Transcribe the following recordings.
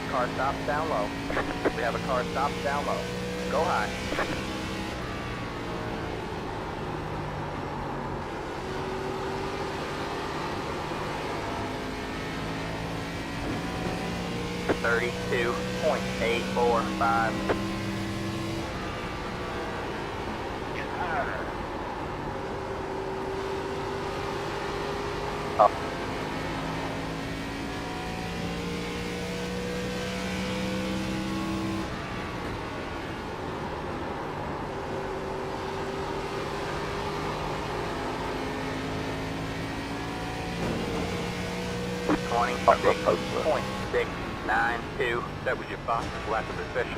car stops down low. We have a car stops down low. Go high. $32.845. Up. $26.692. That was your fastest lap of the session.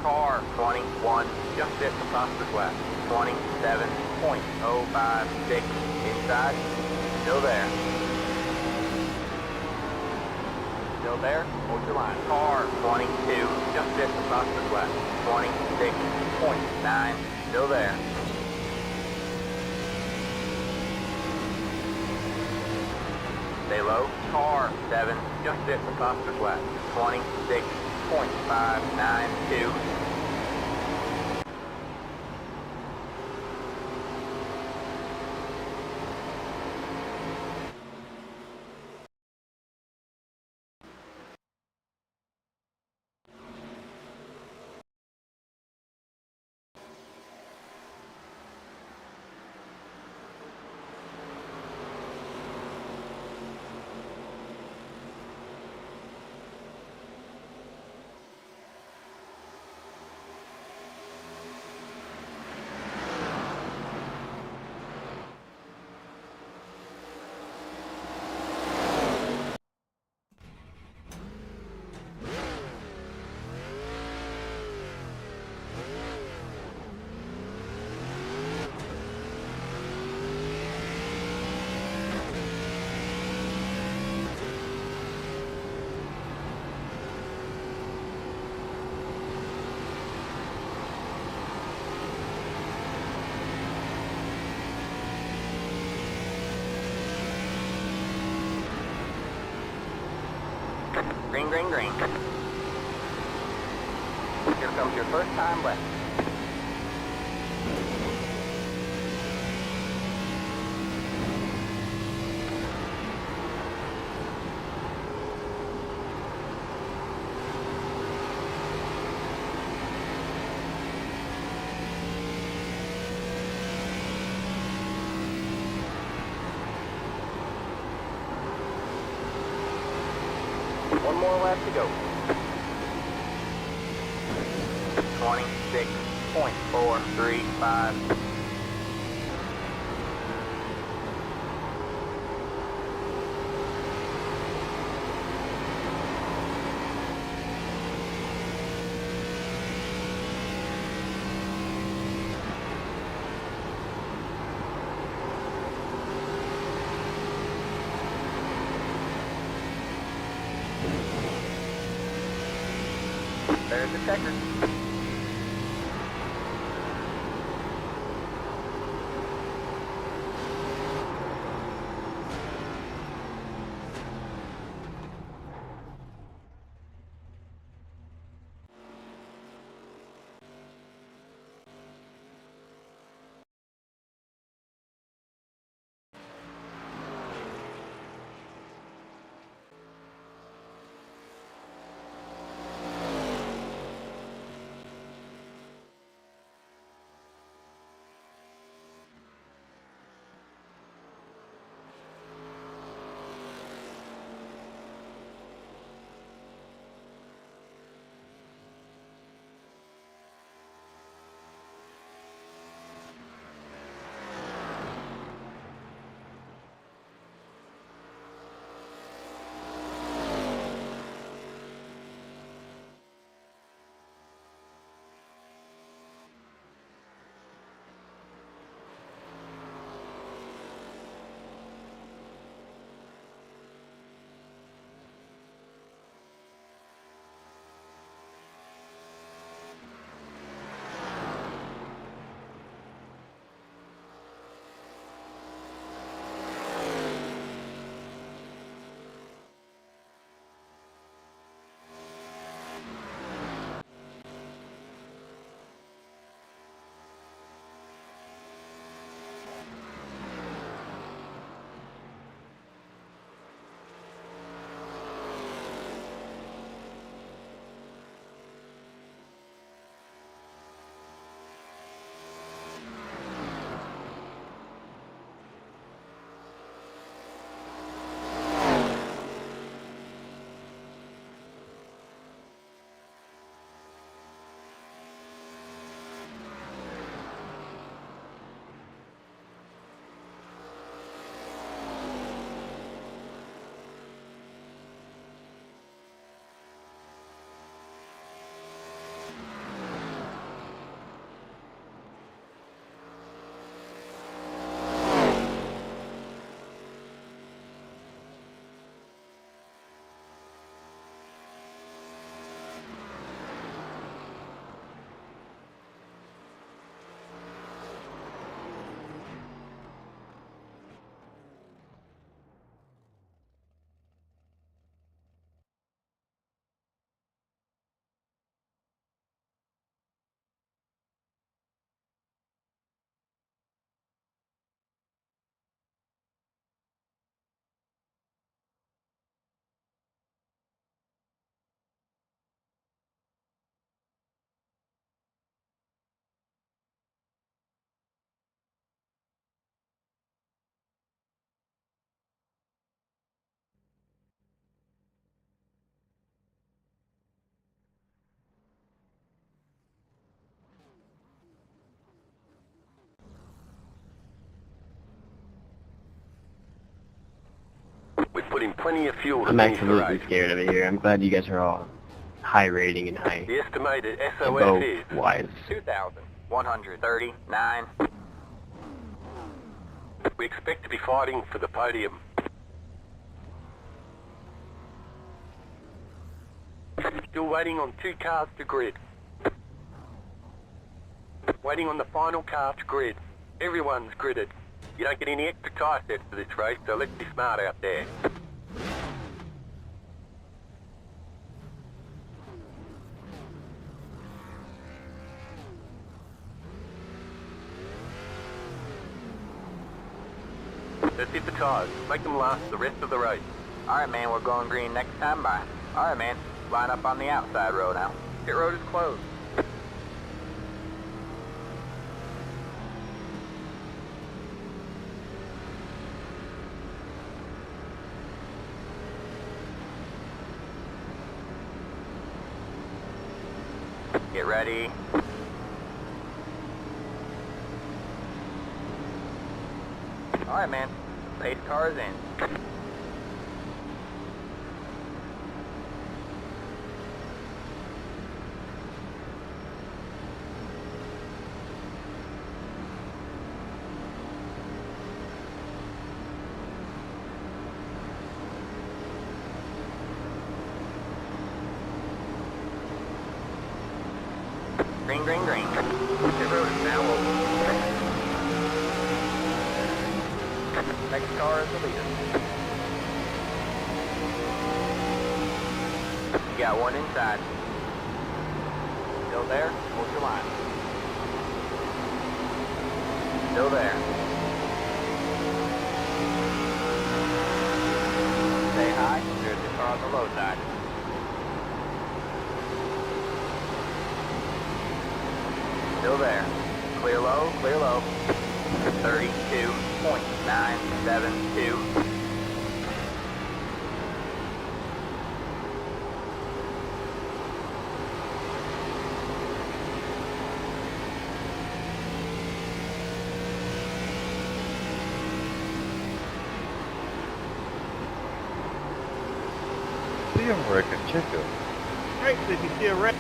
Car 21, just hit the fastest lap. 27.056 inside. Still there. Still there? Hold your line. Car 22, just hit the fastest lap. 26.9. Still there. Stay low. Car 7, just hit the fastest lap. 26.592. Green, green, green. Here comes your first time left. One more lap to go. 26.435. There's the checker. We've put in plenty of fuel to I'm finish the absolutely race. scared of it here. I'm glad you guys are all high rating and high The estimated bow SOS is wise. 2,139. we expect to be fighting for the podium. Still waiting on 2 cars to grid. Waiting on the final car to grid. Everyone's gridded. You don't get any extra tyre sets for this race, so let's be smart out there. Let's hit the tyres. Make them last the rest of the race. Alright, man, we're going green next time by. Alright, man, line up on the outside row now. Pit road is closed. Get ready. Alright, man. Pace car is in. green, green. The road is now open. Next car is the leader. You got one inside. Still there? Hold your line. Still there. Stay high. There's the car on the low side. Still there. Clear low, clear low. 32.972. See him wrecking, check him. Hey, did you see a wreck?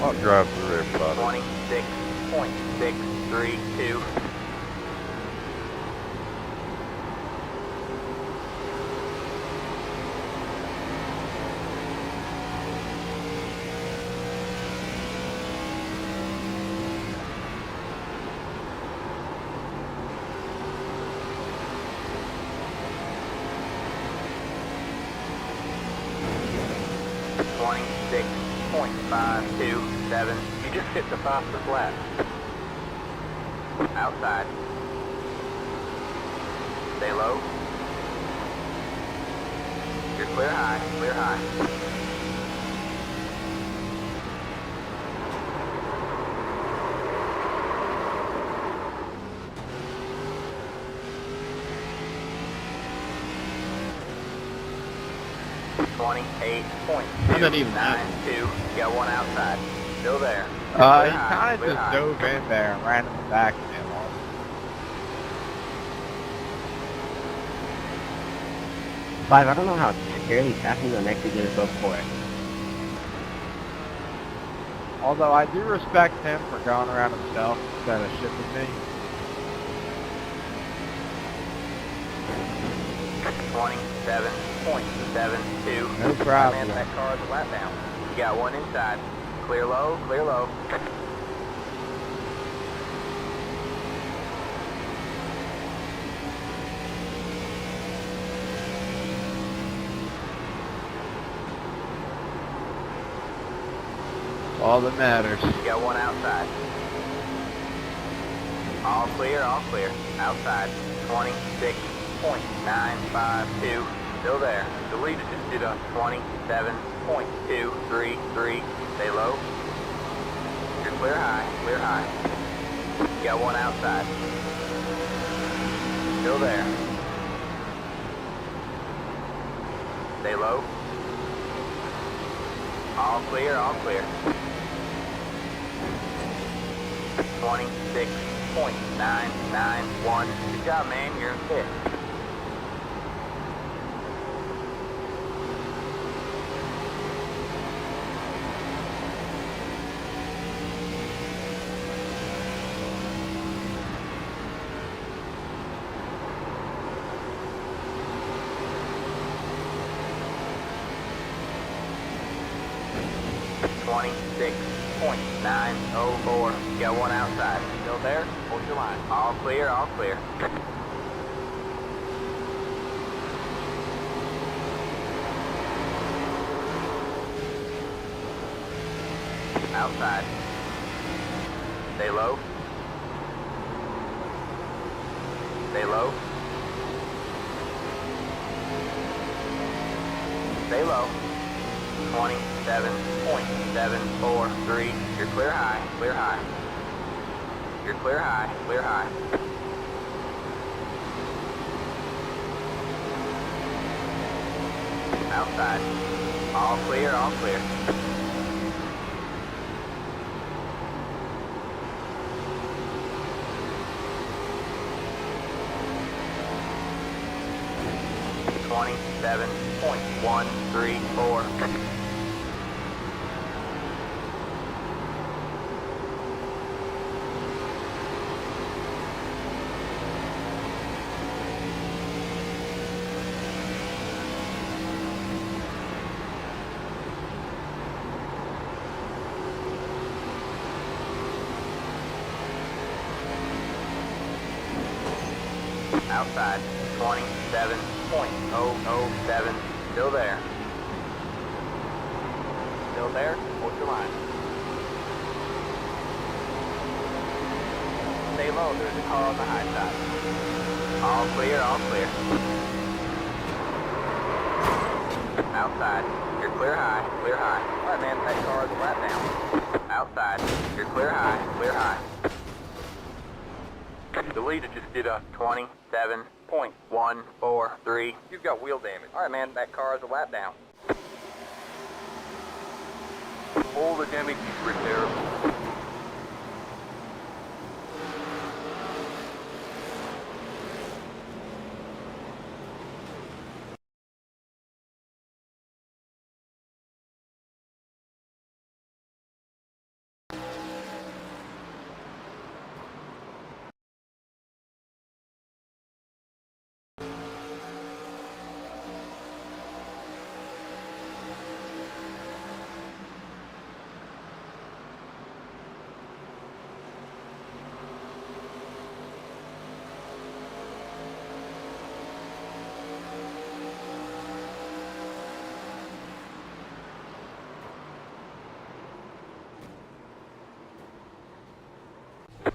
I'll drive through everybody. 26.632. .527. You just hit the fastest lap. Outside. Stay low. You're clear high, clear high. I'm not even that. 28.292. Got one outside. Still there. He Clear high, kind of clear just high. dove in there and ran in the back of him. Five, I don't know how scared he's passing the next to get his boat for it. Although I do respect him for going around himself instead of shipping me. 27.72. No Man, problem. that car is a lap down. You got one inside. Clear low, clear low. All that matters. You got one outside. All clear, all clear. Outside. 26.952. Still there. The leader just did a 27.233. Stay low. You're clear high, clear high. You got one outside. Still there. Stay low. All clear, all clear. 26.991. Good job, man. You're in fifth. .904. You got one outside. Still there? Hold your line. All clear, all clear. Outside. Stay low. Stay low. Stay low. 27.743. You're clear high, clear high. You're clear high, clear high. Outside. All clear, all clear. .134. outside. 27.007. Still there. Still there? Hold your line. Stay low, there's a car on the high side. All clear, all clear. Outside, you're clear high, clear high. Alright man, that car is a lap down. Outside, you're clear high, clear high. The leader just did a 27.143. You've got wheel damage. Alright man, that car is a lap down. All the damage is repairable.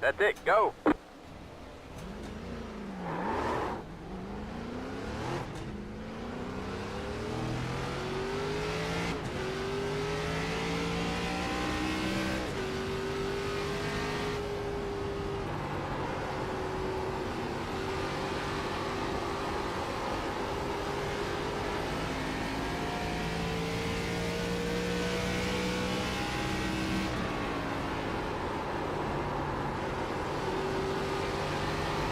That's it, go!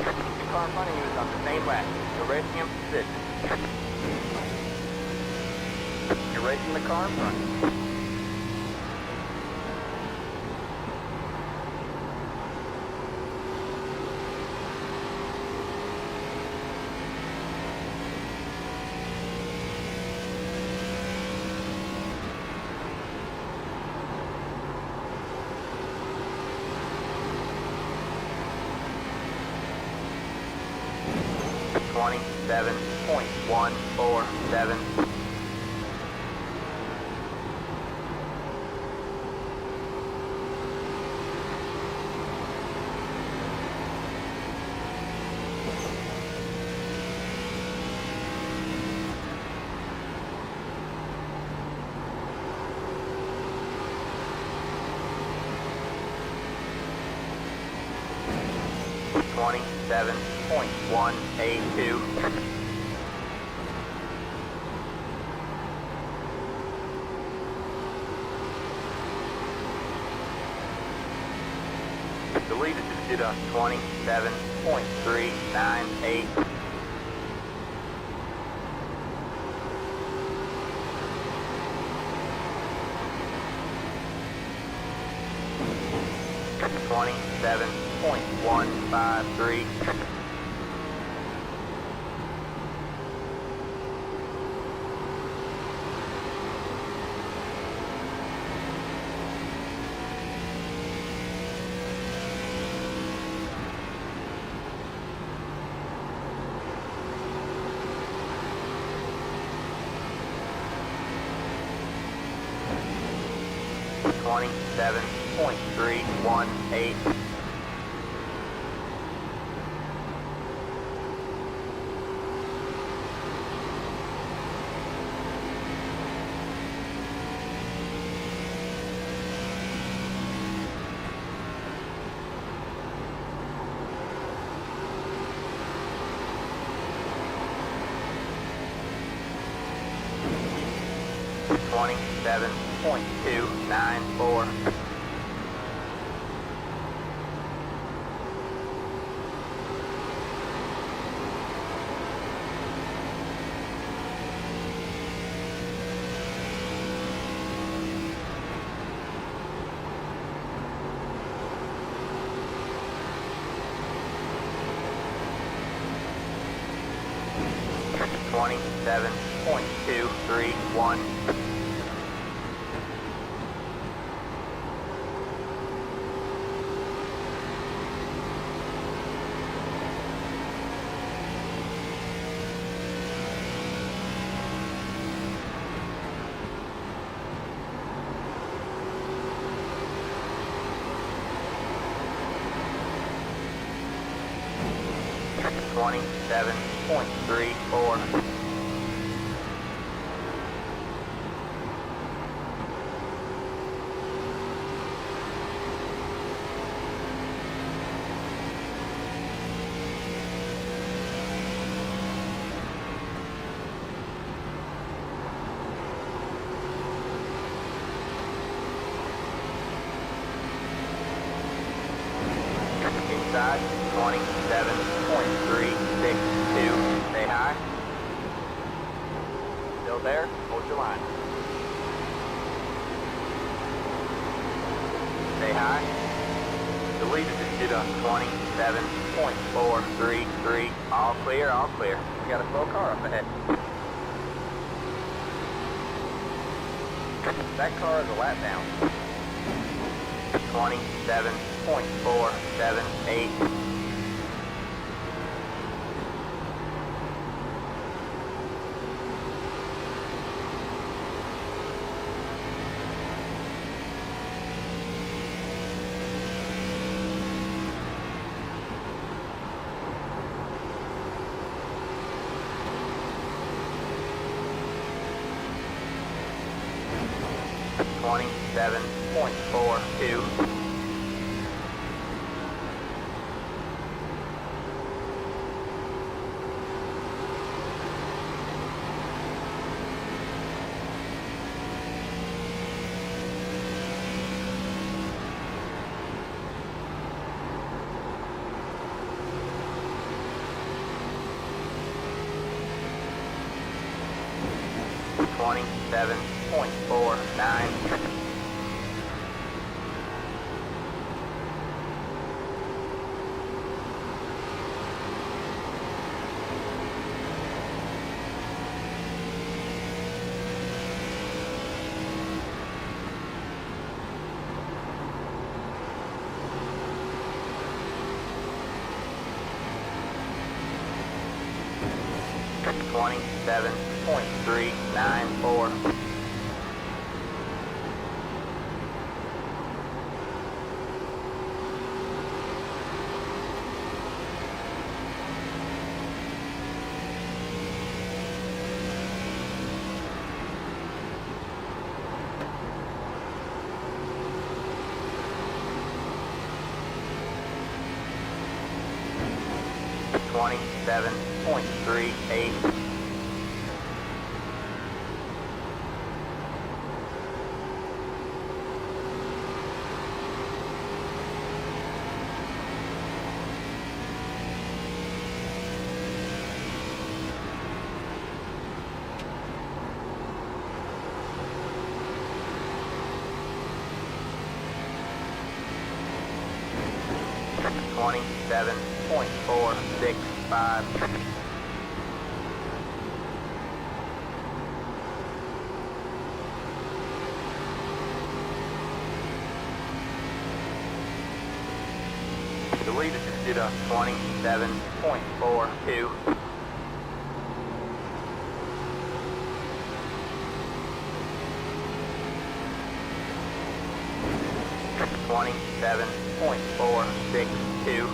The car in front of you is on the same lap. You're racing him position. You're racing the car in front of you. Twenty-seven point 147. Twenty-seven point 182. The leader just did a 27.398. Twenty-seven point 153. Twenty-seven point 318. Twenty-seven point 294. Twenty-seven point 231. 27.34. Inside, 27.362. Stay high. Still there? Hold your line. Stay high. The lead is just 27.433. All clear, all clear. We got a slow car up ahead. That car is a lap down. 27.478. Twenty-seven point 42. .49. .394. .38. .465. The lead is just 27.42. .462.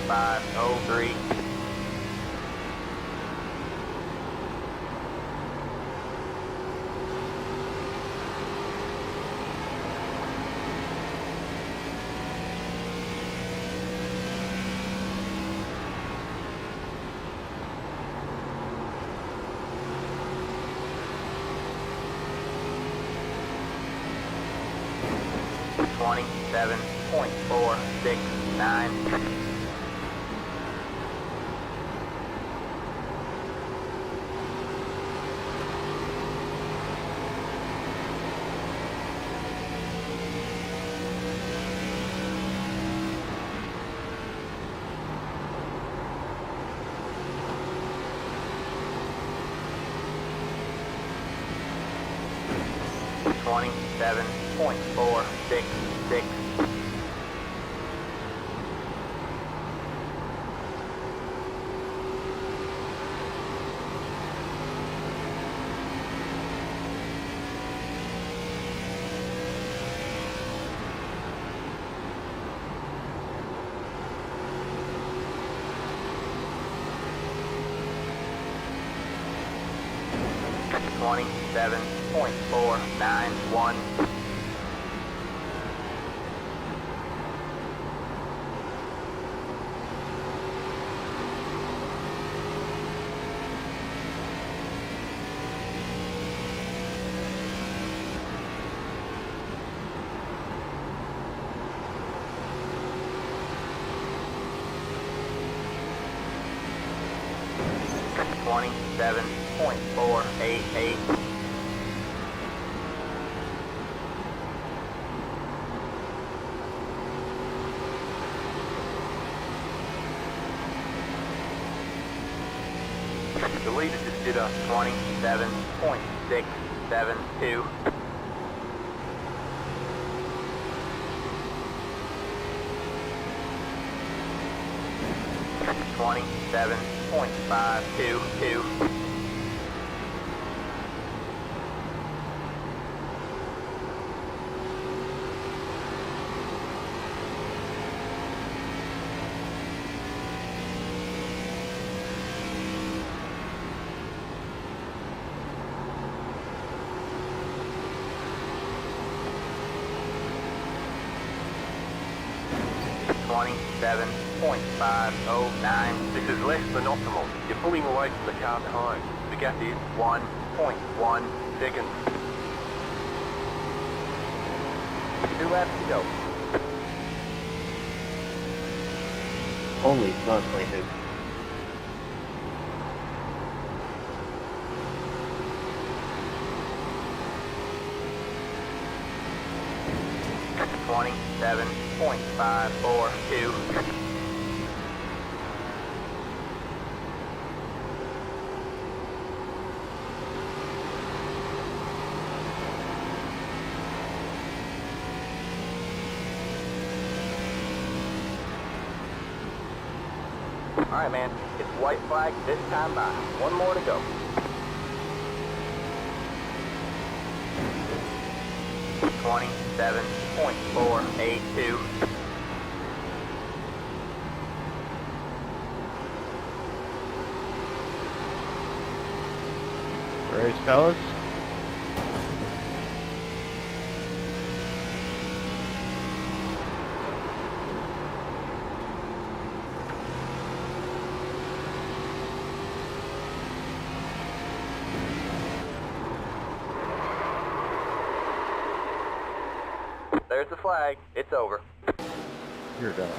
.503. .469. 27.466. Twenty-seven point 491. Twenty-seven point 488. The leader just did a 27.672. Twenty-seven point 522. Twenty-seven point 509. This is less than optimal. You're pulling away from the car behind. The gap is 1.1 seconds. 2 laps to go. Holy smokes, Places. Twenty-seven point 542. All right, man. It's white flag this time by. One more to go. Twenty-seven point 482. Race, fellas. There's the flag. It's over. You're done.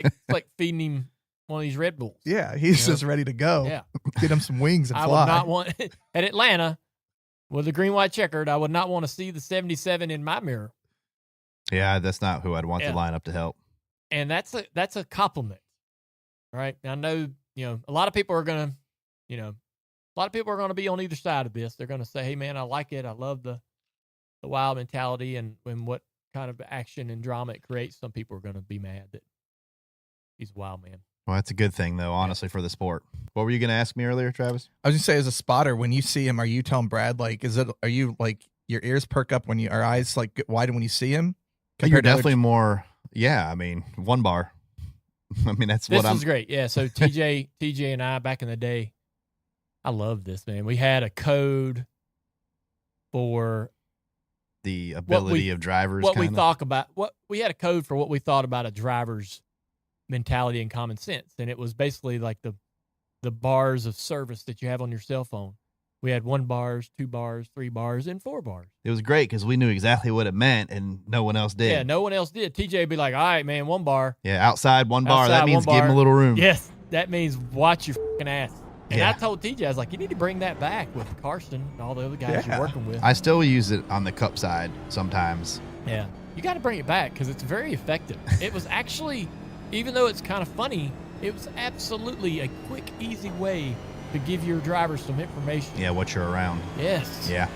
It's like feeding him one of these Red Bulls. Yeah, he's Yeah. just ready to go. Yeah. Get him some wings and I fly. would not want at Atlanta with the green white checkered. I would not want to see the 77 in my mirror, Yeah, that's not who I'd want Yeah. to line up to help. and that's a compliment, right? I know a lot of people are gonna be on either side of this. They're gonna say, "Hey, man, I like it. I love the wild mentality and what kind of action and drama it creates." Some people are gonna be mad that he's a wild man. Well, that's a good thing, though, honestly, for the sport. What were you going to ask me earlier, Travis? I was gonna say, as a spotter, when you see him, are you telling Brad are you like your ears perk up when our eyes like get widen when you see him? You're compared to other- definitely more. Yeah, I mean, one bar. I mean, that's This what I'm. is great. Yeah. So TJ and I back in the day, I love this, man. We had a code for The ability of drivers. what we kinda. thought about we had a code for what we thought about a driver's mentality and common sense, and it was basically like the bars of service that you have on your cell phone. We had 1 bars, 2 bars, 3 bars, and 4 bars. It was great because we knew exactly what it meant, and no one else did. Yeah, no one else did. TJ would be like, "All right, man, 1 bar." Yeah, outside 1 bar. Outside, That means 1 give him bar. a little room. Yes, that means watch your fucking ass. And Yeah. I told TJ, I was like, "You need to bring that back with Karsten and all the other guys Yeah. you're working with." I still use it on the cup side sometimes. Yeah. You got to bring it back because it's very effective. It was actually, even though it's kind of funny, it was absolutely a quick, easy way to give your driver some information. Yeah, what you're around. Yes. Yeah.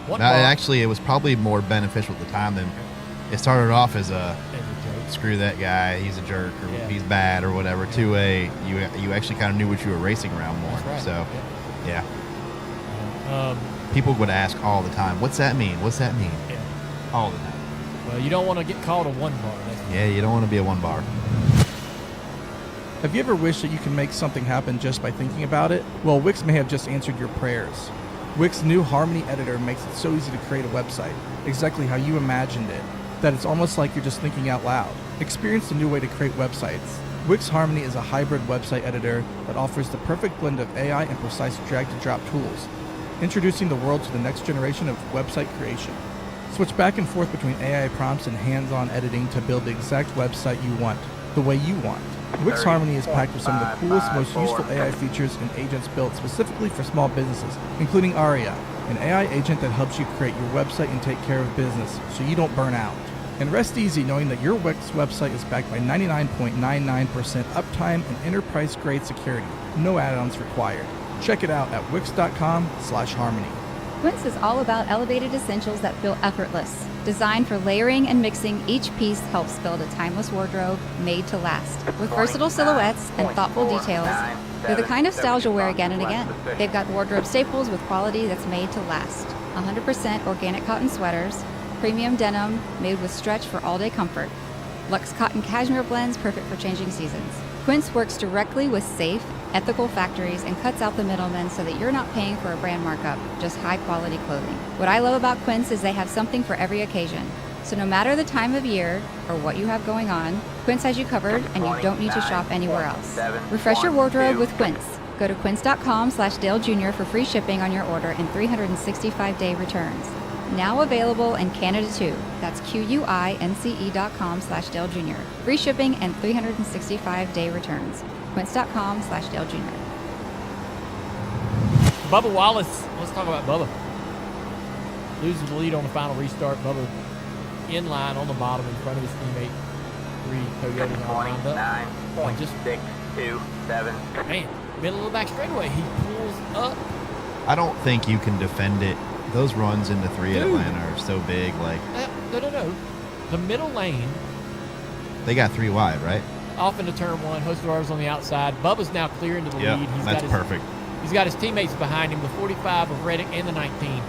1 No, bar actually, it was probably more beneficial at the time than it started off as a as a joke. screw that guy, he's a jerk, or Yeah. he's bad, or whatever, to a you actually kind of knew what you were racing around more. That's right. So, yeah. Yeah. People would ask all the time, what's that mean? What's that mean? Yeah. All the time. Well, you don't want to get called a 1 bar. That's Yeah, you don't want to be a 1 bar. Have you ever wished that you can make something happen just by thinking about it? Well, Wix may have just answered your prayers. Wix's new Harmony editor makes it so easy to create a website, exactly how you imagined it, that it's almost like you're just thinking out loud. Experience the new way to create websites. Wix Harmony is a hybrid website editor that offers the perfect blend of AI and precise drag-to-drop tools, introducing the world to the next generation of website creation. Switch back and forth between AI prompts and hands-on editing to build the exact website you want, the way you want. Wix Harmony is packed with some of the coolest, most useful AI features and agents built specifically for small businesses, including Aria, an AI agent that helps you create your website and take care of business so you don't burn out. And rest easy knowing that your Wix website is backed by 99.99% uptime and enterprise-grade security. No add-ons required. Check it out at wix.com/harmony. Quince is all about elevated essentials that feel effortless. Designed for layering and mixing, each piece helps build a timeless wardrobe made to last. With versatile silhouettes and thoughtful details, they're the kind of styles you'll wear again and again. They've got wardrobe staples with quality that's made to last. 100% organic cotton sweaters, premium denim made with stretch for all-day comfort, luxe cotton cashmere blends perfect for changing seasons. Quince works directly with safe, ethical factories and cuts out the middlemen so that you're not paying for a brand markup, just high-quality clothing. What I love about Quince is they have something for every occasion. So no matter the time of year or what you have going on, Quince has you covered and you don't need to shop anywhere else. Refresh your wardrobe with Quince. Go to quince.com/Dale Jr. for free shipping on your order and 365-day returns. Now available in Canada too. That's QUINCE.com/Dale Jr. Free shipping and 365-day returns. Quince.com/Dale Jr. Bubba Wallace. Let's talk about Bubba. Loses the lead on the final restart. Bubba in line on the bottom in front of his teammate. 3 Toyotas all lined up. And just 6.27. man, middle of the back straightaway, he pulls up. I don't think you can defend it. Those runs into 3 at Dude. Atlanta are so big. Like, No. The middle lane, they got 3 wide, right? off into turn 1. Hocevar's on the outside. Bubba's now clear into the Yep, lead. that's perfect. He's got his teammates behind him, the 45 of Reddick and the 19.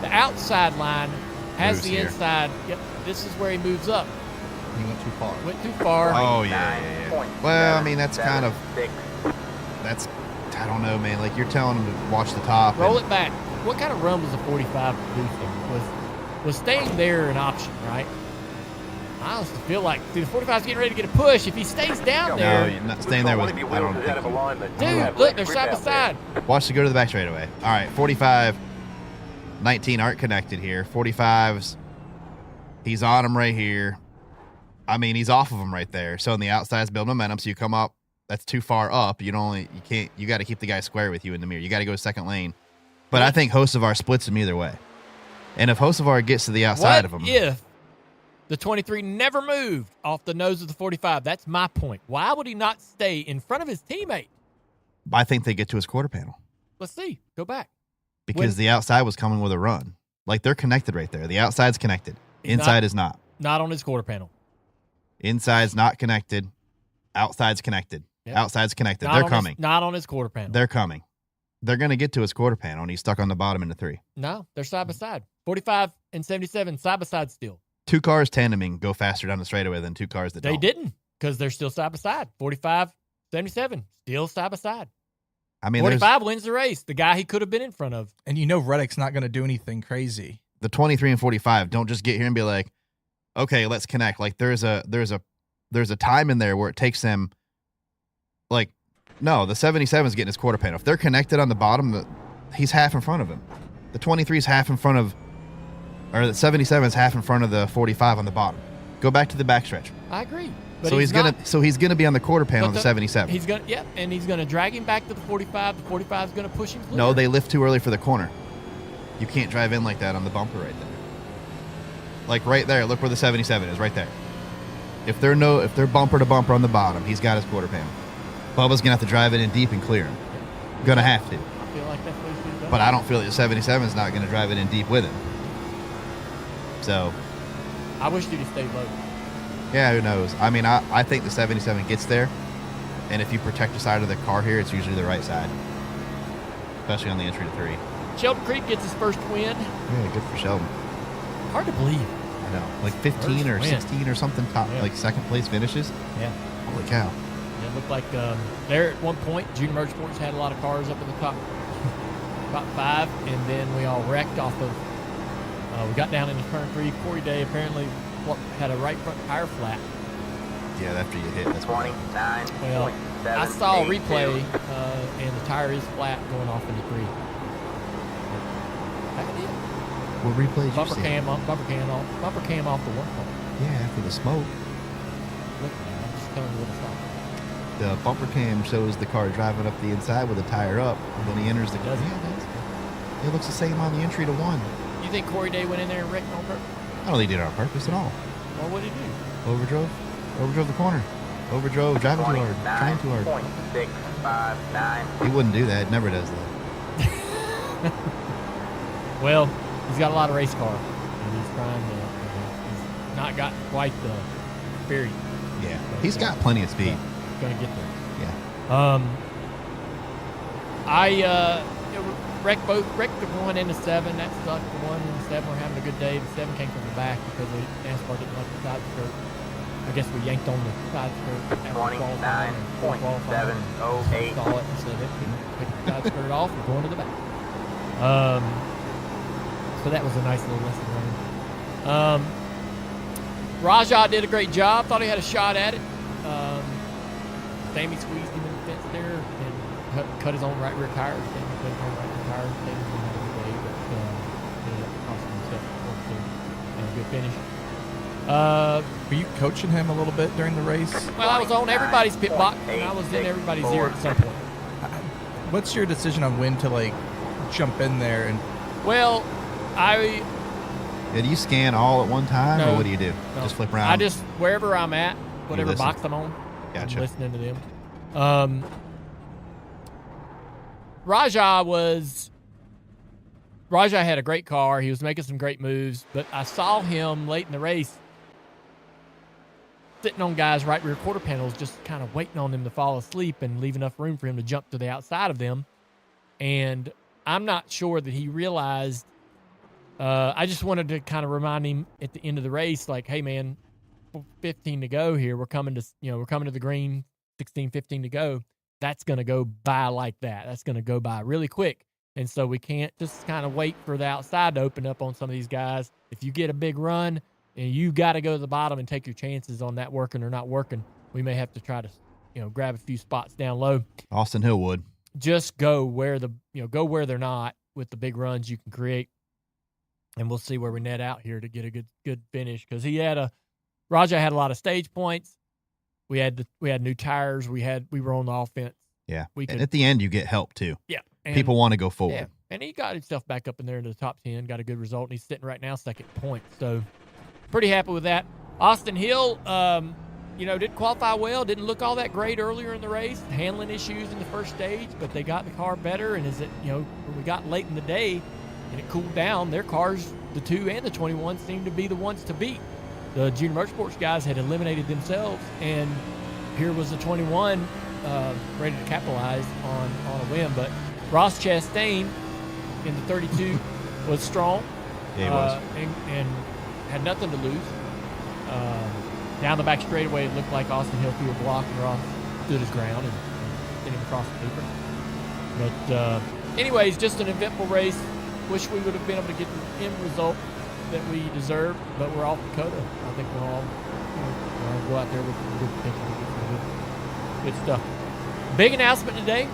The outside line has Moves the here. inside. Yep, this is where he moves up. He went too far. Went too far. Oh, yeah. Well, I mean, that's kind of, that's, I don't know, man. Like, you're telling him to watch the top. Roll and- it back. What kind of run was the 45 producing? Was staying there an option, right? I honestly feel like the 45's getting ready to get a push. If he stays down No, there, you're not staying there with, I don't out of think. alignment. dude, look, they're side by side. Watch to go to the back straightaway. All right, 45, 19 aren't connected here. 45's, he's on him right here. I mean, he's off of them right there. So on the outside's build momentum. So you come up, that's too far up. You got to keep the guy square with you in the mirror. You got to go second lane. But I think Hocevar splits him either way. And if Hocevar gets to the outside of him. If the 23 never moved off the nose of the 45? That's my point. Why would he not stay in front of his teammate? I think they get to his quarter panel. Let's see. Go back. Because the outside was coming with a run. Like, they're connected right there. The outside's connected. Inside is not. Not on his quarter panel. Inside's not connected. Outside's connected. Yep. Outside's connected. Not They're on coming. Not on his quarter panel. They're coming. They're going to get to his quarter panel, and he's stuck on the bottom in the 3. No, they're side by side. 45 and 77, side by side still. 2 cars tandeming go faster down the straightaway than 2 cars that They don't. didn't, because they're still side by side. 45, 77, still side by side. I mean, 45 wins the race. The guy he could have been in front of. And Reddick's not going to do anything crazy. The 23 and 45 don't just get here and be like, okay, let's connect. Like, there's a time in there where it takes them, like, no, the 77 is getting his quarter panel. If they're connected on the bottom, he's half in front of him. The 23 is half in front of, or the 77 is half in front of the 45 on the bottom. Go back to the backstretch. I agree. But So he's gonna be on the quarter panel of the 77. He's gonna, yep, and he's gonna drag him back to the 45. The 45 is gonna push him clear. No, they lift too early for the corner. You can't drive in like that on the bumper right there. Like right there, look where the 77 is, right there. If they're bumper to bumper on the bottom, he's got his quarter panel. Bubba's gonna have to drive it in deep and clear him. Gonna have to. I feel like that's what he's doing. But I don't feel like the 77 is not gonna drive it in deep with him. So, I wish he'd have stayed low. yeah, who knows? I mean, I think the 77 gets there, and if you protect the side of the car here, it's usually the right side, especially on the entry to 3. Sheldon Creek gets his first win. Yeah, good for Sheldon. Hard to believe. I know, like 15 or First win. 16 or something, top Yeah. like second place finishes. Yeah. Holy cow! It looked like there at one point, Junior Motorsports had a lot of cars up in the top 5, and then we all wrecked off of. We got down into turn 3. Corey Day apparently had a right front tire flat. Yeah, after you hit, that's what. 29. Well, I saw a replay, and the tire is flat going off into 3. That did. What replay did you Bumper see? cam off the 1 point. Yeah, after the smoke. Look, man, I'm just telling you what I saw. The bumper cam shows the car driving up the inside with the tire up, and then he enters the. Does it? Yeah, it does. It looks the same on the entry to 1. You think Corey Day went in there and wrecked on purpose? I don't think he did it on purpose at all. Well, what did he do? Overdrove the corner. Overdrove, driving too hard, trying too hard. 29.659. He wouldn't do that. Never does that. Well, he's got a lot of race car, and he's trying to. He's not got quite the experience. Yeah, he's got plenty of speed. He's gonna get there. Yeah. I wrecked the 1 and the 7. That sucked. The 1 and the 7 were having a good day. The 7 came from the back because NASCAR didn't like the side skirt. I guess we yanked on the side skirt after qualifying and before qualifying. 29.708. Saw it and said it. Pick the side skirt off and going to the back. So that was a nice little lesson learned. Rajah did a great job. Thought he had a shot at it. Sammy squeezed him in the fence there and cut his own right rear tire. Sammy cut his own right rear tire. Sammy's going to have a good day, but ended up costing himself a good finish. Were you coaching him a little bit during the race? Well, I was on everybody's pit box, and I was in everybody's ear at some point. What's your decision on when to jump in there and? Well, Yeah, do you scan all at one time, No. or what do you do? No. Just flip around? I just, wherever I'm at, whatever listen. box I'm on, Gotcha. I'm listening to them. Rajah had a great car. He was making some great moves, but I saw him late in the race sitting on guys' right rear quarter panels, just kind of waiting on them to fall asleep and leave enough room for him to jump to the outside of them. And I'm not sure that he realized. I just wanted to kind of remind him at the end of the race, like, hey man, 15 to go here. We're coming to the green, 16, 15 to go. That's going to go by like that. That's going to go by really quick. And so we can't just kind of wait for the outside to open up on some of these guys. If you get a big run and you got to go to the bottom and take your chances on that working or not working, we may have to try to, grab a few spots down low. Austin Hill would. Just go where they're not with the big runs you can create. And we'll see where we net out here to get a good finish, because he had a Raja had a lot of stage points. We had new tires. We were on the offense. Yeah. We And could, at the end, you get help too. yeah. And, People want to go forward. yeah, and he got himself back up in there into the top 10, got a good result, and he's sitting right now second point. So pretty happy with that. Austin Hill, didn't qualify well, didn't look all that great earlier in the race, handling issues in the first stage, but they got the car better. And when we got late in the day and it cooled down, their cars, the 2 and the 21, seemed to be the ones to beat. The Junior Motorsports guys had eliminated themselves, and here was the 21 ready to capitalize on a win. But Ross Chastain in the 32 was strong. Yeah, he was. And had nothing to lose. Down the back straightaway, it looked like Austin Hill threw a block, and Ross stood his ground and sent him across the paper. But anyways, just an eventful race. Wish we would have been able to get the end result that we deserved, but we're off Dakota. I think we'll all go out there with good potential. Good stuff. Big announcement today.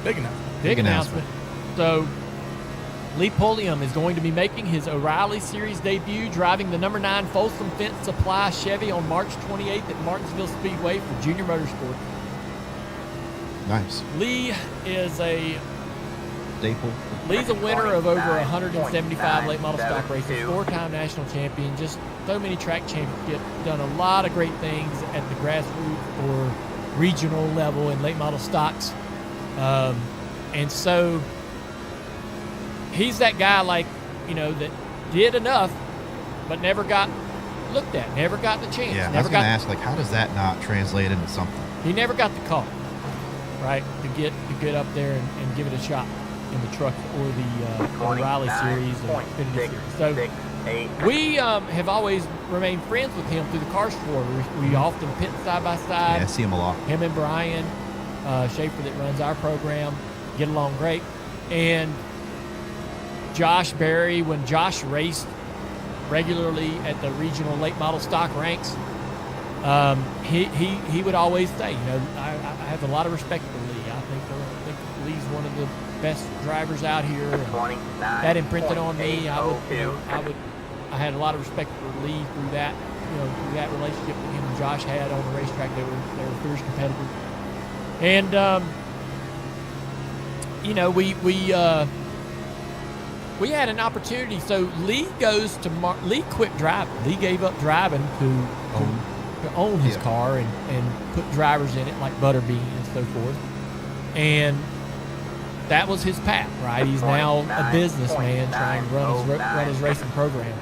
Big announcement. So, Lee Pulliam is going to be making his O'Reilly Series debut, driving the number 9 Folsom Fence Supply Chevy on March 28th at Martinsville Speedway for Junior Motorsports. Nice. Lee is Staple. Lee's a winner of over 175 late model stock races, 4-time national champion, just so many track championships, done a lot of great things at the grassroots or regional level in late model stocks. And so he's that guy that did enough but never got looked at, never got the chance. Yeah, I was going to ask, how does that not translate into something? He never got the call, right, to get up there and give it a shot in the truck or the O'Reilly Series or Xfinity Series. So we have always remained friends with him through the car sport. We often pit side by side. Yeah, I see him a lot. Him and Brian Schaefer that runs our program get along great. And Josh Berry, when Josh raced regularly at the regional late model stock ranks, he would always say, I have a lot of respect for Lee. I think Lee's one of the best drivers out here. And that imprinted on me. I had a lot of respect for Lee through that relationship that him and Josh had on the racetrack. They were fierce competitors. And we had an opportunity. So Lee goes to Lee quit driving. Lee gave up driving to own his car and put drivers in it like Butterbean and so forth. And that was his path, right? He's now a businessman trying to run his racing program.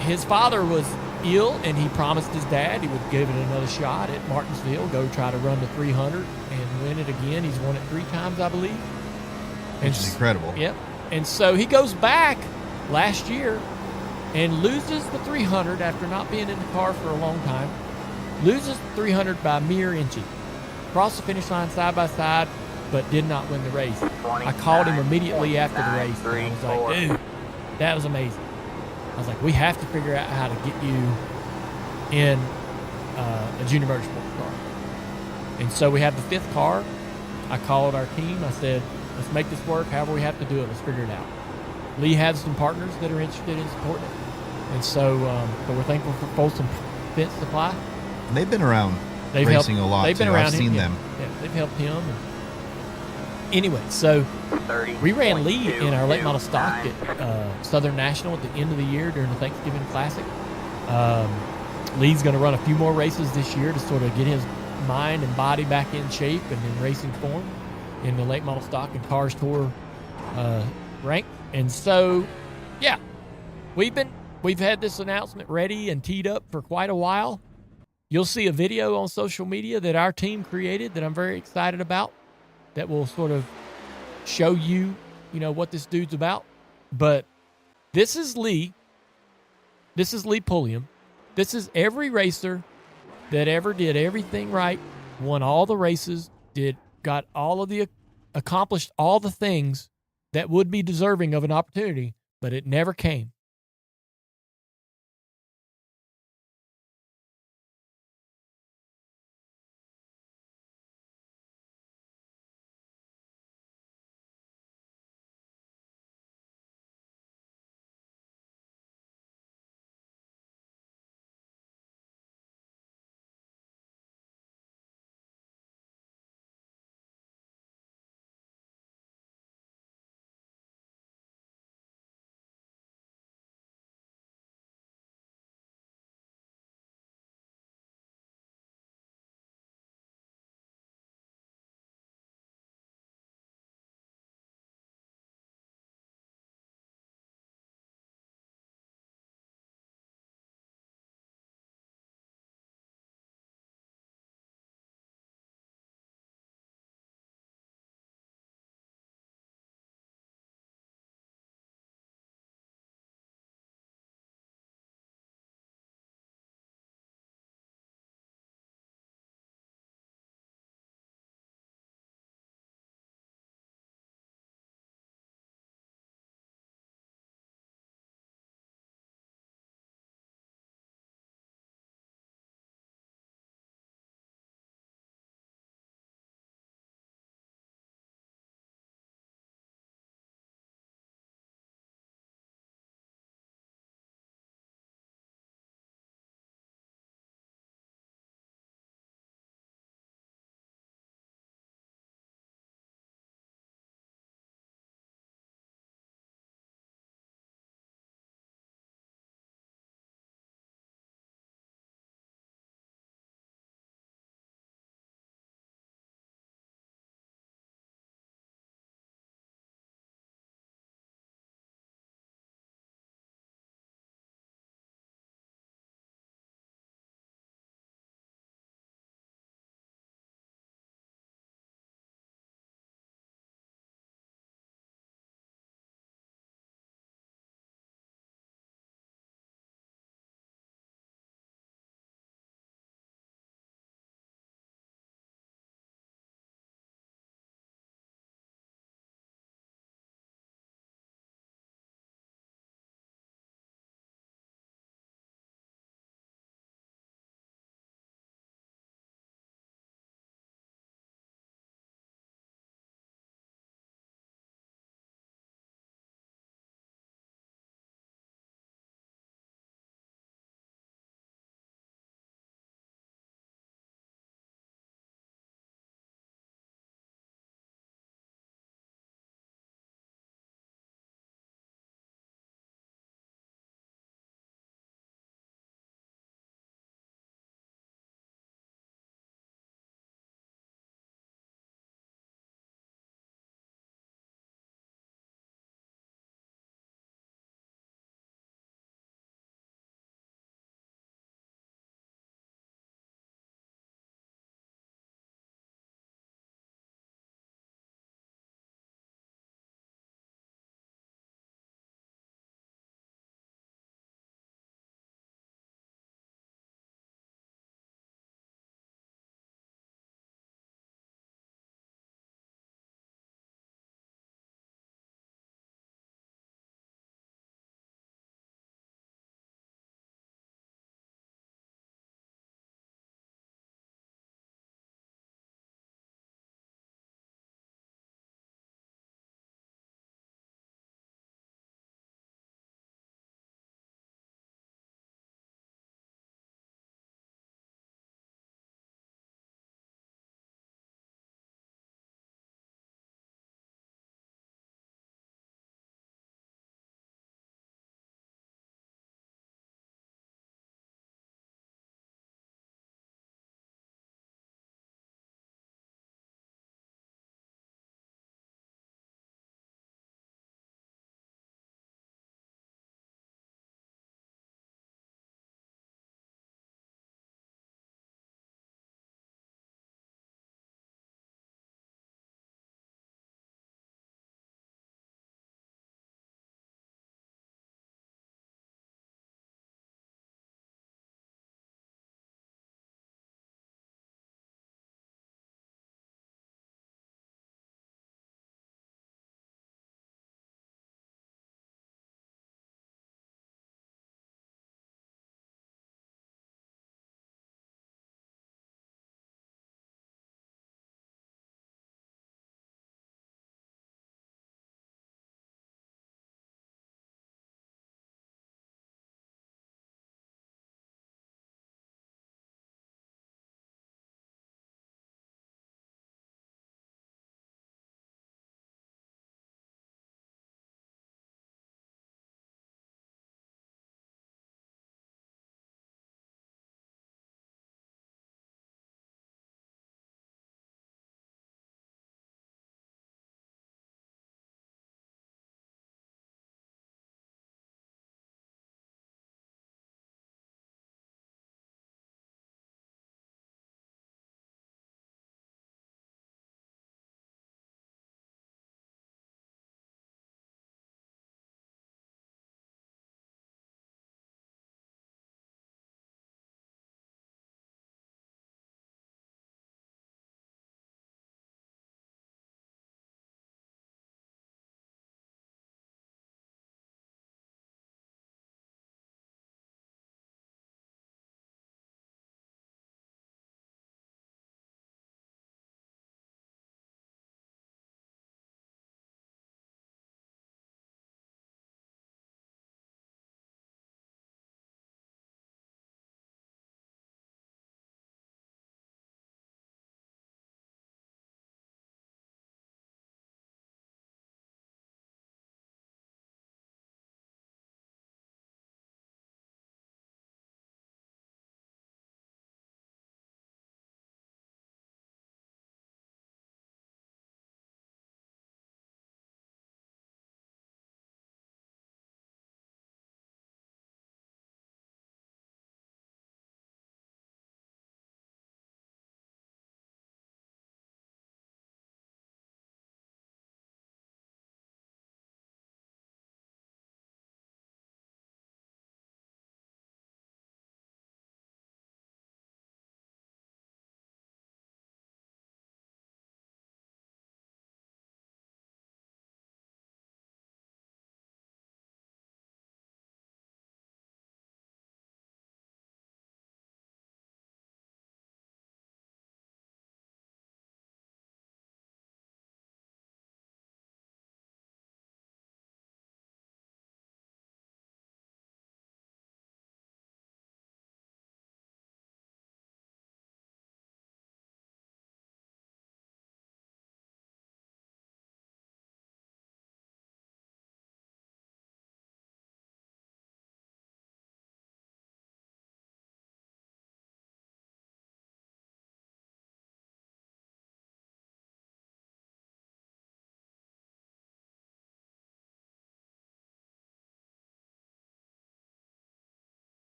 His father was ill, and he promised his dad he would give it another shot at Martinsville, go try to run the 300 and win it again. He's won it 3 times, I believe. Which is incredible. Yep. And so he goes back last year and loses the 300 after not being in the car for a long time. Loses the 300 by mere inches. Crossed the finish line side by side, but did not win the race. I called him immediately after the race, and I was like, dude, that was amazing. I was like, we have to figure out how to get you in a Junior Motorsports car. And so we have the 5th car. I called our team. I said, let's make this work. However we have to do it, let's figure it out. Lee has some partners that are interested in supporting it. And so but we're thankful for Folsom Fence Supply. And they've been around They've racing helped, a lot, they've been too. around I've him, seen yeah. them. Yeah, they've helped him. Anyway, so we ran Lee in our late model stock at Southern National at the end of the year during the Thanksgiving Classic. Lee's going to run a few more races this year to sort of get his mind and body back in shape and in racing form in the late model stock and Cars Tour rank. And so, yeah, we've had this announcement ready and teed up for quite a while. You'll see a video on social media that our team created that I'm very excited about that will sort of show you, what this dude's about. But this is Lee. This is Lee Pulliam. This is every racer that ever did everything right, won all the races, accomplished all the things that would be deserving of an opportunity, but it never came.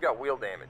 got wheel damage.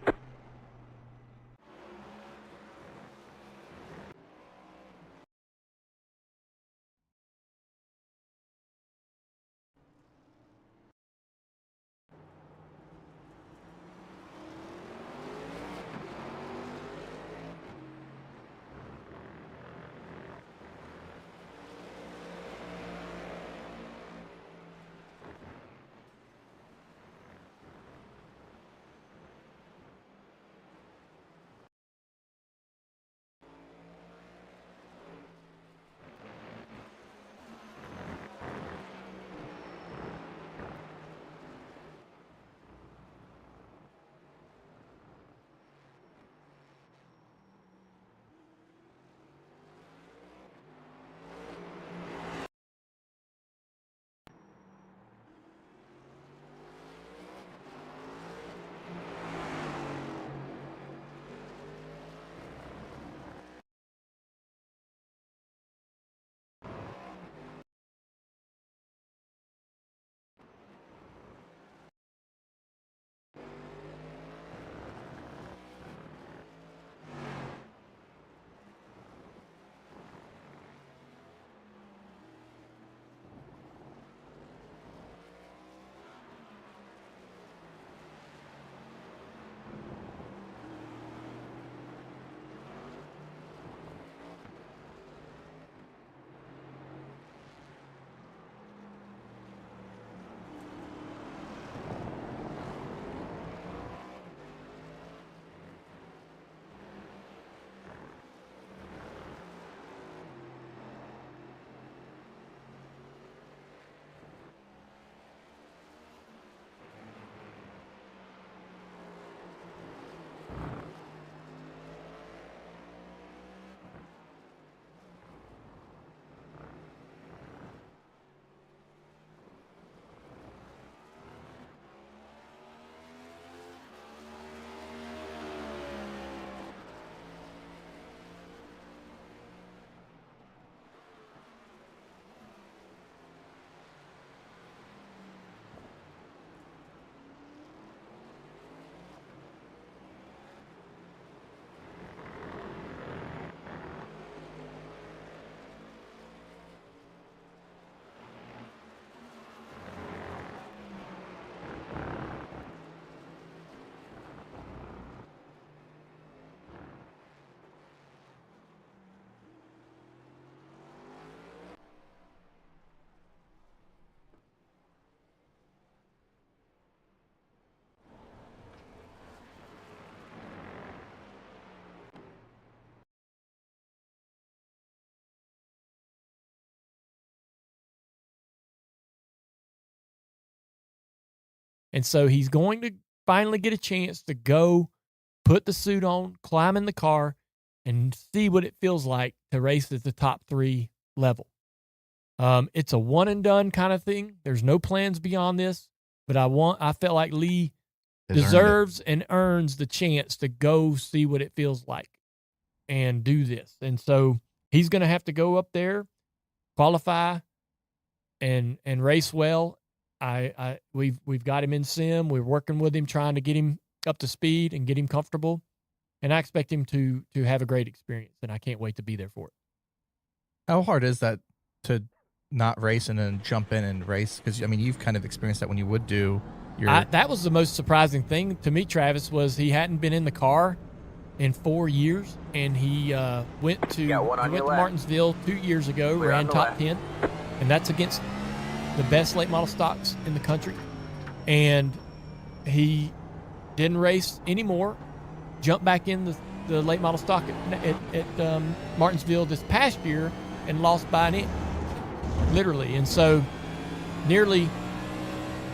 And so he's going to finally get a chance to go put the suit on, climb in the car, and see what it feels like to race at the top 3 level. It's a one and done kind of thing. There's no plans beyond this, but I felt like Lee deserves and earns the chance to go see what it feels like and do this. And so he's going to have to go up there, qualify, and race well. We've got him in sim. We're working with him, trying to get him up to speed and get him comfortable. And I expect him to have a great experience, and I can't wait to be there for it. How hard is that to not race and then jump in and race? Because, I mean, you've kind of experienced that when you would do your... That was the most surprising thing to me, Travis, was he hadn't been in the car in 4 years, and he went to Martinsville 2 years ago, ran top 10, and that's against the best late model stocks in the country. And he didn't race anymore, jumped back in the late model stock at Martinsville this past year and lost by an inch, literally. And so nearly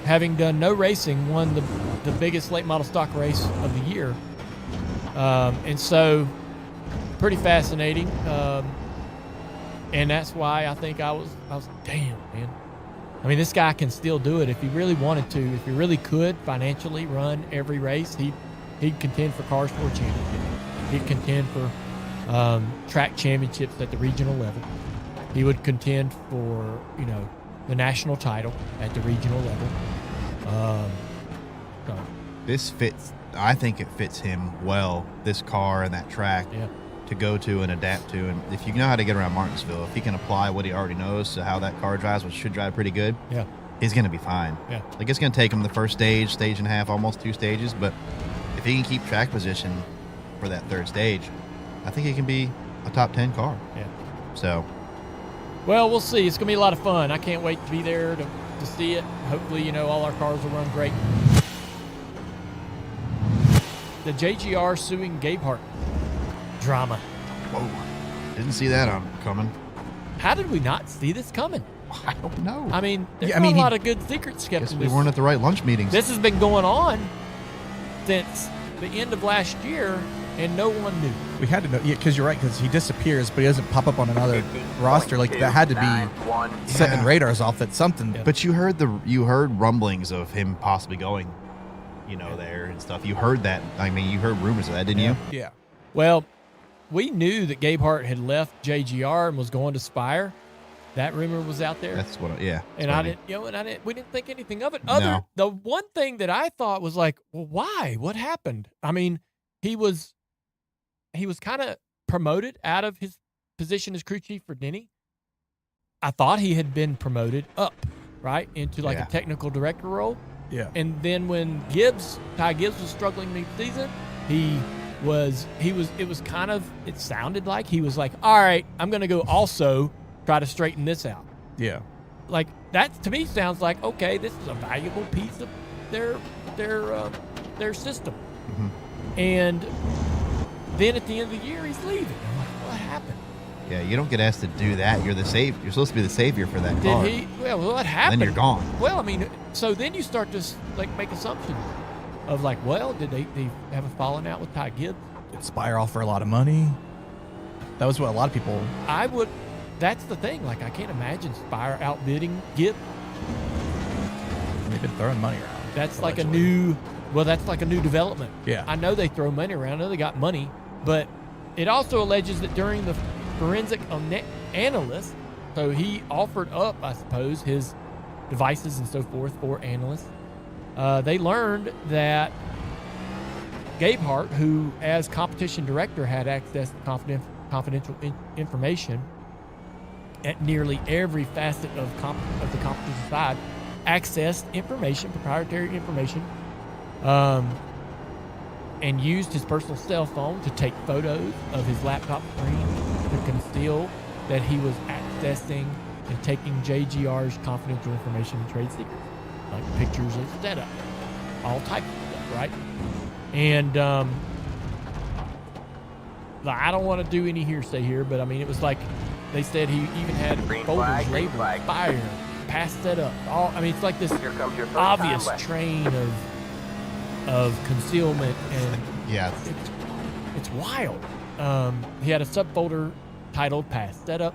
having done no racing, won the biggest late model stock race of the year. And so pretty fascinating. And that's why I think I was damn, man. I mean, this guy can still do it if he really wanted to. If he really could financially run every race, he'd contend for Cars Tour Championship. He'd contend for track championships at the regional level. He would contend for, the national title at the regional level. This fits I think it fits him well, this car and that track, Yeah. to go to and adapt to. And if you know how to get around Martinsville, if he can apply what he already knows to how that car drives, which should drive pretty good, Yeah. he's going to be fine. Yeah. Like, it's going to take him the first stage and a half, almost 2 stages. But if he can keep track position for that 3rd stage, I think he can be a top 10 car. Yeah. So, Well, we'll see. It's going to be a lot of fun. I can't wait to be there to see it. Hopefully, you know, all our cars will run great. The JGR suing Gabehart drama. whoa, didn't see that coming. How did we not see this coming? I don't know. I mean, there's Yeah, I mean, a lot of good secrets kept Guess in we this. weren't at the right lunch meetings. This has been going on since the end of last year, and no one knew. We had to know, yeah, because you're right, because he disappears, but he doesn't pop up on another roster. Like, that had to be setting Yeah. radars off that something. Yeah. But you heard rumblings of him possibly going, you know, there and stuff. You heard that. I mean, you heard rumors of that, didn't you? Yeah. Well, we knew that Gabehart had left JGR and was going to Spire. That rumor was out there. That's what. Yeah. And I didn't, we didn't think anything of it. The one thing that I thought was like, well, why? What happened? I mean, he was kind of promoted out of his position as crew chief for Denny. I thought he had been promoted up, right, into like Yeah. a technical director role. Yeah. And then when Ty Gibbs was struggling mid-season, it sounded like he was like, all right, I'm going to go also try to straighten this out. Yeah. Like, that to me sounds like, okay, this is a valuable piece of their system. Mm-hmm. And then at the end of the year, he's leaving. I'm like, what happened? Yeah, you don't get asked to do that. You're the savior. You're supposed to be the savior for that car. Did he? Well, what happened? Then you're gone. Well, I mean, so then you start to like make assumptions of like, well, did they have a falling out with Ty Gibbs? Did Spire offer a lot of money? That was what a lot of people. That's the thing. Like, I can't imagine Spire outbidding Gibbs. They've been throwing money around. That's like allegedly. that's like a new development. Yeah. I know they throw money around. I know they got money, but it also alleges that during the forensic analyst, so he offered up, I suppose, his devices and so forth for analysts. They learned that Gabehart, who as competition director had access to confidential information at nearly every facet of the competition side, accessed information, proprietary information, and used his personal cell phone to take photos of his laptop screen to conceal that he was accessing and taking JGR's confidential information and trade secrets, like pictures of setup, all types of stuff, right? And I don't want to do any hearsay here, but I mean, it was like they said he even had Green folders flag, green labeled flag. Fire, past setup. I mean, it's like this Here comes your first obvious time train of concealment, and Yeah. it's wild. He had a subfolder titled "Past Setup."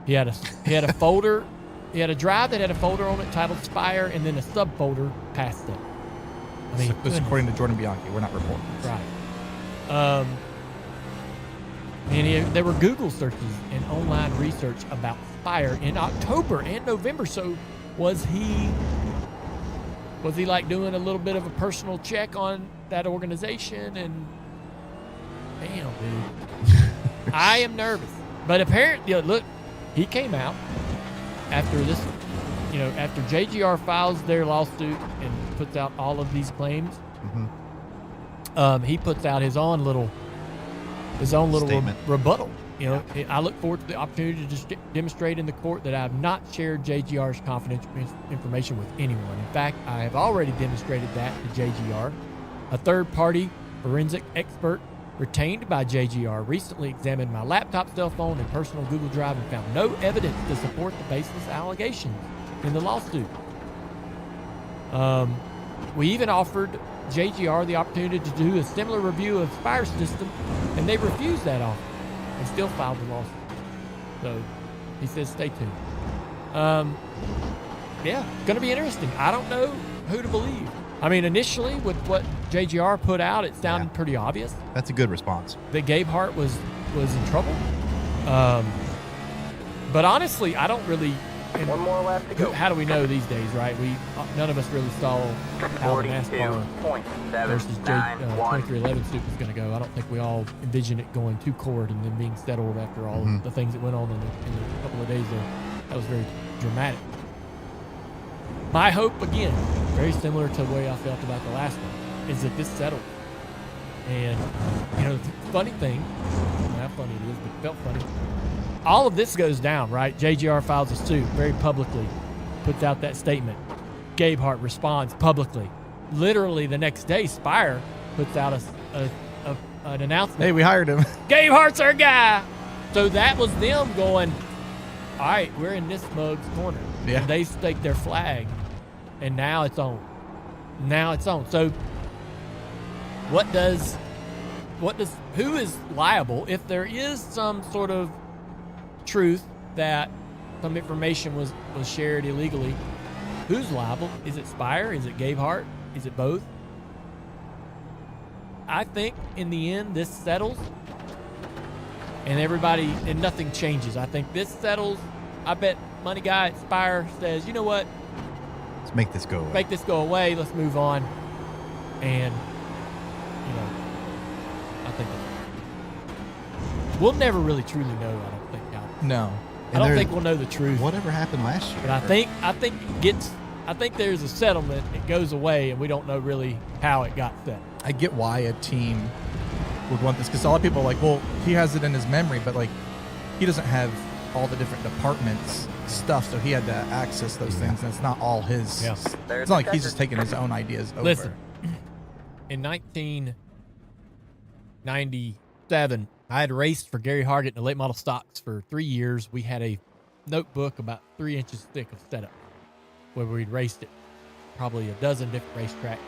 He had a folder. He had a drive that had a folder on it titled "Spire," and then a subfolder "Past Setup." I mean, This is goodness. according to Jordan Bianchi. We're not reporting this. Right. And there were Google searches and online research about Spire in October and November. So was he like doing a little bit of a personal check on that organization? And damn, dude, I am nervous. But apparently, look, he came out after this, after JGR files their lawsuit and puts out all of these claims. Mm-hmm. He puts out his own little Statement. rebuttal. I look forward to the opportunity to just demonstrate in the court that I have not shared JGR's confidential information with anyone. In fact, I have already demonstrated that to JGR. A third-party forensic expert retained by JGR recently examined my laptop, cell phone, and personal Google Drive and found no evidence to support the baseless allegations in the lawsuit. We even offered JGR the opportunity to do a similar review of Spire's system, and they refused that offer and still filed the lawsuit. So he says stay tuned. Yeah, going to be interesting. I don't know who to believe. I mean, initially with what JGR put out, it sounded pretty obvious That's a good response. that Gabehart was in trouble. But honestly, I don't really and One more left to go. how do we know these days, right? None of us really saw how the NASCAR versus 2311 Super was going to go. I don't think we all envisioned it going to court and then being settled after all the things that went on in the couple of days there. That was very dramatic. My hope, again, very similar to the way I felt about the last one, is that this settles. And, you know, the funny thing, I don't know how funny it is, but it felt funny. All of this goes down, right? JGR files a suit very publicly, puts out that statement. Gabe Hart responds publicly. Literally the next day, Spire puts out an announcement. Hey, we hired him. Gabe Hart's our guy. So that was them going, all right, we're in this mug's corner. Yeah. And they staked their flag, and now it's on. Now it's on. So who is liable if there is some sort of truth that some information was shared illegally? Who's liable? Is it Spire? Is it Gabe Hart? Is it both? I think in the end this settles, and nothing changes. I think this settles. I bet Money Guy at Spire says, you know what? Let's make this go away. Make this go away. Let's move on. And, you know, I think we'll never really truly know, I don't think, how. No. I don't think we'll know the truth. Whatever happened last year? But I think there's a settlement. It goes away, and we don't know really how it got set. I get why a team would want this, because a lot of people are like, well, he has it in his memory, but like he doesn't have all the different departments stuff, so he had to access those things, and it's not all his. Yeah. It's not like he's just taking his own ideas over. Listen, in 1997, I had raced for Gary Hargett in the late model stocks for 3 years. We had a notebook about 3 inches thick of setup where we'd raced it, probably a dozen different racetracks.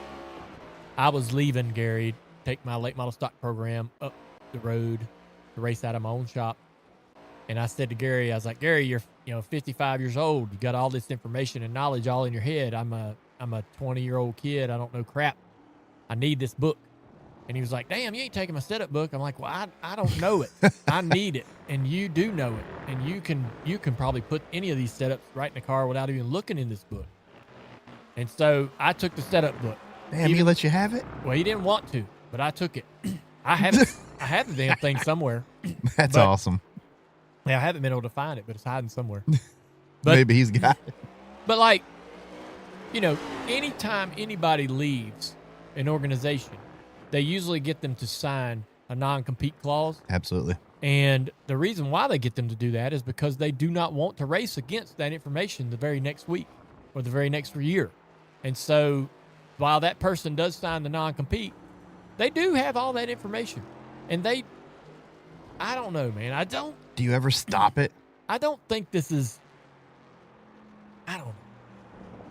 I was leaving Gary to take my late model stock program up the road to race out of my own shop. And I said to Gary, I was like, Gary, you're 55 years old. You got all this information and knowledge all in your head. I'm a 20-year-old kid. I don't know crap. I need this book. And he was like, damn, you ain't taking my setup book. I'm like, well, I don't know it. I need it. And you do know it. And you can probably put any of these setups right in the car without even looking in this book. And so I took the setup book. Damn, he let you have it? Well, he didn't want to, but I took it. I have it. I have the damn thing somewhere. That's awesome. Yeah, I haven't been able to find it, but it's hiding somewhere. Maybe he's got it. But like, anytime anybody leaves an organization, they usually get them to sign a non-compete clause. Absolutely. And the reason why they get them to do that is because they do not want to race against that information the very next week or the very next year. And so while that person does sign the non-compete, they do have all that information. And I don't know, man. Do you ever stop it? I don't think this is, I don't know.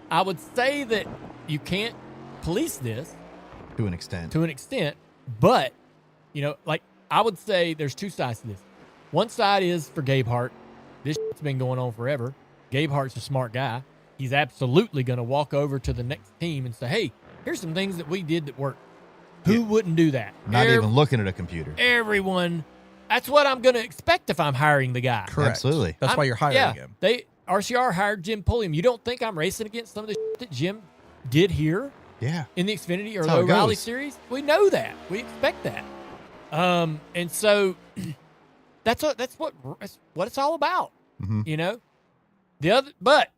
I would say that you can't police this. To an extent. But, I would say there's two sides to this. One side is for Gabe Hart. This shit's been going on forever. Gabe Hart's a smart guy. He's absolutely going to walk over to the next team and say, hey, here's some things that we did that worked. Who wouldn't do that? Not even looking at a computer. Everyone. That's what I'm going to expect if I'm hiring the guy. Correct. Absolutely. That's why you're hiring him. RCR hired Jim Pulliam. You don't think I'm racing against some of the shit that Jim did here? Yeah. In the Xfinity or That's how the it O'Reilly goes. series? We know that. We expect that. And so that's what it's all about. Mm-hmm. But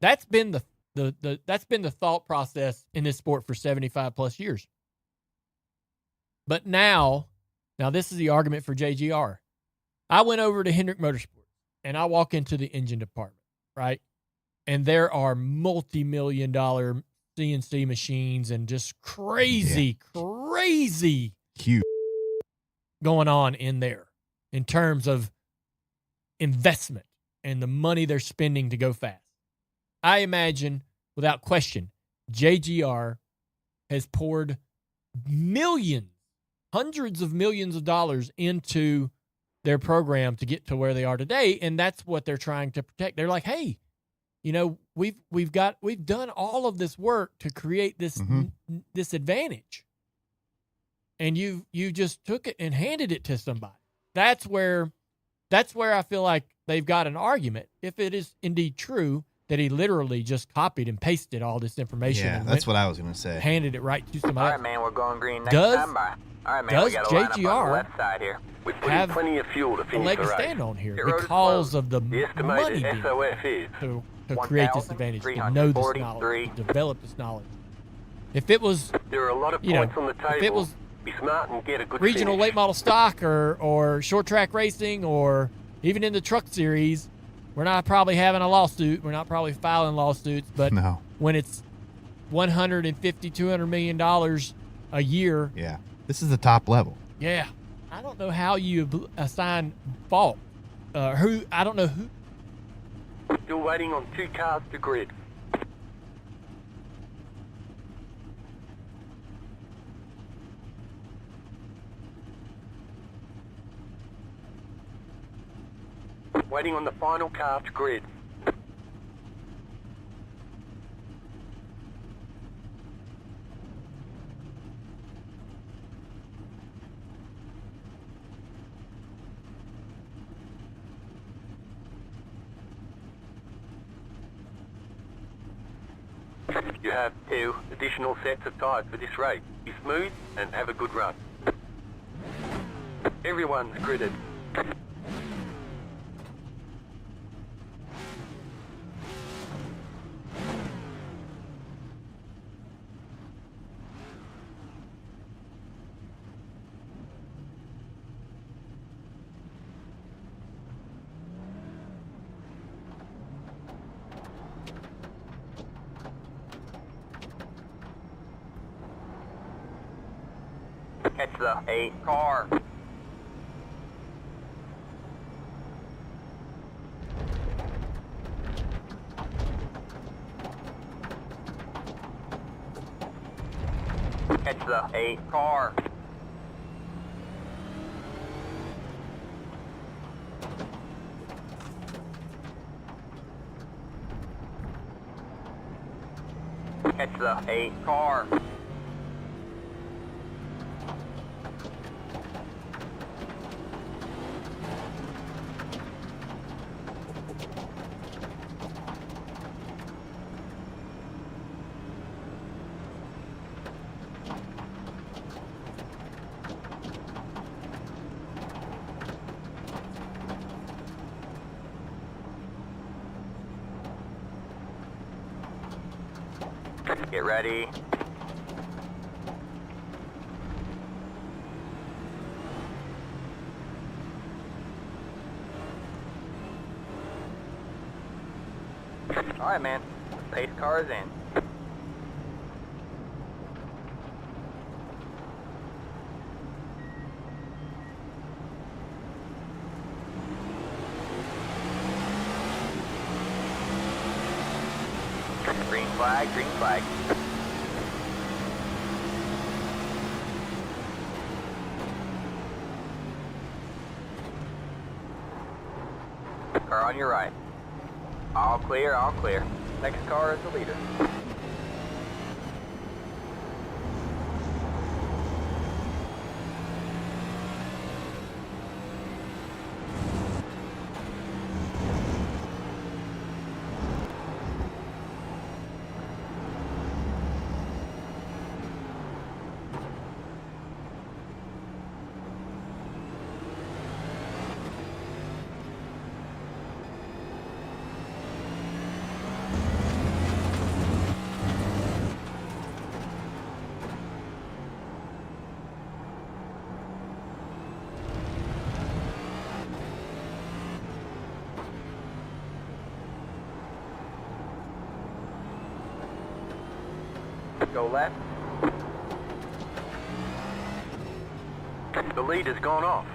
that's been the thought process in this sport for 75 plus years. But now this is the argument for JGR. I went over to Hendrick Motorsports and I walk into the engine department, right? And there are multi-million-dollar CNC machines and just crazy Huge going on in there in terms of investment and the money they're spending to go fast. I imagine, without question, JGR has poured millions, hundreds of millions of dollars into their program to get to where they are today, and that's what they're trying to protect. They're like, hey, we've done all of this work to create this this advantage, and you just took it and handed it to somebody. That's where I feel like they've got an argument if it is indeed true that he literally just copied and pasted all this information. Yeah, and that's what I was gonna say. handed it right to All somebody right, else. man, we're going green next Does- time by. All right, man, we does got to line up on the JGR left side here. We put have in plenty of fuel to A finish leg the to race. stand on here Pit road is because closed. of the The money estimated deal SOF is to create this advantage, to know this knowledge, to develop this knowledge. If it was there are a lot of You know, points on the table. if it was Be smart and get a good regional finish. late model stock or short track racing or even in the truck series, we're not probably having a lawsuit. We're not probably filing lawsuits. But No. when it's $150, $200 million a year, Yeah. This is the top level. yeah, I don't know how you assign fault. I don't know who. Still waiting on 2 cars to grid. Waiting on the final car to grid. You have 2 additional sets of tyres for this race. Be smooth and have a good run. Everyone's gridded. Catch the 8 car. Catch the 8 car. Catch the 8 car. Get ready. All right, man. Pace car is in. Green flag, green flag. Car on your right. All clear, all clear. Next car is the leader. Go left. The lead has gone off.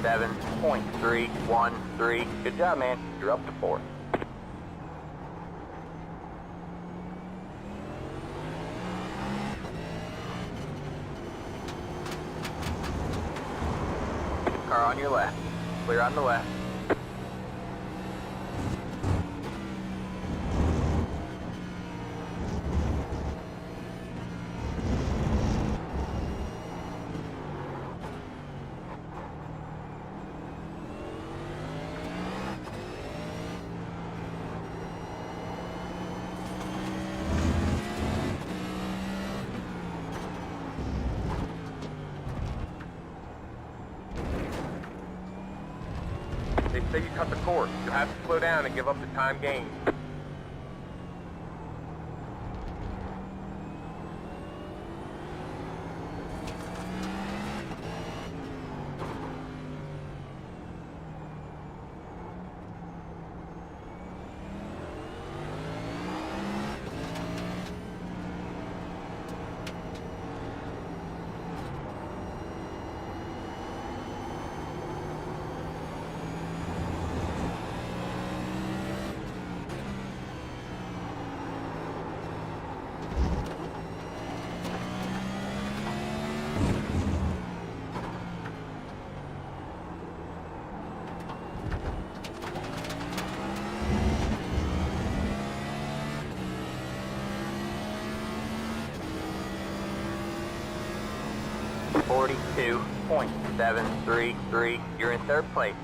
27.313. Good job, man. You're up to 4. Car on your left. Clear on the left. They say you cut the course. You have to slow down and give up the time gained. .733. You're in 3rd place.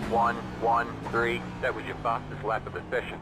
.113. That was your fastest lap of the session.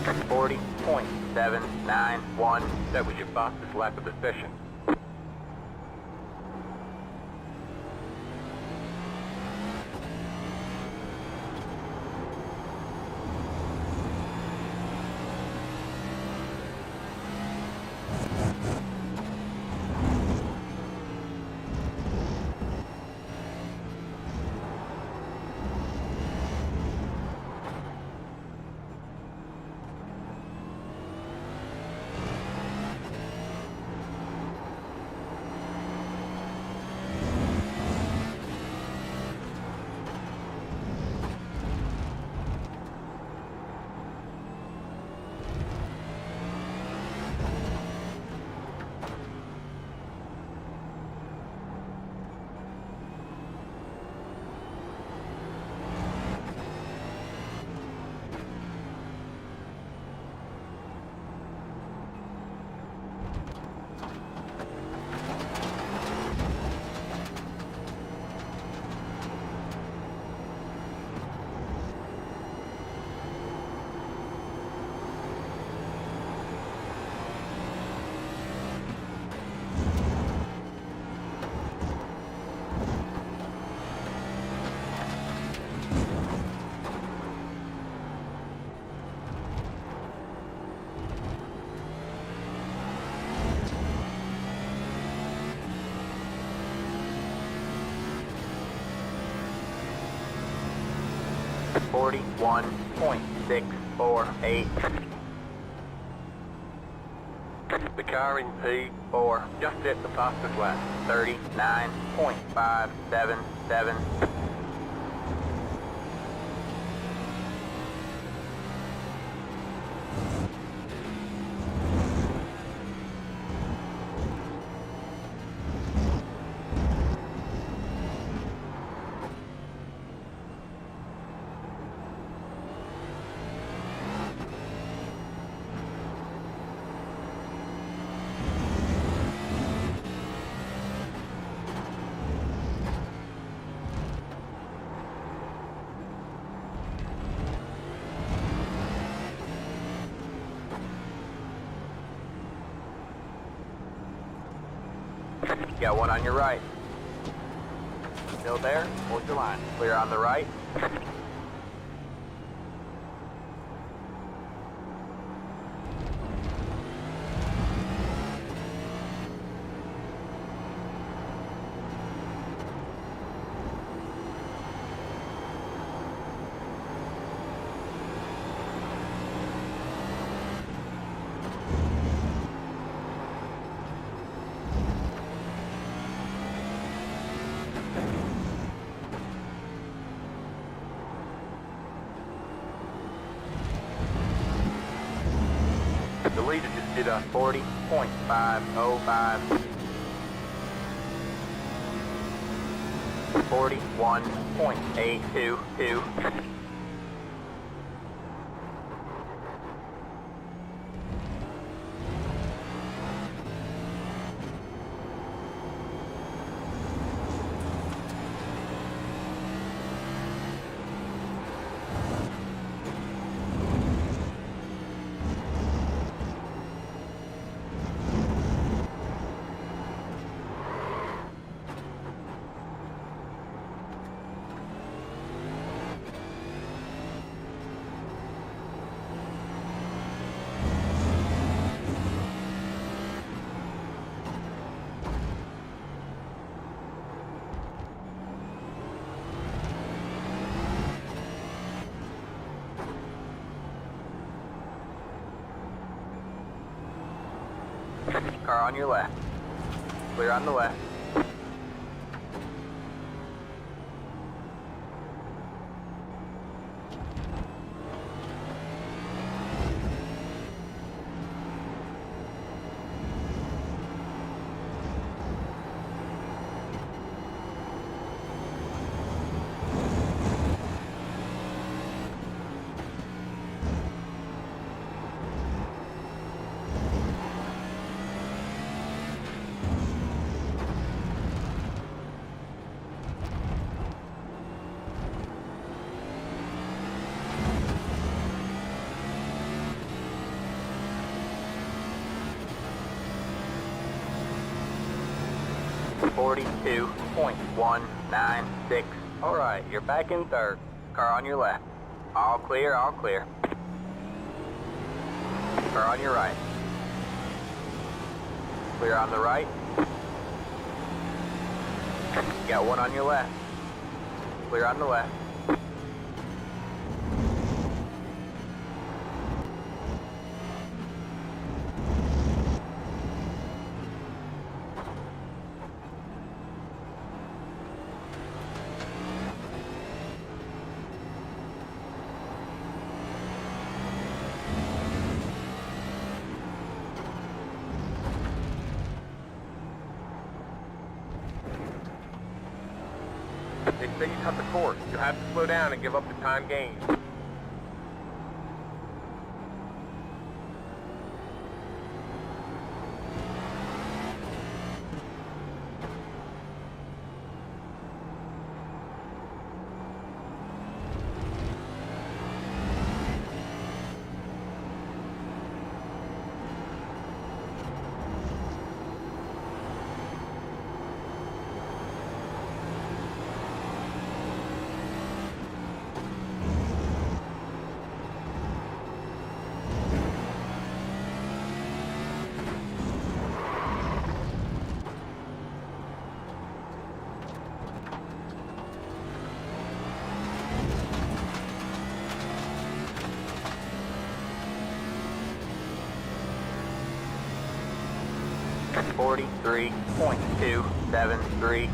40.791. That was your fastest lap of the session. Forty-one point 648. The car in P4 just set the fastest lap. 39.577. Got one on your right. Still there? Hold your line. Clear on the right. The leader just did a 40.505. 41.822. Car on your left. Clear on the left. 42.196. All right, you're back in third. Car on your left. All clear, all clear. Car on your right. Clear on the right. Got one on your left. Clear on the left. They say you cut the course. You have to slow down and give up the time gained. .273.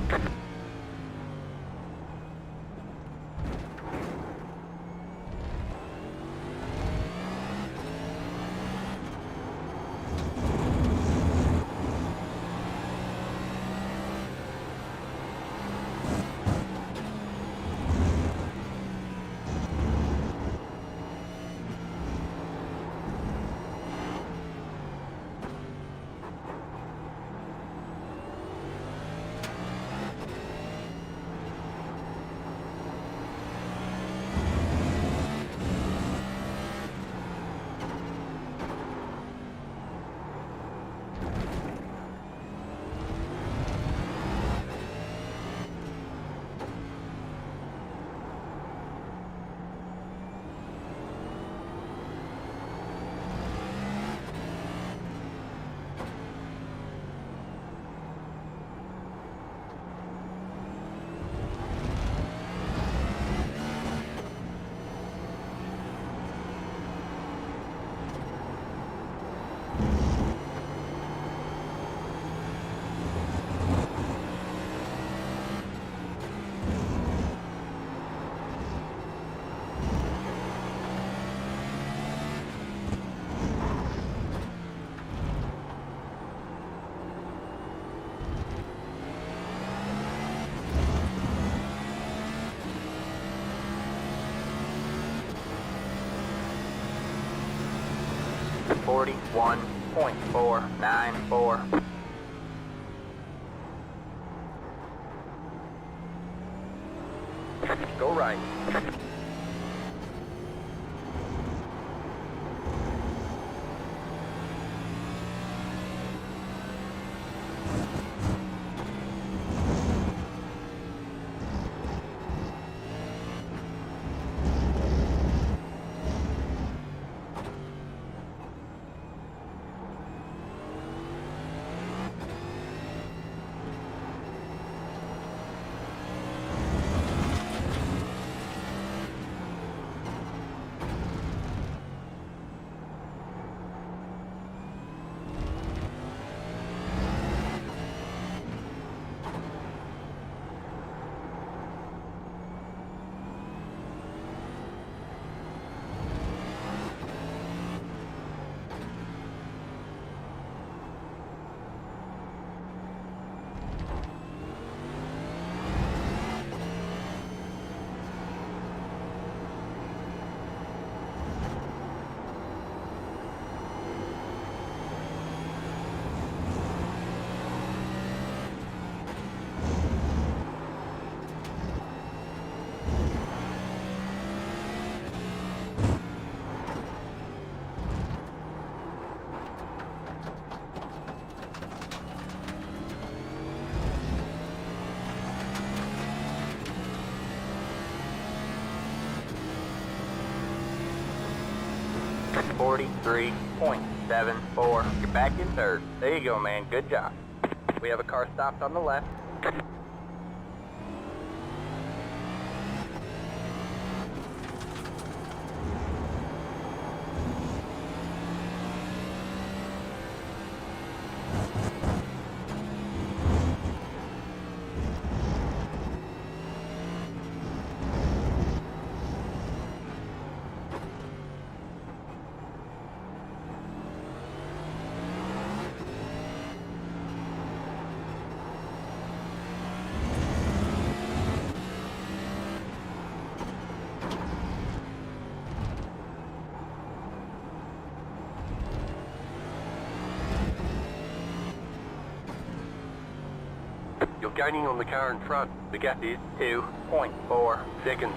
.494. Go right. 43.74. You're back in third. There you go, man. Good job. We have a car stopped on the left. You're gaining on the car in front. The gap is 2.4 seconds.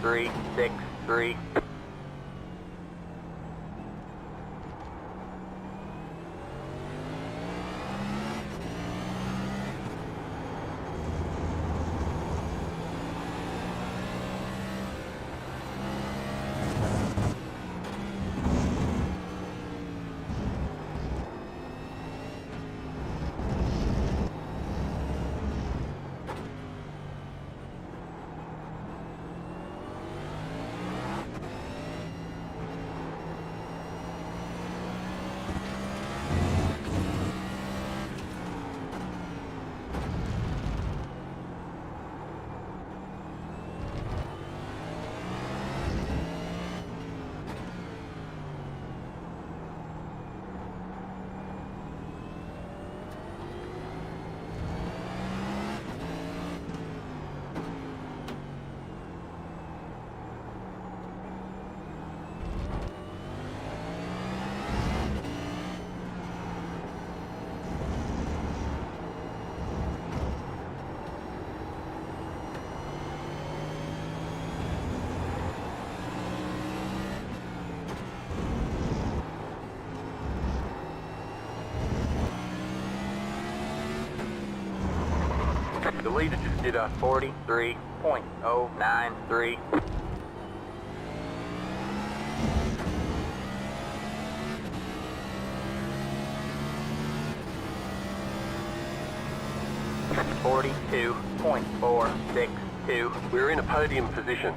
.363. The leader just did a 43.093. .462. We're in a podium position.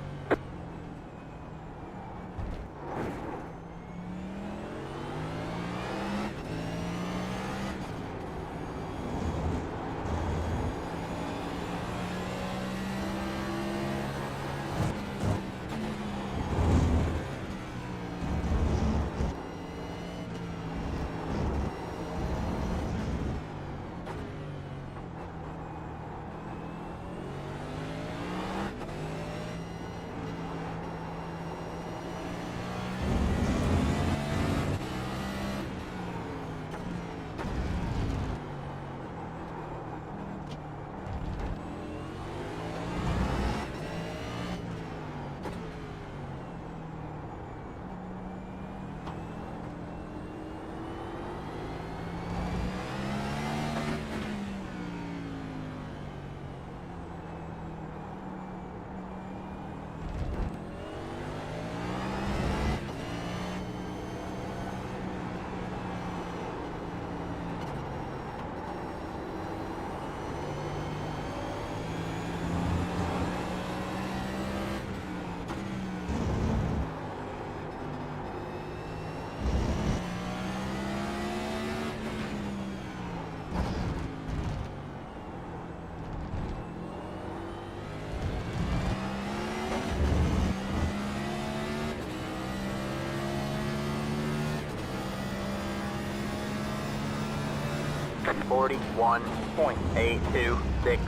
41.826.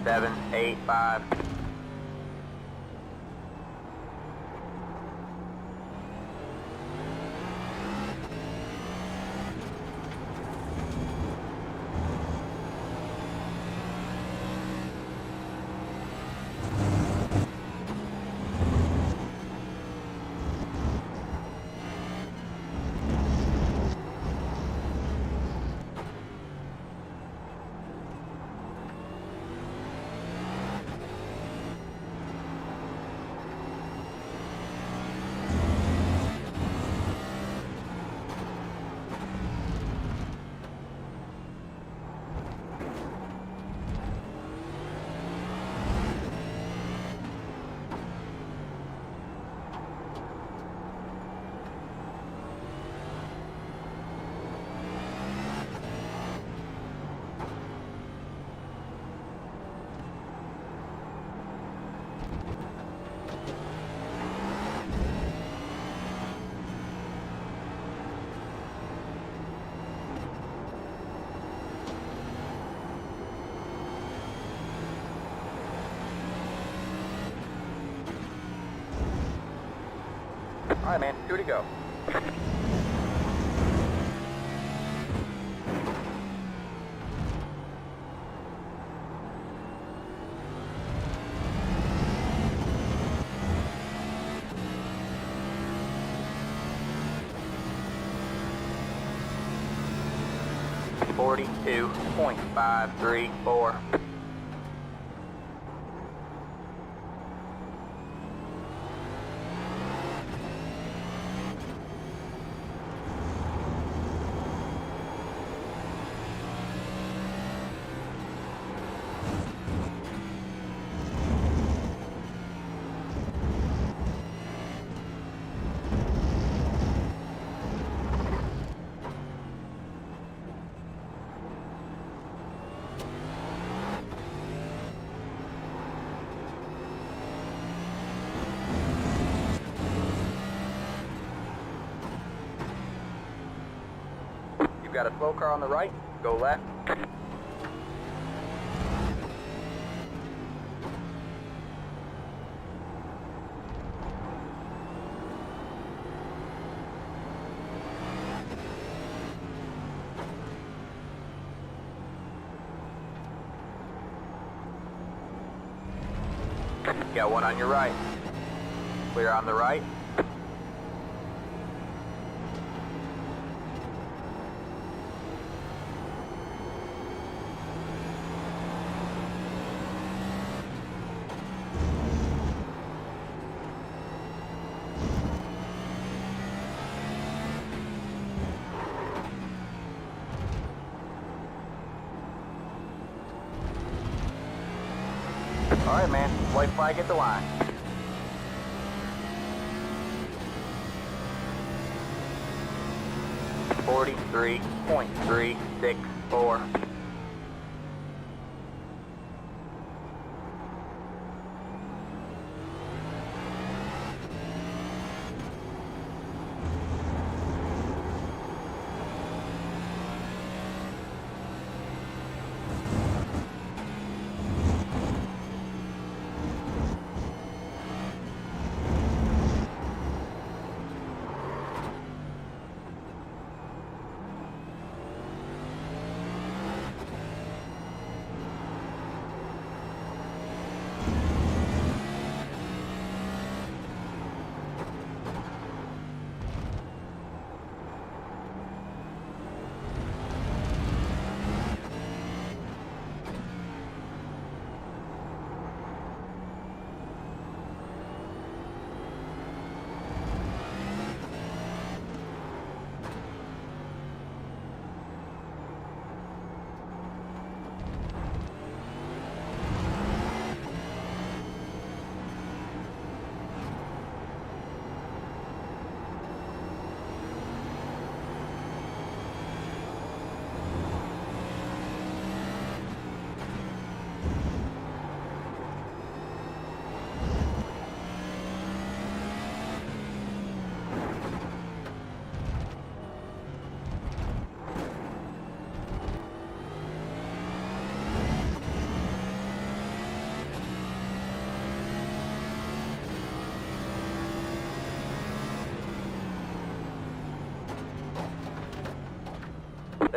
.785. All right, man, 2 to go. .534. You've got a slow car on the right, go left. Got one on your right. Clear on the right. right, man. White flag at the line. .364.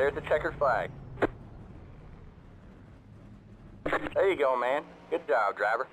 There's the checker flag. There you go, man. Good job, driver.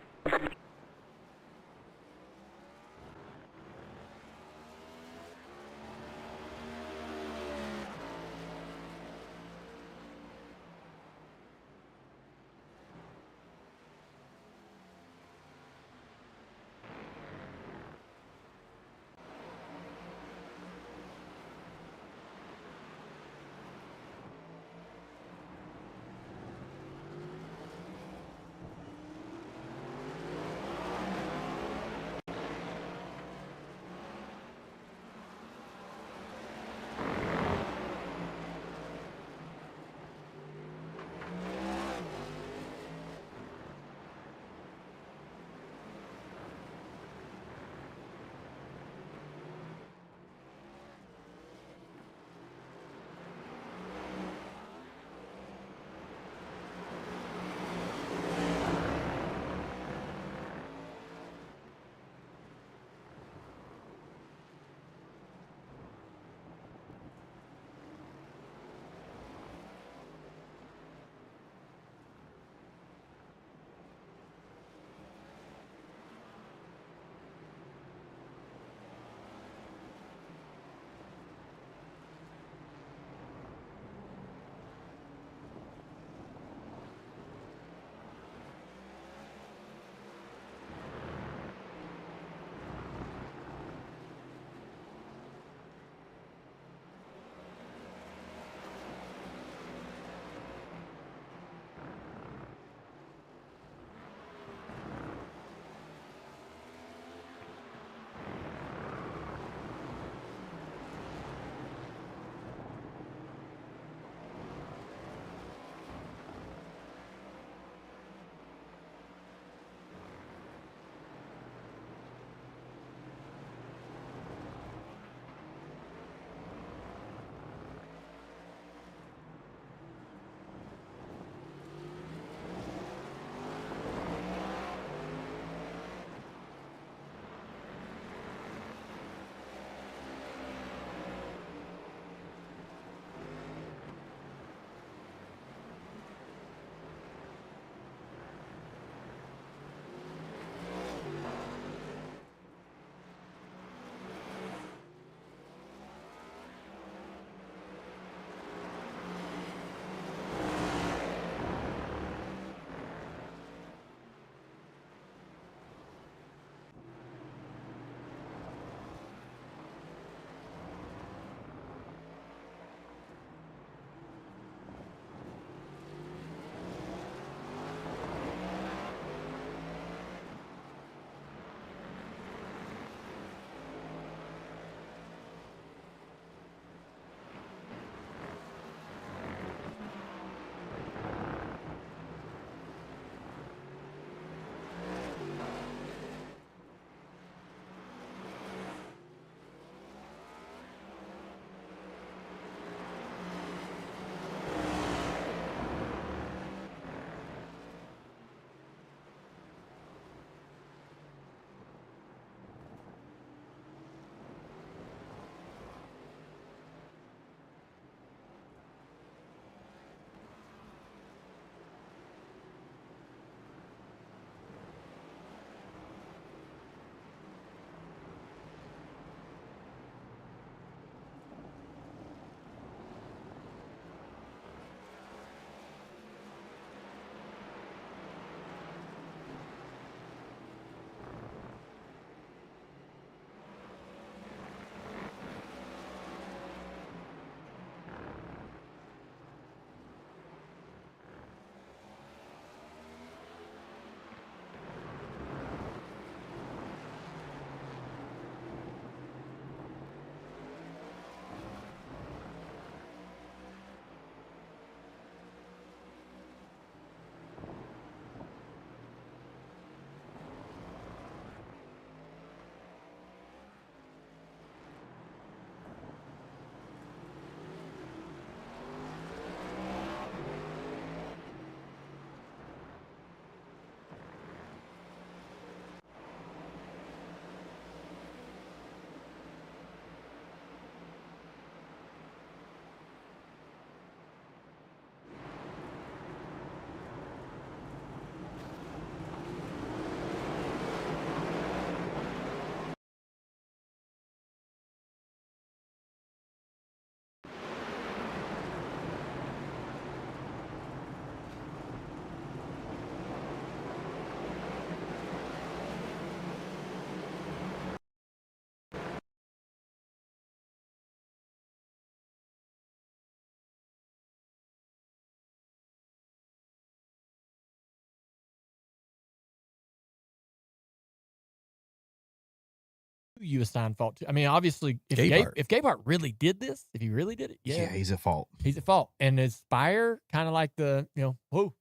you assign fault to? I mean, obviously, if Gabehart. Gabehart really did this, if he really did it, Yeah, he's at fault. he's at fault. And is Spire kind of like the, whoa,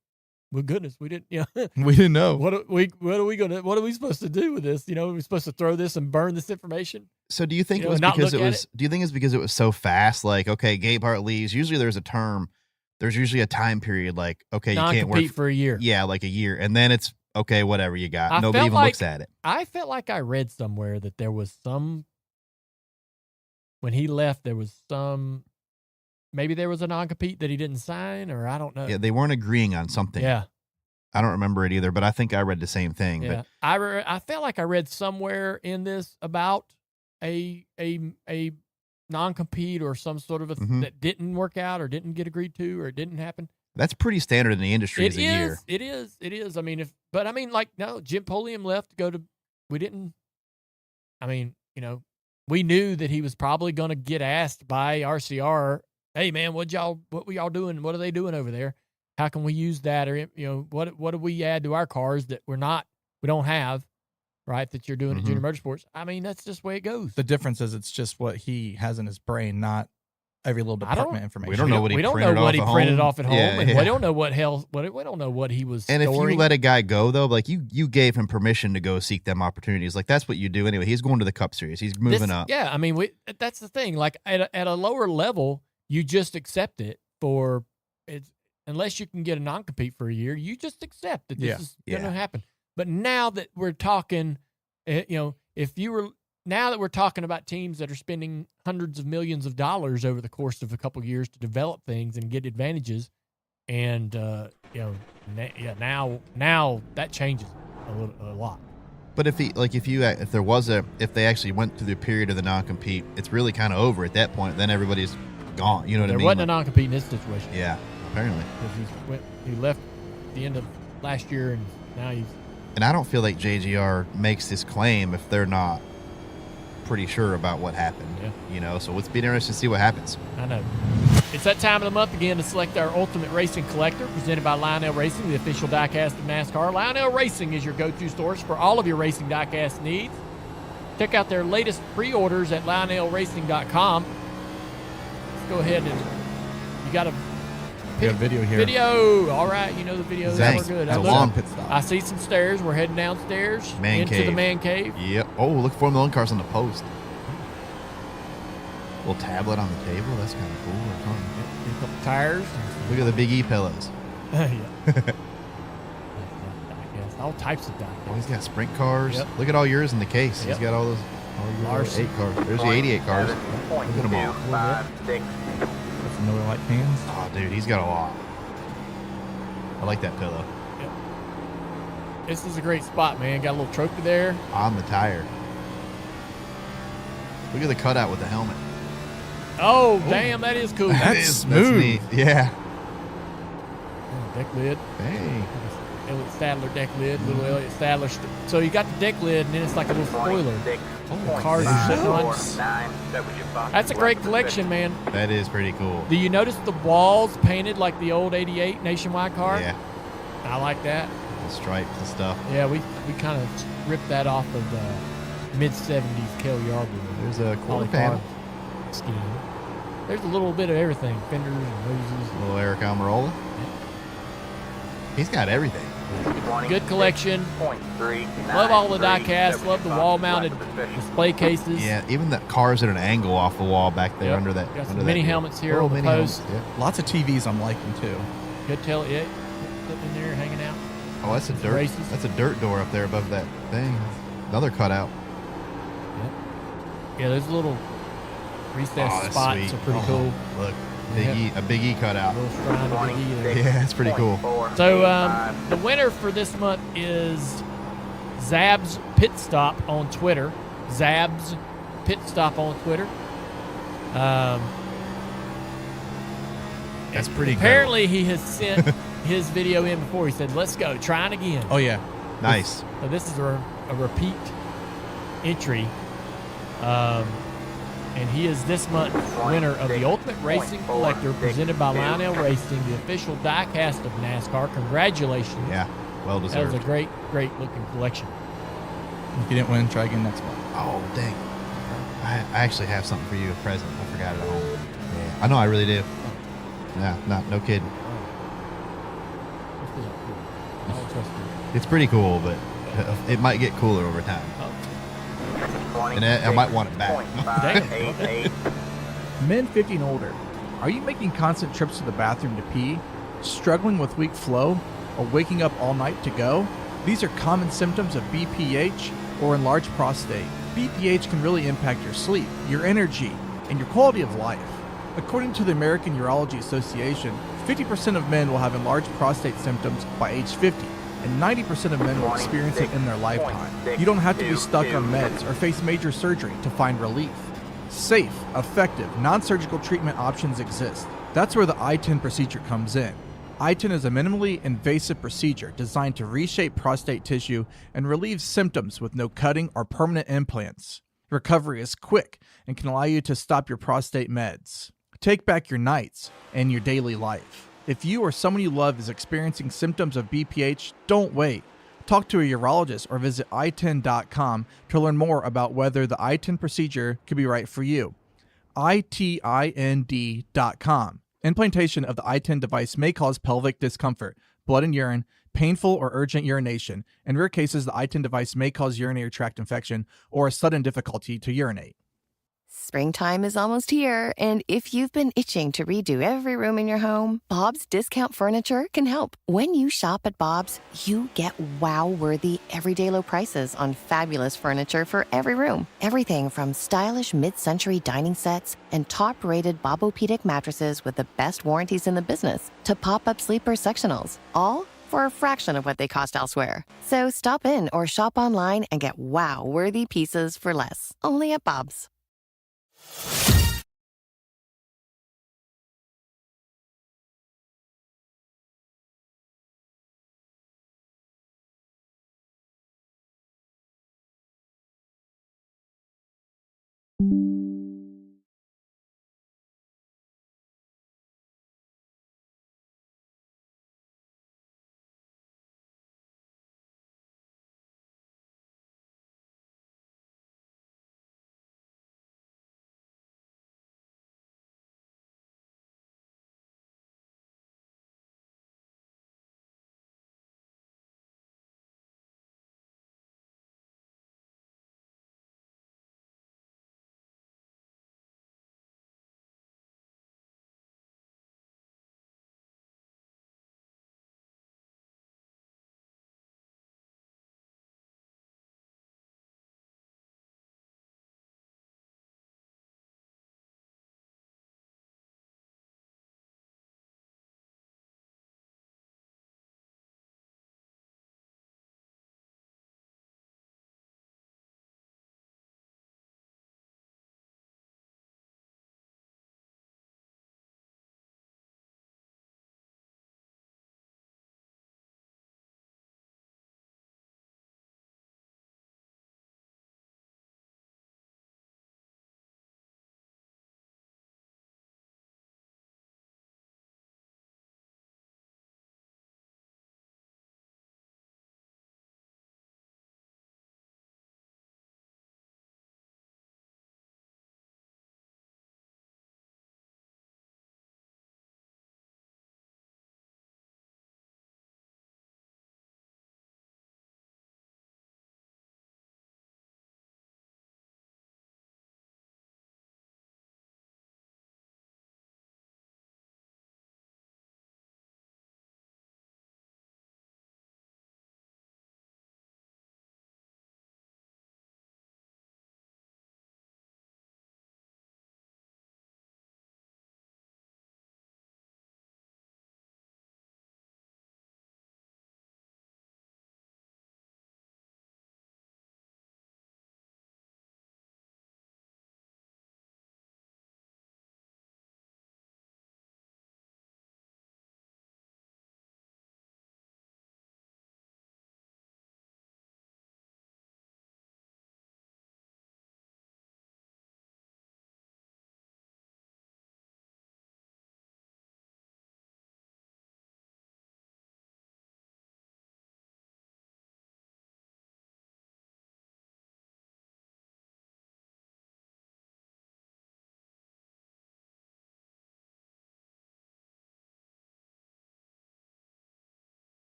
well, goodness, we didn't, We didn't know. what are we supposed to do with this? Are we supposed to throw this and burn this information? So do you think You it know, was not because look it at was? Do you think it's because it was so fast? Like, okay, Gabehart leaves. Usually there's a term. There's usually a time period. Like, okay, you can't work Non-compete for a year. Yeah, like a year, and then it's okay. Whatever you got. I Nobody felt even like- looks at it. I felt like I read somewhere that there was when he left, there was maybe there was a non-compete that he didn't sign, or I don't know. Yeah, they weren't agreeing on something. Yeah. I don't remember it either, but I think I read the same thing. Yeah, I felt like I read somewhere in this about a non-compete or some sort of Mhm. that didn't work out or didn't get agreed to or it didn't happen. But that's pretty standard in the industry. Is a year. It is. I mean, no, Jim Pulliam left to go to. We didn't. I mean, we knew that he was probably going to get asked by RCR. Hey, man, what were y'all doing? What are they doing over there? How can we use that? Or what do we add to our cars that we don't have, right? That you're doing at Junior Motorsports. I mean, that's just the way it goes. The difference is it's just what he has in his brain, not every little department information. We don't know what he we don't printed know what off he at printed home. off at home, Yeah, and yeah. we don't know we don't know what he was. And if storing. you let a guy go, though, like you gave him permission to go seek them opportunities. Like that's what you do anyway. He's going to the Cup Series. He's moving up. Yeah, I mean, that's the thing. Like at a lower level, you just accept it for it's unless you can get a non-compete for a year, you just accept that this is going to happen. But now that we're talking, now that we're talking about teams that are spending hundreds of millions of dollars over the course of a couple of years to develop things and get advantages, and now that changes a lot. But if they actually went through the period of the non-compete, it's really kind of over at that point. Then everybody's gone. You know what I There mean? wasn't a non-compete in this situation. Yeah, apparently. Because he left at the end of last year, and now he's. And I don't feel like JGR makes this claim if they're not pretty sure about what happened. Yeah. So it's been interesting to see what happens. I know. It's that time of the month again to select our Ultimate Racing Collector, presented by Lionel Racing, the official diecast of NASCAR. Lionel Racing is your go-to source for all of your racing diecast needs. Check out their latest pre-orders at lionelracing.com. Let's go ahead and you got a video here. Video. All right, the video. Zang. We're good. It's a Look, long pit stop. I see some stairs. We're heading downstairs Man into cave. the man cave. Yep. Oh, look, Formula One cars on the post. Little tablet on the table. That's kind of cool. Or something. A couple tires. Look at the Big E pillows. Yeah. All types of Oh, diecast. he's got sprint cars. Yep. Look at all yours in the case. Yep. He's got all those. All your Larson. 8 cars. There's the 88 cars. Look at them all. 0.256. That's Miller Lite cans. Oh, dude, he's got a lot. I like that pillow. This is a great spot, man. Got a little trophy there. On the tire. Look at the cutout with the helmet. Oh, damn, that is cool. That's smooth. neat. Yeah. Deck lid. Hey. Elliott Sadler deck lid. Little Elliott Sadler. So you got the deck lid, and then it's like a little spoiler. The cars are sitting on. That's a great collection, man. That is pretty cool. Do you notice the walls painted like the old 88 Nationwide car? Yeah. I like that. The stripes and stuff. Yeah, we kind of ripped that off of the mid-70s Kel Yarborough. There's a quarter Polycarbonate panel. scheme. There's a little bit of everything. Fenders and hoses. Little Eric Almirola. He's got everything. Good collection. Love all the die-casts. Love the wall-mounted display cases. Yeah, even the cars at an angle off the wall back there Yep. under that. Got under some that mini deal. helmets here Little on the mini helmets, post. yeah. Lots of TVs I'm liking too. Good tell it. Yeah, sitting in there hanging out. Oh, that's a dirt. Races. That's a dirt door up there above that thing. Another cutout. Yeah, those little recessed Oh, that's spots sweet. are pretty Oh, cool. Look, a Big E cutout. Little shrine of Big E there. Yeah, that's pretty cool. So the winner for this month is Zab's Pit Stop on Twitter. Zab's Pit Stop on Twitter. That's pretty cool. Apparently, he has sent his video in before. He said, "Let's go, trying again." Oh yeah. Nice. So this is a repeat entry. And he is this month's winner of the Ultimate Racing Collector presented by Lionel Racing, the official diecast of NASCAR. Congratulations. Yeah, well That was deserved. a great looking collection. If you didn't win, try again next month. Oh, dang. I actually have something for you, a present. I forgot it at home. Yeah, I know I really do. Yeah, no kidding. I don't trust you. It's pretty cool, but it might get cooler over time. And I might want it back. Damn. Men 50 and older, are you making constant trips to the bathroom to pee, struggling with weak flow, or waking up all night to go? These are common symptoms of BPH or enlarged prostate. BPH can really impact your sleep, your energy, and your quality of life. According to the American Urology Association, 50% of men will have enlarged prostate symptoms by age 50, and 90% of men will experience it in their lifetime. You don't have to be stuck on meds or face major surgery to find relief. Safe, effective, non-surgical treatment options exist. That's where the I-10 procedure comes in. I-10 is a minimally invasive procedure designed to reshape prostate tissue and relieve symptoms with no cutting or permanent implants. Recovery is quick and can allow you to stop your prostate meds. Take back your nights and your daily life. If you or someone you love is experiencing symptoms of BPH, don't wait. Talk to a urologist or visit i10.com to learn more about whether the I-10 procedure could be right for you. ITIND.com. Implantation of the I-10 device may cause pelvic discomfort, blood in urine, painful or urgent urination. In rare cases, the I-10 device may cause urinary tract infection or a sudden difficulty to urinate. Springtime is almost here, and if you've been itching to redo every room in your home, Bob's Discount Furniture can help. When you shop at Bob's, you get wow-worthy everyday low prices on fabulous furniture for every room. Everything from stylish mid-century dining sets and top-rated Bobopedic mattresses with the best warranties in the business to pop-up sleeper sectionals, all for a fraction of what they cost elsewhere. So stop in or shop online and get wow-worthy pieces for less. Only at Bob's.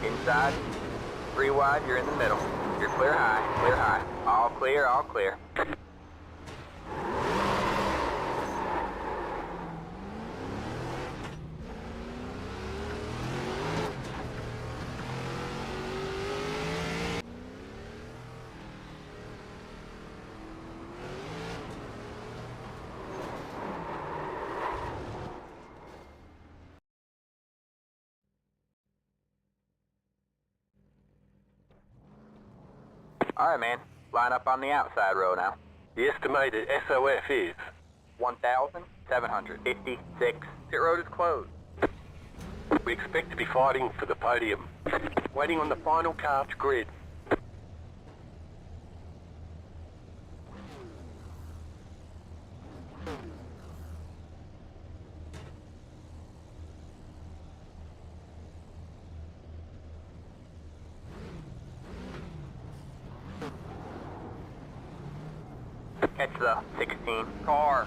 Inside. 3 wide, you're in the middle. You're clear high, clear high. All clear, all clear. All right, man. Line up on the outside row now. The estimated SOF is 1,756. Pit road is closed. we expect to be fighting for the podium. Waiting on the final car to grid. Catch the 16 car.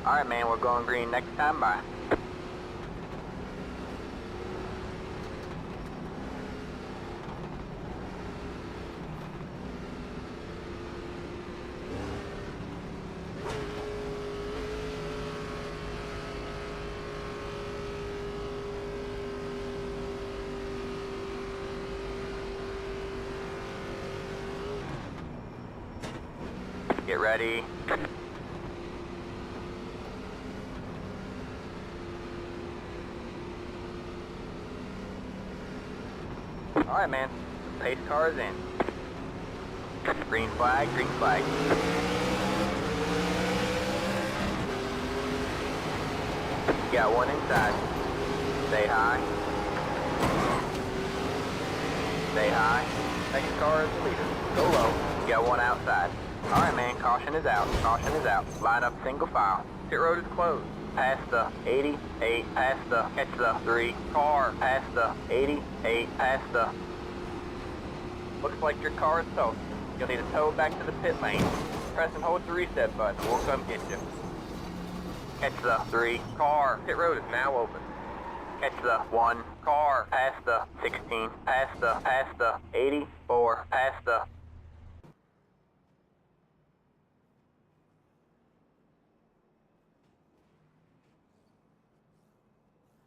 All right, man, we're going green next time by. Get ready. All right, man. Pace car is in. Green flag, green flag. Got one inside. Stay high. Stay high. Next car is the leader. Go low. Got one outside. All right, man. Caution is out. Caution is out. Line up single file. Pit road is closed. Past the 88, past the, catch the 3 car, past the 88, past the. Looks like your car is toast. You'll need to tow back to the pit lane. Press and hold the reset button. We'll come get you. Catch the 3 car. Pit road is now open. Catch the 1 car, past the 16, past the 84, past the.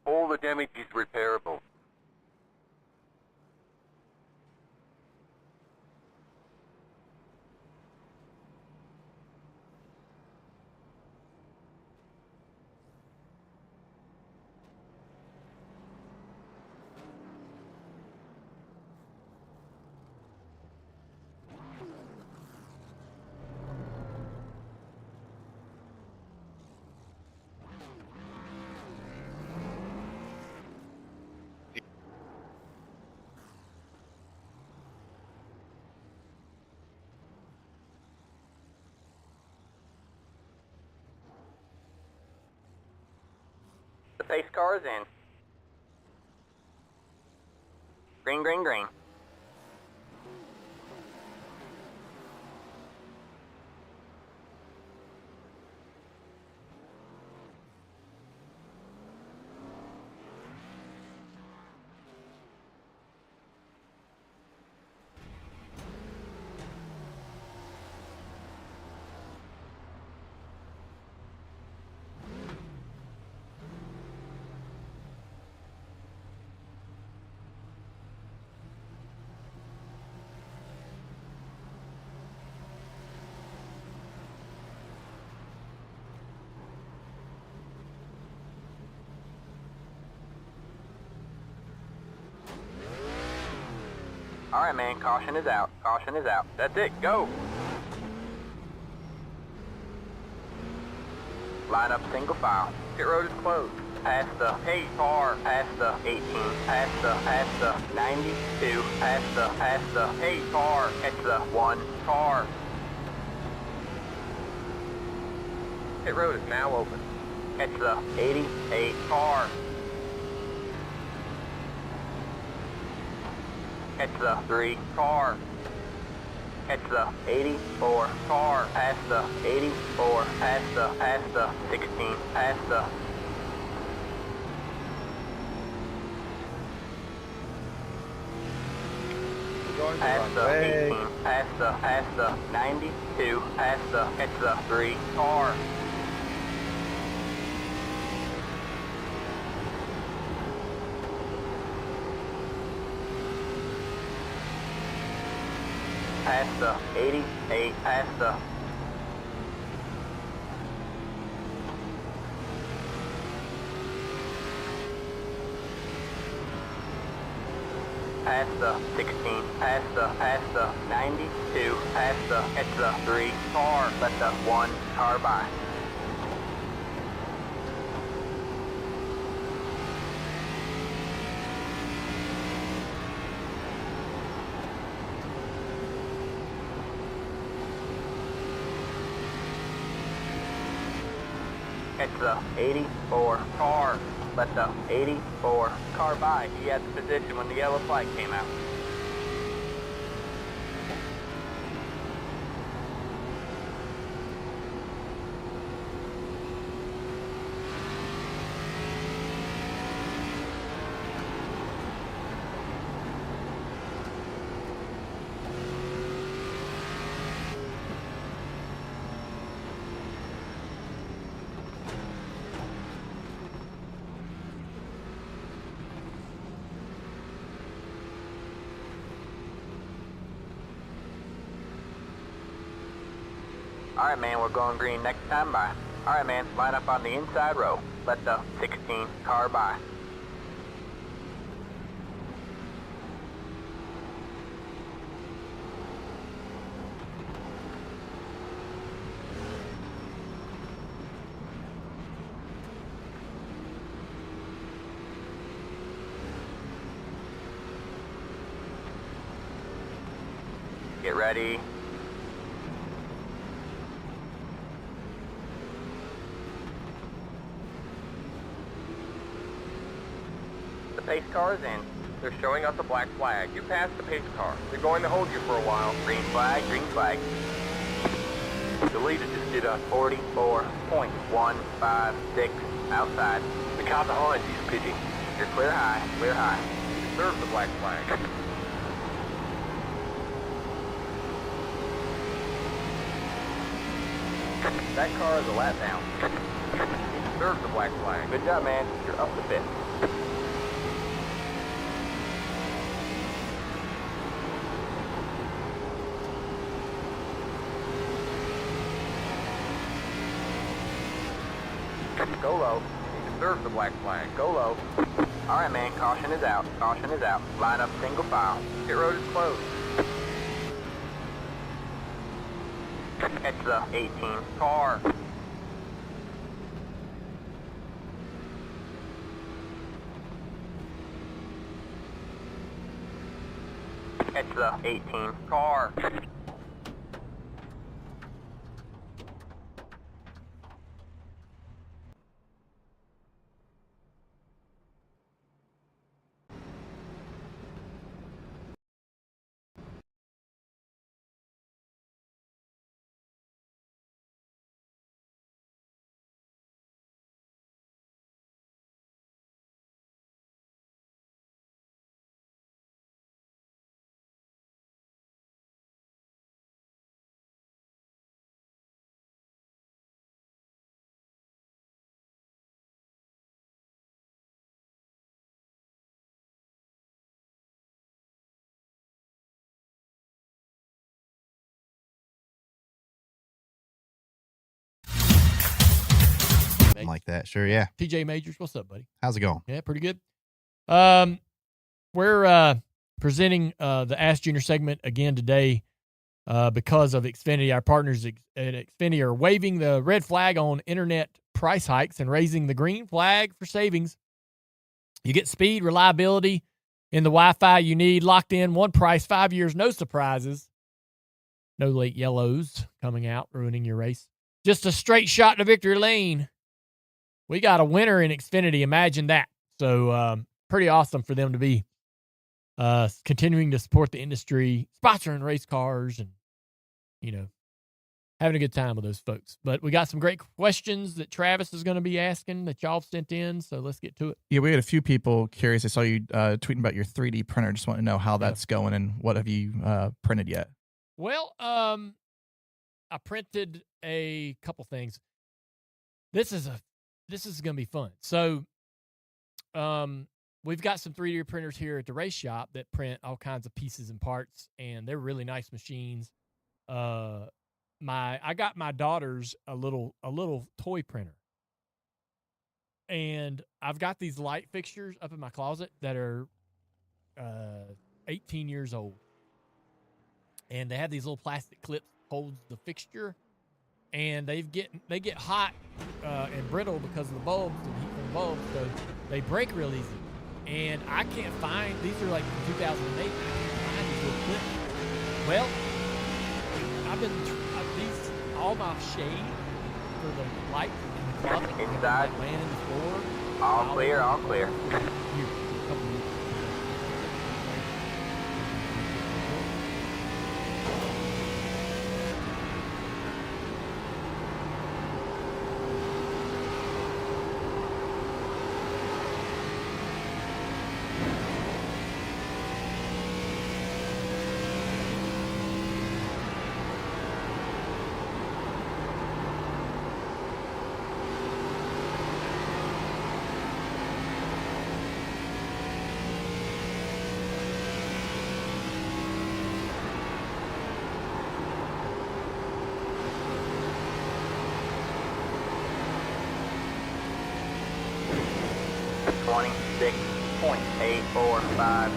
All the damage is repairable. The pace car is in. Green, green, green. All right, man, caution is out. Caution is out. That's it, go. Line up single file. Pit road is closed. Past the 8 car, past the 18, past the 92, past the 8 car, catch the 1 car. Pit road is now open. Catch the 88 car. Catch the 3 car. Catch the 84 car. Past the 84. Past the 16. Past the. Past the 18. Past the 92. Past the. Catch the 3 car. Past the 88, past the past the 16, past the 92, past the catch the 3 car, let the 1 car by. Catch the 84 car. Let the 84 car by. He had the position when the yellow flag came out. Alright, man, we're going green next time by. Alright, man, line up on the inside row. Let the 16 car by. Get ready. Pace car is in. They're showing us a black flag. You passed the pace car. They're going to hold you for a while. Green flag, green flag. The leader just did a 44.156 outside. The car behind you is pitching. You're clear high, clear high. You deserve the black flag. That car is a lap down. You deserve the black flag. Good job, man. You're up the pit. Go low. You deserve the black flag. Go low. Alright, man, caution is out. Caution is out. Line up single file. Pit road is closed. Catch the 18 car. Catch the 18 car. Something like that. Sure, yeah. TJ Majors, what's up, buddy? How's it going? Yeah, pretty good. We're presenting the Ask Junior segment again today because of Xfinity. Our partners at Xfinity are waving the red flag on internet price hikes and raising the green flag for savings. You get speed, reliability in the Wi-Fi you need, locked in, one price, 5 years, no surprises. No late yellows coming out, ruining your race. Just a straight shot to victory lane. We got a winner in Xfinity. Imagine that. So pretty awesome for them to be continuing to support the industry, sponsoring race cars, and, you know, having a good time with those folks. But we got some great questions that Travis is going to be asking that y'all sent in, so let's get to it. Yeah, we had a few people curious. I saw you tweeting about your 3D printer. Just want to know how that's going and what have you printed yet? Well, I printed a couple things. This is going to be fun. So, we've got some 3D printers here at the race shop that print all kinds of pieces and parts, and they're really nice machines. I got my daughter's a little toy printer, and I've got these light fixtures up in my closet that are 18 years old. And they have these little plastic clips that holds the fixture, and they get hot and brittle because of the bulbs and heat from the bulbs, so they break real easy. And I can't find, these are like from 2008, I can't find these little clips. Well, these all my shade for the lights in the closet Inside. laying in the floor. All clear, all clear. Here, a couple minutes. .845.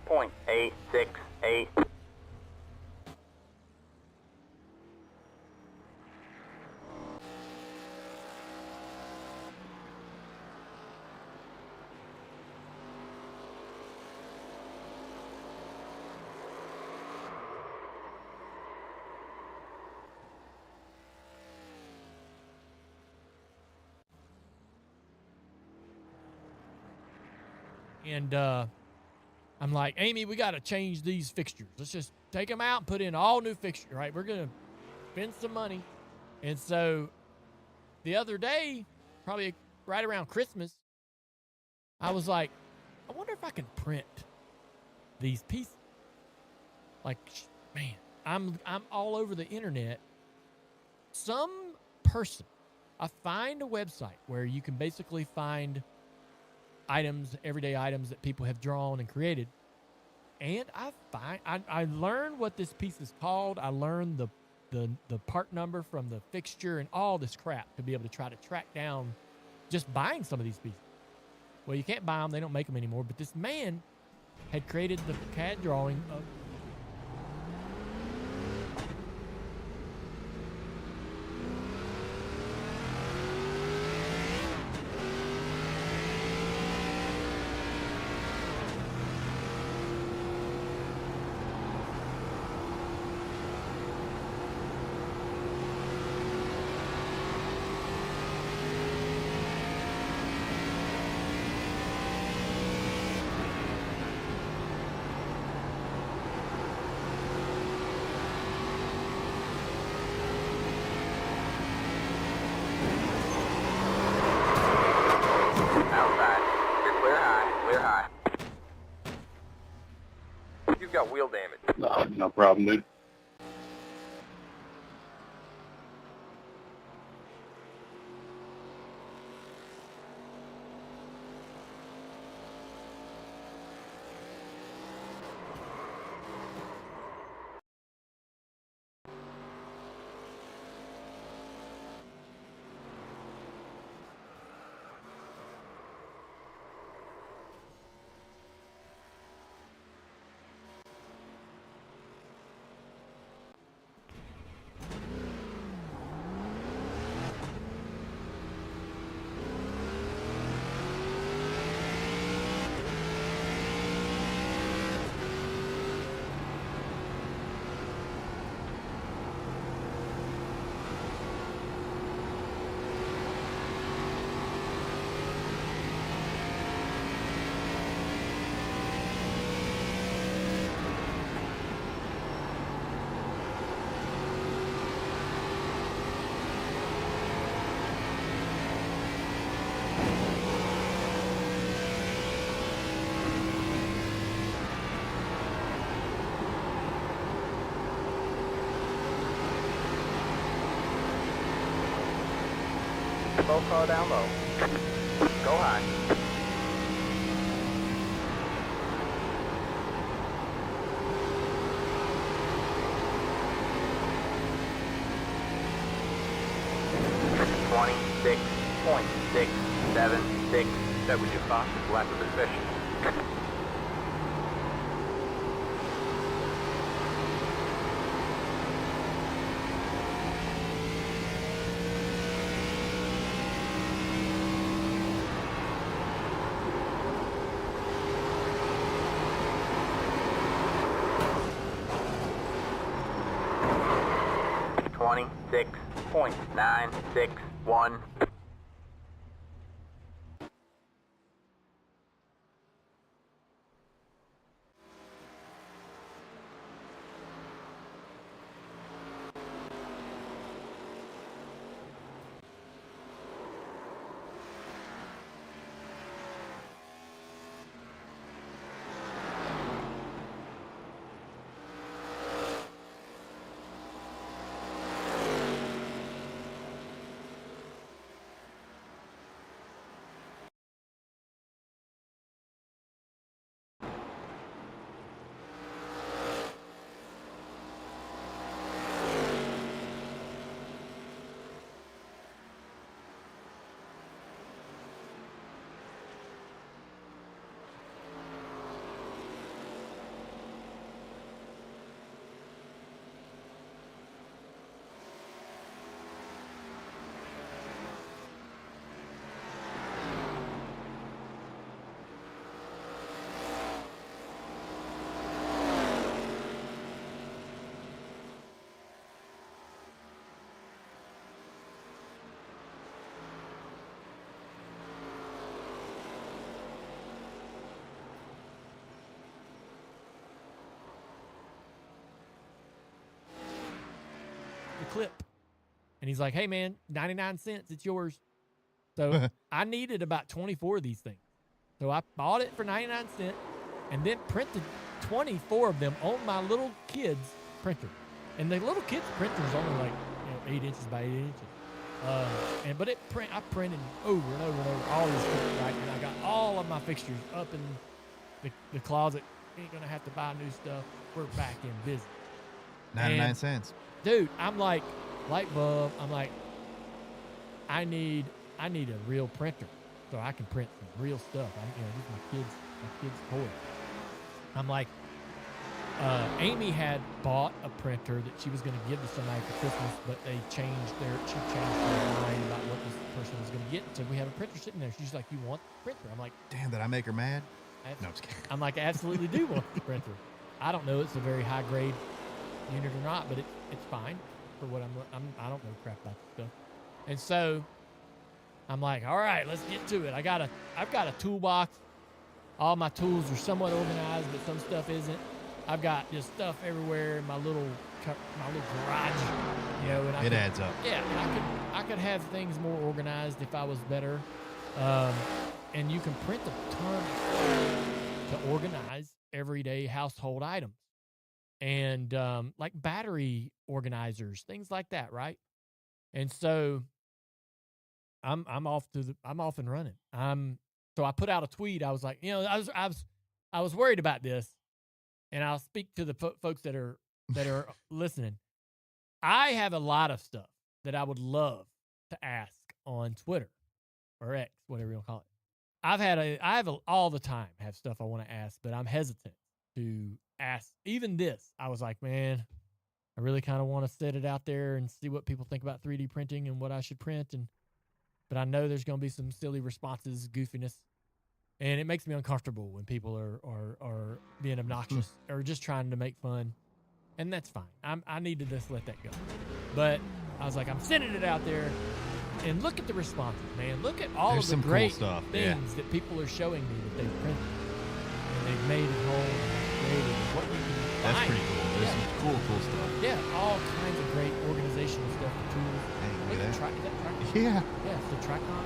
.868. And I'm like, Amy, we got to change these fixtures. Let's just take them out and put in all new fixtures, right? We're going to spend some money. And so the other day, probably right around Christmas, I was like, I wonder if I can print these pieces. Like, man, I'm all over the internet. Some person, I find a website where you can basically find items, everyday items that people have drawn and created. And I learned what this piece is called. I learned the part number from the fixture and all this crap to be able to try to track down just buying some of these pieces. Well, you can't buy them. They don't make them anymore. But this man had created the CAD drawing of You've got wheel damage. No problem, dude. Turbo car down low. Go high. .676. That was your fastest lap of the session. .961. The clip. And he's like, hey, man, 99 cents, it's yours. So I needed about 24 of these things. So I bought it for 99 cents and then printed 24 of them on my little kid's printer. And the little kid's printer is only like 8 inches by 8 inches. But I printed over and over and over all these things, right? And I got all of my fixtures up in the closet. Ain't gonna have to buy new stuff. We're back in business. 99 cents. Dude, I'm like, light bulb. I'm like, I need a real printer so I can print some real stuff. This is my kid's toy. I'm like, Amy had bought a printer that she was going to give to somebody for Christmas, but she changed their mind about what this person was going to get. So we have a printer sitting there. She's like, you want the printer? I'm like, damn, did I make her mad? No, I'm just kidding. I'm like, I absolutely do want the printer. I don't know it's a very high grade unit or not, but it's fine for what I don't know crap about this stuff. And so I'm like, all right, let's get to it. I've got a toolbox. All my tools are somewhat organized, but some stuff isn't. I've got just stuff everywhere in my little garage, and it adds up. Yeah, and I could have things more organized if I was better. And you can print a ton to organize everyday household items, and like battery organizers, things like that, right? And so I'm off and running. So I put out a tweet. I was like, I was worried about this, and I'll speak to the folks that are listening. I have a lot of stuff that I would love to ask on Twitter or X, whatever you want to call it. I all the time have stuff I want to ask, but I'm hesitant to ask. Even this, I was like, man, I really kind of want to set it out there and see what people think about 3D printing and what I should print. But I know there's going to be some silly responses, goofiness, and it makes me uncomfortable when people are being obnoxious or just trying to make fun, and that's fine. I need to just let that go. But I was like, I'm sending it out there. And look at the responses, man. Look at all of the great cool things that people are showing me that they've printed. And they've made at home and created what you can find. That's pretty cool. There's some cool stuff. Yeah, all kinds of great organizational stuff and tools. Hey, Look look at at that. Is that Tricon? Yeah. Yeah, it's the Tricon.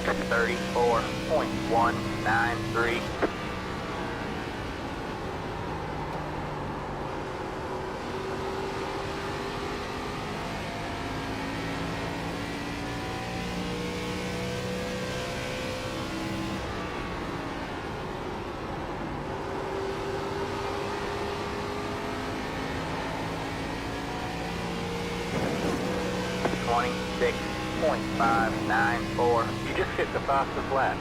34.193. Twenty-six point 594. You just hit the fastest lap.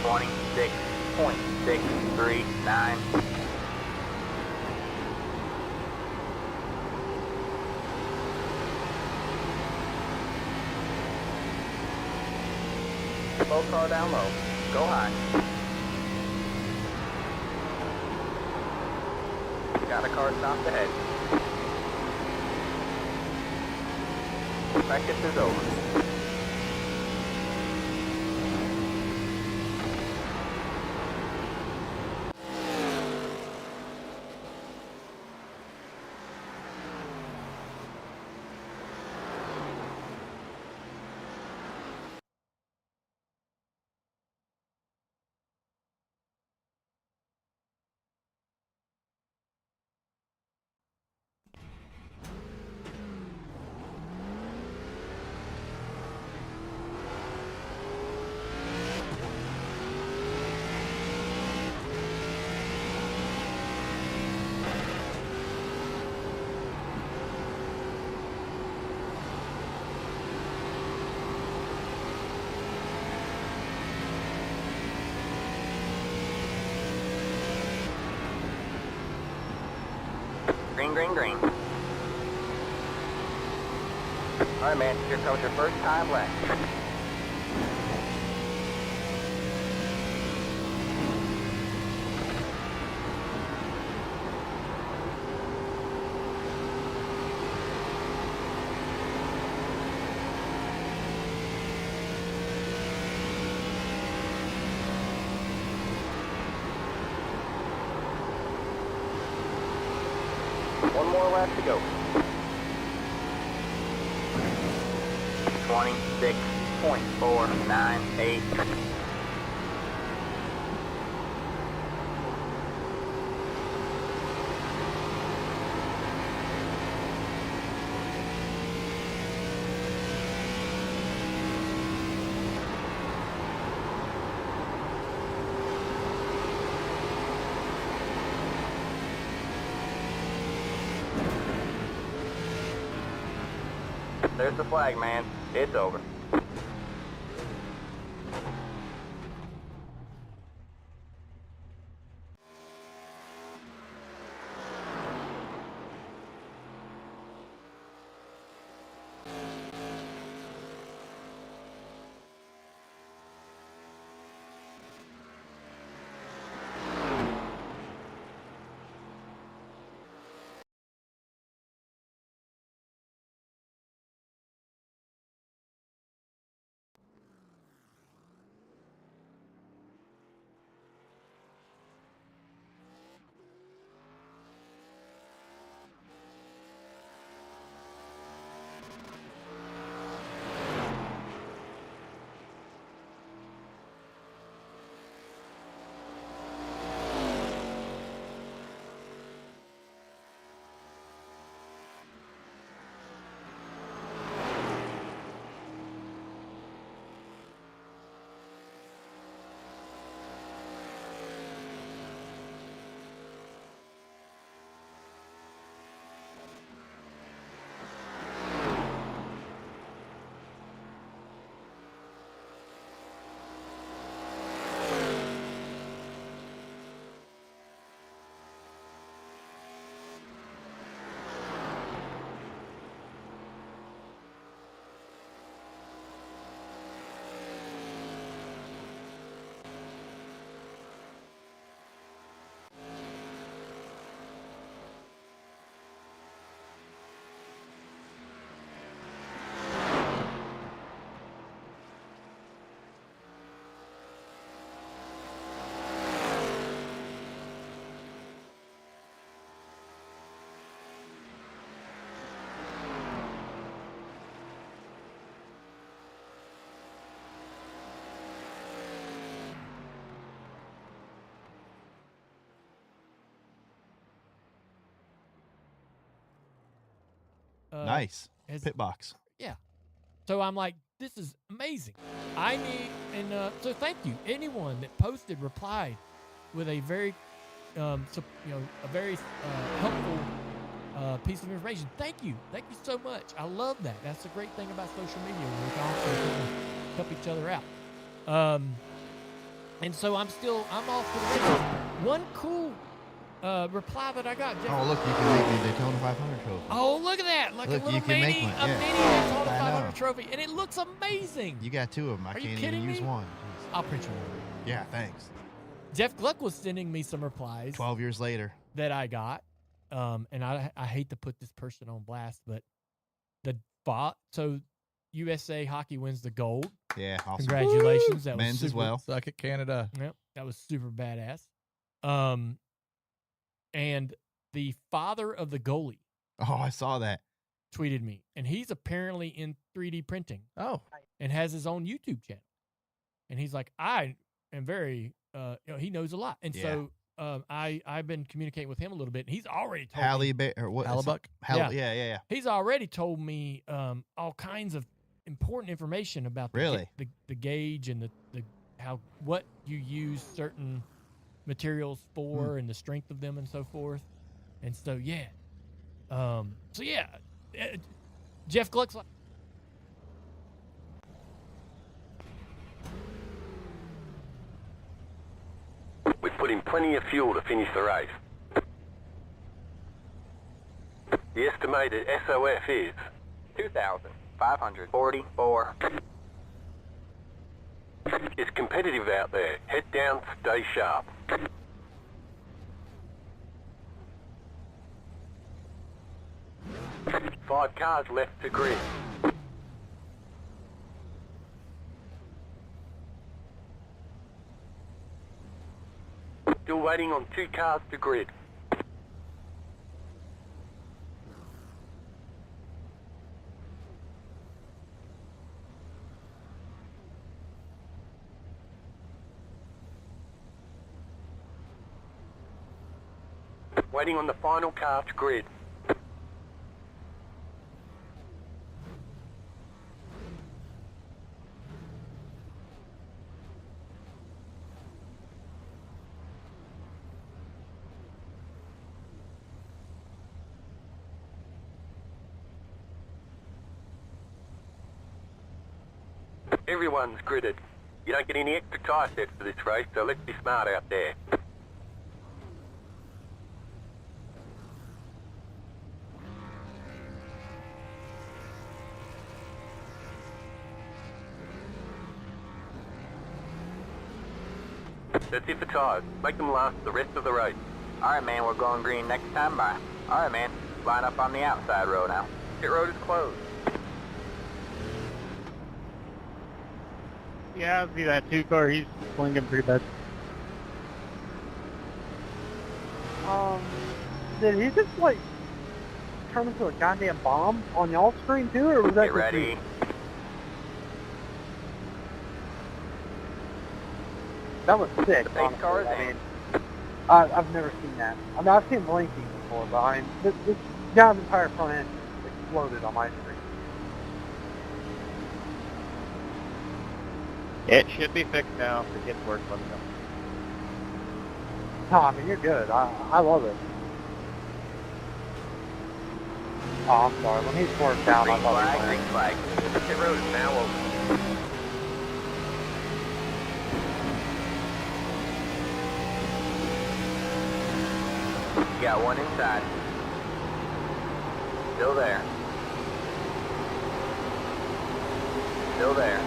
Twenty-six point 639. Slow car down low. Go high. Got a car stopped ahead. Practice is over. Green, green, green. All right, man. Here comes your first time lap. One more lap to go. 26.498. There's the flag, man. It's over. Nice. has- Pit box. So I'm like, this is amazing. I need, and so thank you. Anyone that posted, replied with a very, a very helpful piece of information. Thank you so much. I love that. That's the great thing about social media. We can also help each other out. And so I'm all for the race. One cool reply that I got. Jeff, Oh, look, you can make the Daytona 500 trophy. oh, look at that! Like Look, a little you can make mini, one, a yeah. mini Daytona I 500 know. trophy, and it looks amazing. You got 2 of them. I Are you can't kidding even use me? one. Jeez. I'll print you one. Yeah, thanks. Jeff Gluck was sending me some replies 12 years later. that I got, and I hate to put this person on blast, but so USA Hockey wins the gold. Yeah, awesome. Congratulations! That Men's was as super, well. Suck it, Canada. Yep, that was super badass. And the father of the goalie Oh, I saw that. tweeted me, and he's apparently in 3D printing Oh, and has his own YouTube channel. And he's like, I am very, he knows a lot, and so I've been communicating with him a little bit, and he's already told Halle me, or what? Hallebuck? Yeah. he's already told me all kinds of important information about Really? the gauge and what you use certain materials for and the strength of them and so forth. And so Jeff Gluck's like, We've put in plenty of fuel to finish the race. The estimated SOF is 2,544. It's competitive out there. Head down, stay sharp. Five cars left to grid. Still waiting on 2 cars to grid. Waiting on the final car to grid. Everyone's gridded. You don't get any extra tyre sets for this race, so let's be smart out there. That's it for tyres. Make them last the rest of the race. All right, man, we're going green next time by. All right, man, line up on the outside row now. Pit road is closed. Yeah, I see that 2-car. He's swinging pretty bad. Did he just, like, turn into a goddamn bomb on y'all's screen, too, or was that Get just ready. me? That was sick, The pace car is honestly. I in. mean, I've never seen that. I mean, I've seen blinking before, but I mean, this guy's entire front end exploded on my screen. It should be fixed now. If it gets worse, let me know. No, I mean, you're good. I love it. Oh, I'm sorry. When he swerved down, I Green thought flag, he green was flag. The pit road is now open. You got one inside. Still there. Still there.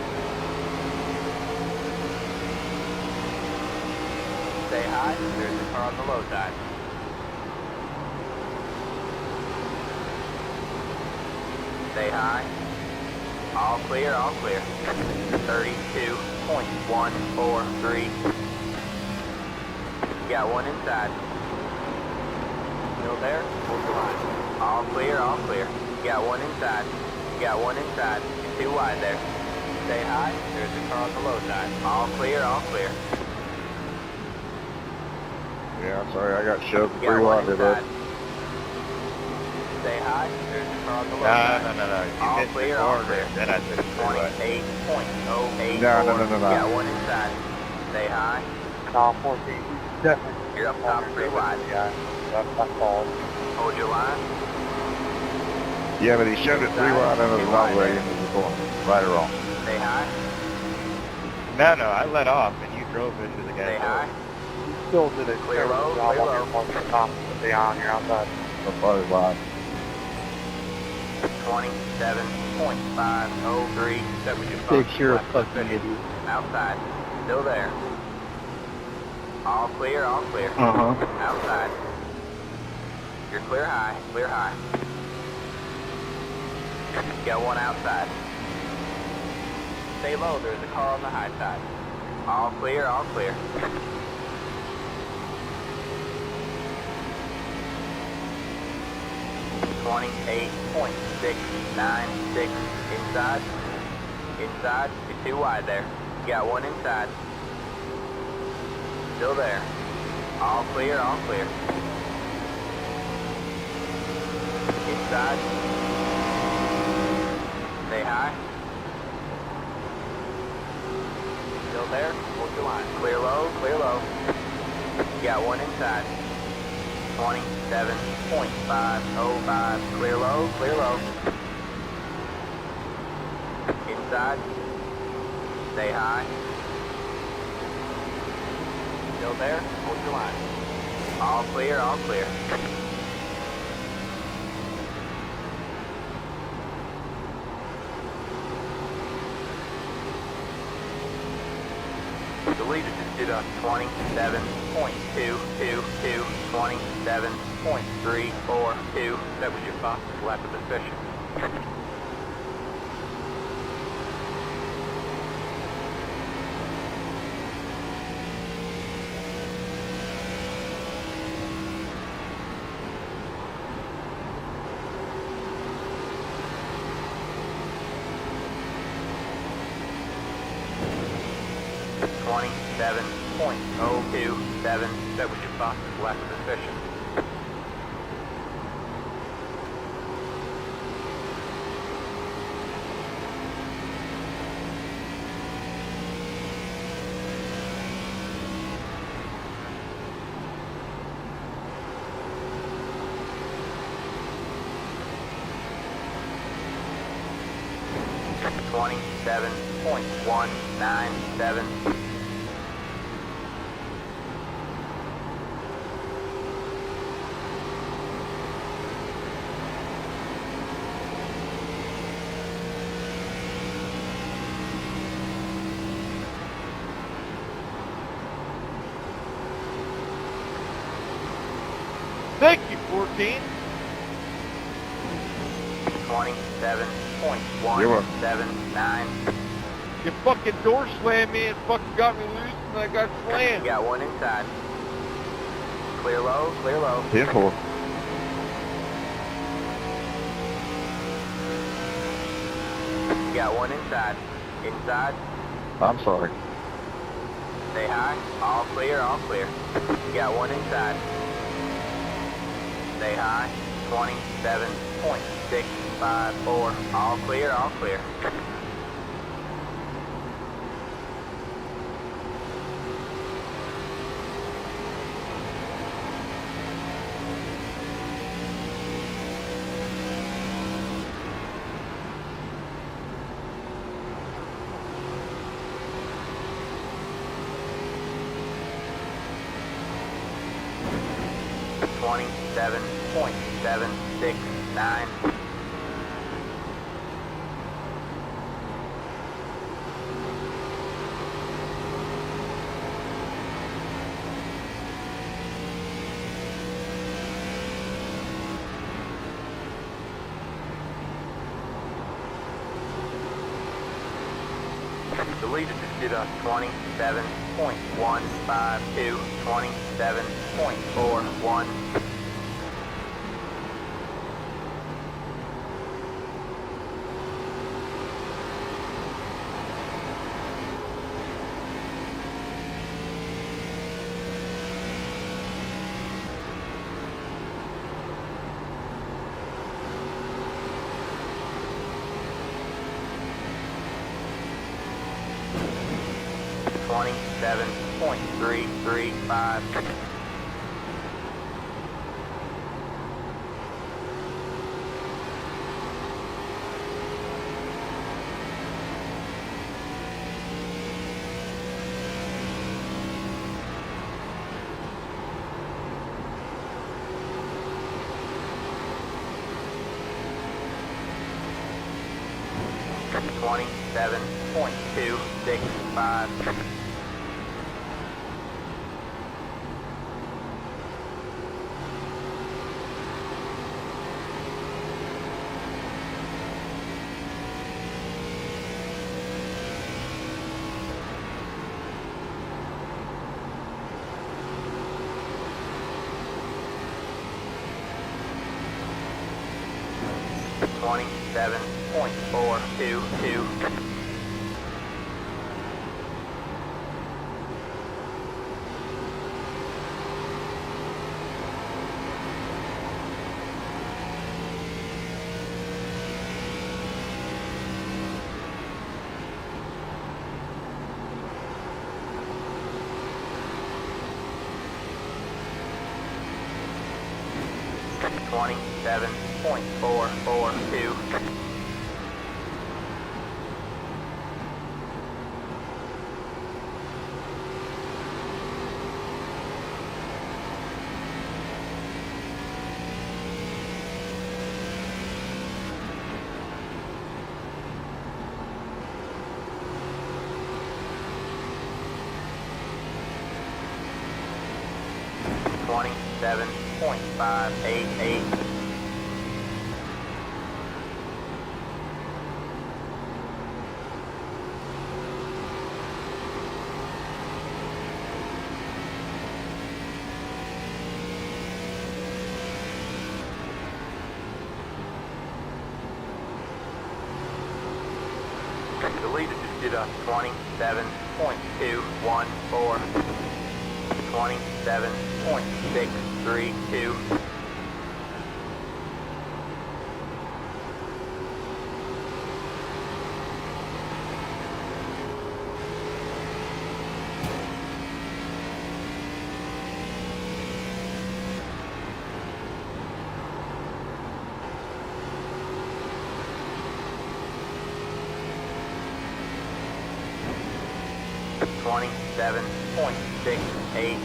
Stay high. There's a car on the low side. Stay high. All clear, all clear. 32.143. You got one inside. Still there? Hold the line. All clear, all clear. You got one inside. You got one inside. You're too wide there. Stay high. There's a car on the low side. All clear, all clear. Yeah, I'm sorry, I got shoved You got pretty one wide there, inside. bud. Stay high. There's a car on the low No, side. no, no, no. You All missed the clear, all corner. clear. Then I took the right. 28.084. No. Got one inside. Stay high. No, 14. Definitely. You're up top pretty wide. Yeah, that's all. Hold your line. Yeah, but he showed it 3 wide under the wrong way into the corner. Right or wrong? Stay high. No, I let off and you drove into the Stay gas. high. You still did a Clear low, job clear on low. your one for top. Stay on your outside. So far wide. 27.503. That was your Dicks, you're a fucking idiot. Outside. Still there. All clear, all clear. Outside. You're clear high, clear high. Got one outside. Stay low, there's a car on the high side. All clear, all clear. .696 inside. Inside, you're too wide there. Got one inside. Still there. All clear, all clear. Inside. Stay high. Still there. Hold your line. Clear low, clear low. Got one inside. 27.505. Clear low, clear low. Inside. Stay high. Still there. Hold your line. All clear, all clear. The leader just did a 27.222, 27.342. That was your fastest lap of the session. .027. That was your fastest lap of the session. .27.197. Thank you, 14. 27.179. You fucking door slammed me and fucking got me loose and I got slammed. Got one inside. Clear low, clear low. 10-4. Got one inside. Inside. I'm sorry. Stay high. All clear, all clear. Got one inside. Stay high. 27.654. All clear, all clear. .769. The leader just did a 27.152, 27.41. 27.335. Twenty-seven point 265. Twenty-seven point 422. Twenty-seven point 442. Twenty-seven point 588. The leader just did a 27.214. 27.632. Twenty-seven point 68.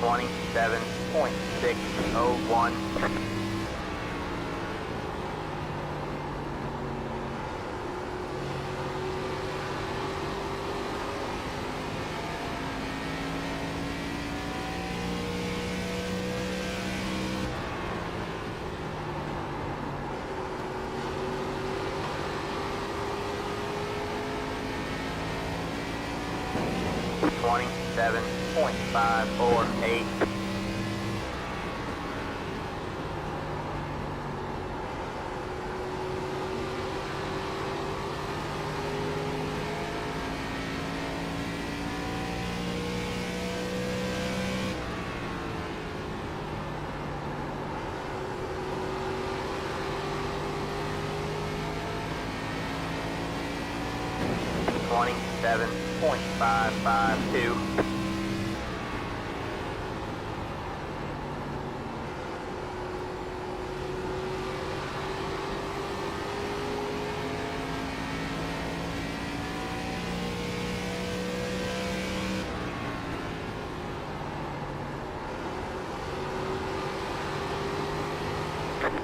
Twenty-seven point 601. Twenty-seven point 548. Twenty-seven point 552.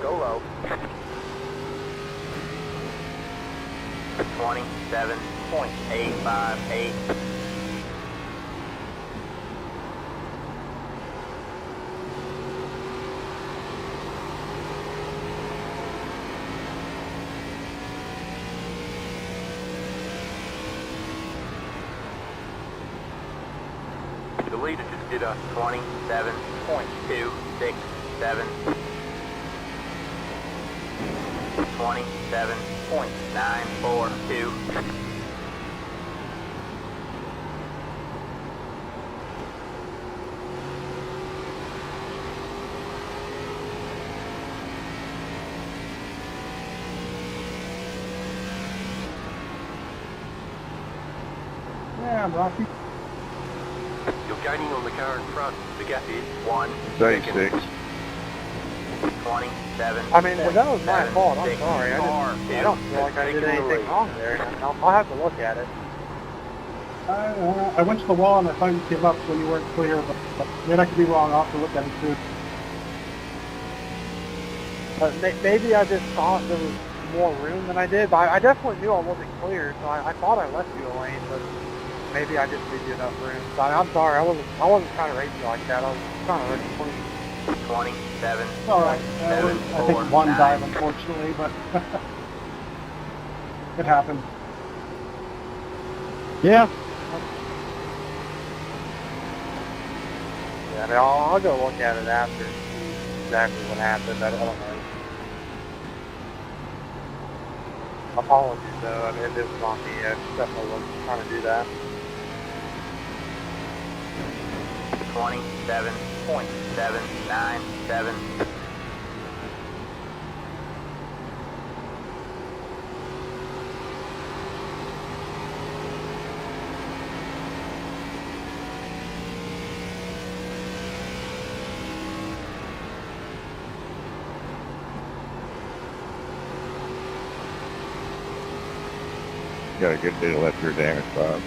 Go low. 27.858. The leader just did a 27.264. 27.942. Yeah, I'm Rocky. You're gaining on the car in front. The gap is 1 36. 27. I mean, that was my fault. I'm sorry. I don't feel like I did anything wrong there. I'll have to look at it. I went to the wall and I finally came up when you weren't clear, but then I could be wrong. I'll have to look at it too. Maybe I just thought there was more room than I did, but I definitely knew I wasn't clear, so I thought I left you a lane, but maybe I didn't leave you enough room. So I'm sorry. I wasn't trying to race you like that. I was trying to race you clean. 27. All right. I think one dive, unfortunately, but it happened. Yeah. Yeah, I mean, I'll go look at it after and see exactly what happened. I don't know. Apologies, though. I mean, it was on me. I definitely wasn't trying to do that. 27.797. Got a good bit of left here damage, Bob.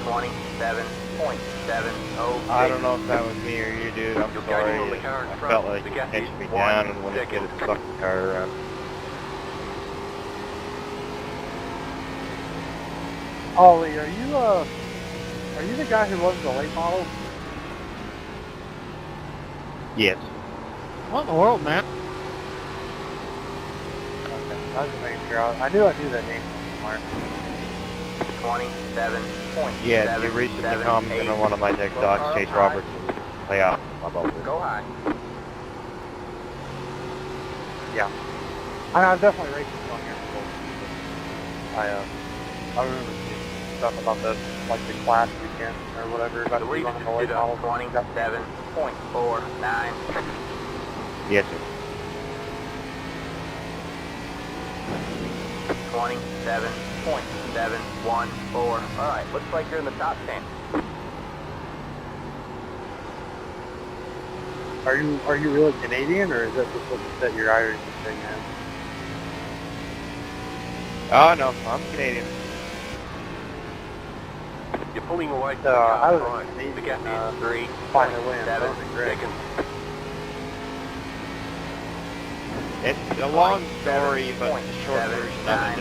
27.706. I don't know if that was me or you, dude. I'm sorry. I felt like you pinched me down and wanted to get a sucking car around. Ollie, are you the guy who runs the late model? Yes. What in the world, man? Okay, I was just making sure. I knew that name somewhere. 27.7. Yeah, you recently commented on one of my next docs, Chase Robertson. Lay out about this. Go high. Yeah. I've definitely raced this on here before. I remember seeing stuff about the class weekend or whatever about The running lead the late is model. 27.49. Yes, sir. 27.714. Alright, looks like you're in the top 10. Are you really Canadian, or is that just what you said your Irish thing is? Oh, no, I'm Canadian. You're pulling away from So, the I car was right. Canadian, The gap is find a way in 3.7 Bowman Gray. seconds. It's a long story, but the short version of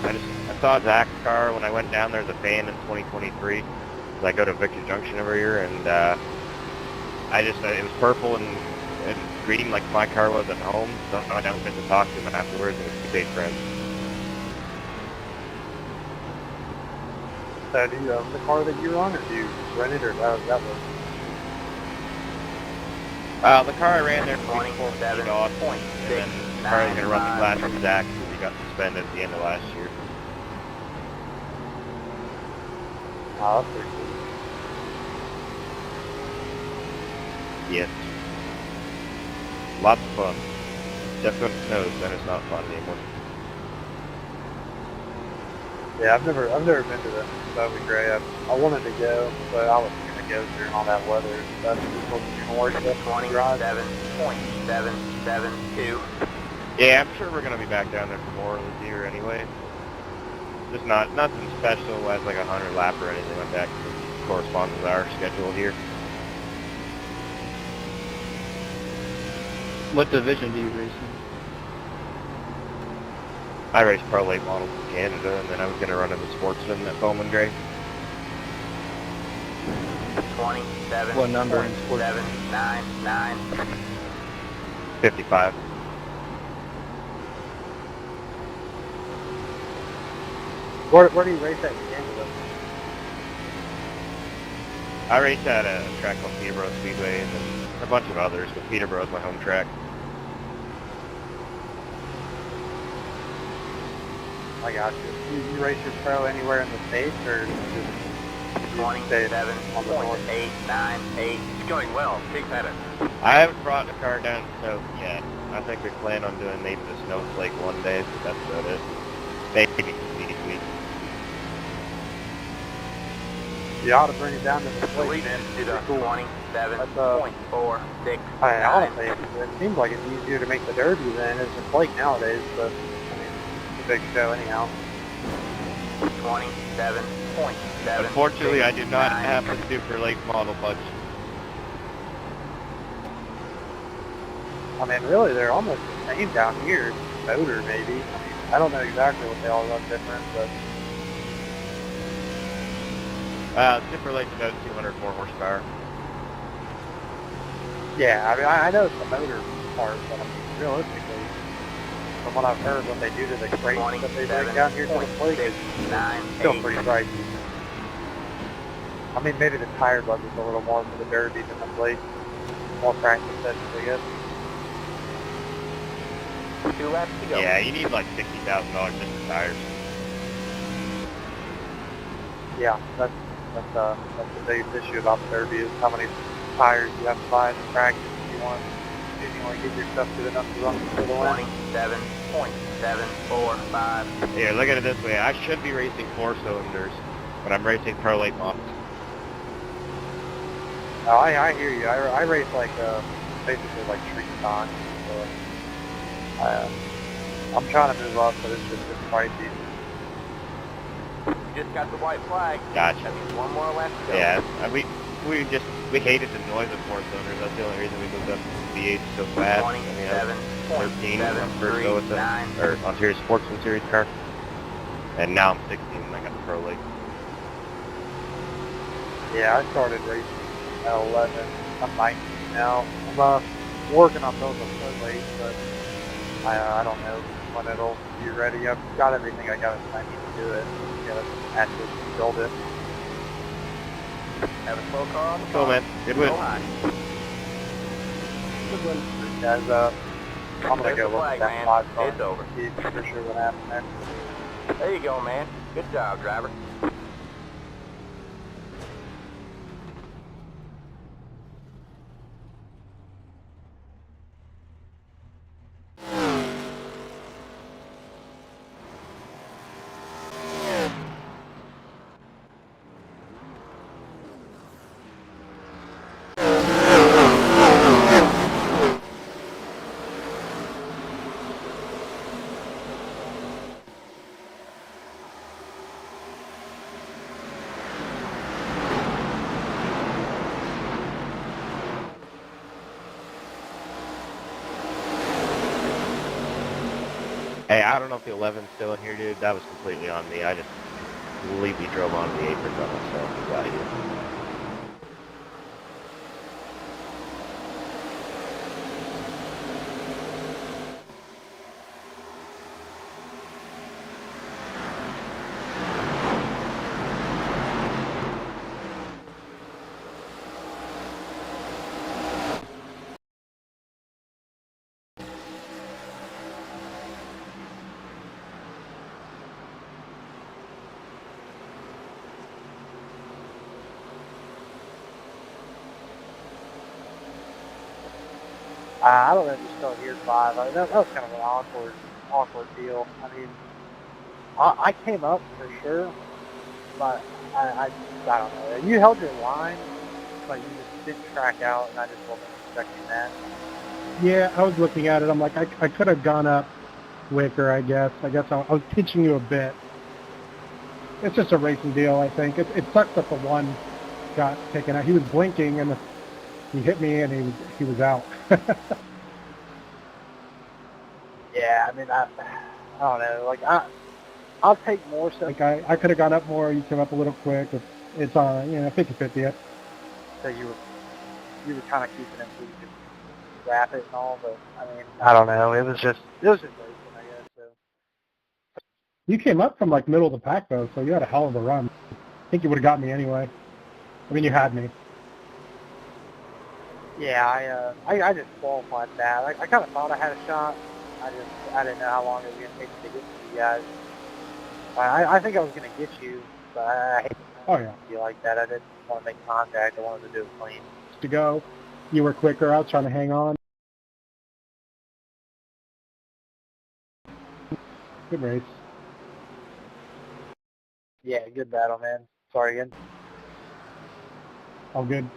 it is I saw Zach's car when I went down there as a fan in 2023. I go to Victor Junction every year, and it was purple and green like my car was at home, so I went down to talk to him afterwards, and we stayed friends. So do you own the car that you run, or do you rent it, or how does that work? The car I ran there for 27 odd, and then the car I'm going to run the class with Zach because he got suspended at the end of last year. Oh, that's pretty cool. Yes. Lots of fun. Except when it snows, then it's not fun anymore. Yeah, I've never been to the Bowman Gray. I wanted to go, but I was going to go during all that weather. That's just wasn't going to work. 27.772. Yeah, I'm sure we're going to be back down there for more this year anyway. Just nothing special as like a 100 lap or anything like that, because it corresponds with our schedule here. What division do you race in? I race pro late models in Canada, and then I was going to run in the Sportsman at Bowman Gray. 27. What number in sports? 799. 55. Where do you race at in Canada? I race at a track called Peterborough Speedway, and then a bunch of others, but Peterborough's my home track. I got you. You race your pro anywhere in the States, or just 27.898. It's going well. Keep at it. I haven't brought the car down south yet. I think we plan on doing maybe the Snowflake one day, but that's about it. Maybe Speedy Week. you ought to bring it down to the plate, man. To the 27.46. Honestly, it seems like it's easier to make the Derby than it is the plate nowadays, but I mean, it's a big show anyhow. 27.7. Unfortunately, I do not have a super late model budget. I mean, really, they're almost the same down here. Motor, maybe. I mean, I don't know exactly what they all run different, but Super late's about 200 more horsepower. yeah, I mean, I know it's the motor part, but I mean, realistically, from what I've heard, what they do to the crates that they bring down here to the plate is still pretty pricey. I mean, maybe the tire budget's a little more for the Derby than the plate. More practice sessions, I guess. 2 laps to go. Yeah, you need like $60,000 just for tires. Yeah, that's the biggest issue about the Derby is how many tires you have to buy in practice if you want to get your stuff good enough to run for the win. 27.745. Here, look at it this way. I should be racing 4 cylinders, but I'm racing pro late models. Oh, I hear you. I race like basically like street stock, so I'm trying to move up, but it's pricey. You just got the white flag. Gotcha. That means 1 more lap to go. Yeah, we hated the noise of 4 cylinders. That's the only reason we moved up to V8 so fast. I mean, I was 13 when I first go with the on Series Sportsman Series car, and now I'm 16 and I got the pro late. Yeah, I started racing at 11. I'm 19 now. I'm working on building a late, but I don't know when it'll be ready. I've got everything I need to do it. Gotta actually build it. Have a slow car on the Cool, man. Good win. Go high. Good win. Guys, I'm gonna go look at that 5 car. It's over. See for sure what happens there. There you go, man. Good job, driver. Hey, I don't know if the 11's still in here, dude. That was completely on me. I just completely drove onto the apron by myself. Got you. I don't know if you're still here 5. That was kind of an awkward deal. I mean, I came up for sure, but I don't know. You held your line, but you just didn't track out, and I just wasn't expecting that. Yeah, I was looking at it. I'm like, I could have gone up quicker, I guess. I was pitching you a bit. It's just a racing deal, I think. It sucks that the one got taken out. He was blinking, and he hit me, and he was out. Yeah, I mean, I don't know. Like, I'll take more stuff. Like, I could have gone up more. You came up a little quick. It's on, 50-50. So you were kind of keeping it so you could wrap it and all, but I mean, I don't know. It was just racing, I guess. So. You came up from like middle of the pack though, so you had a hell of a run. I think you would have got me anyway. I mean, you had me. Yeah, I just qualified that. I kind of thought I had a shot. I didn't know how long it was going to take me to get to you guys. I think I was going to get you, but I hate Oh, yeah. you like that. I didn't want to make contact. I wanted to do it clean. To go. You were quicker. I was trying to hang on. Good race. Yeah, good battle, man. Sorry again. All good.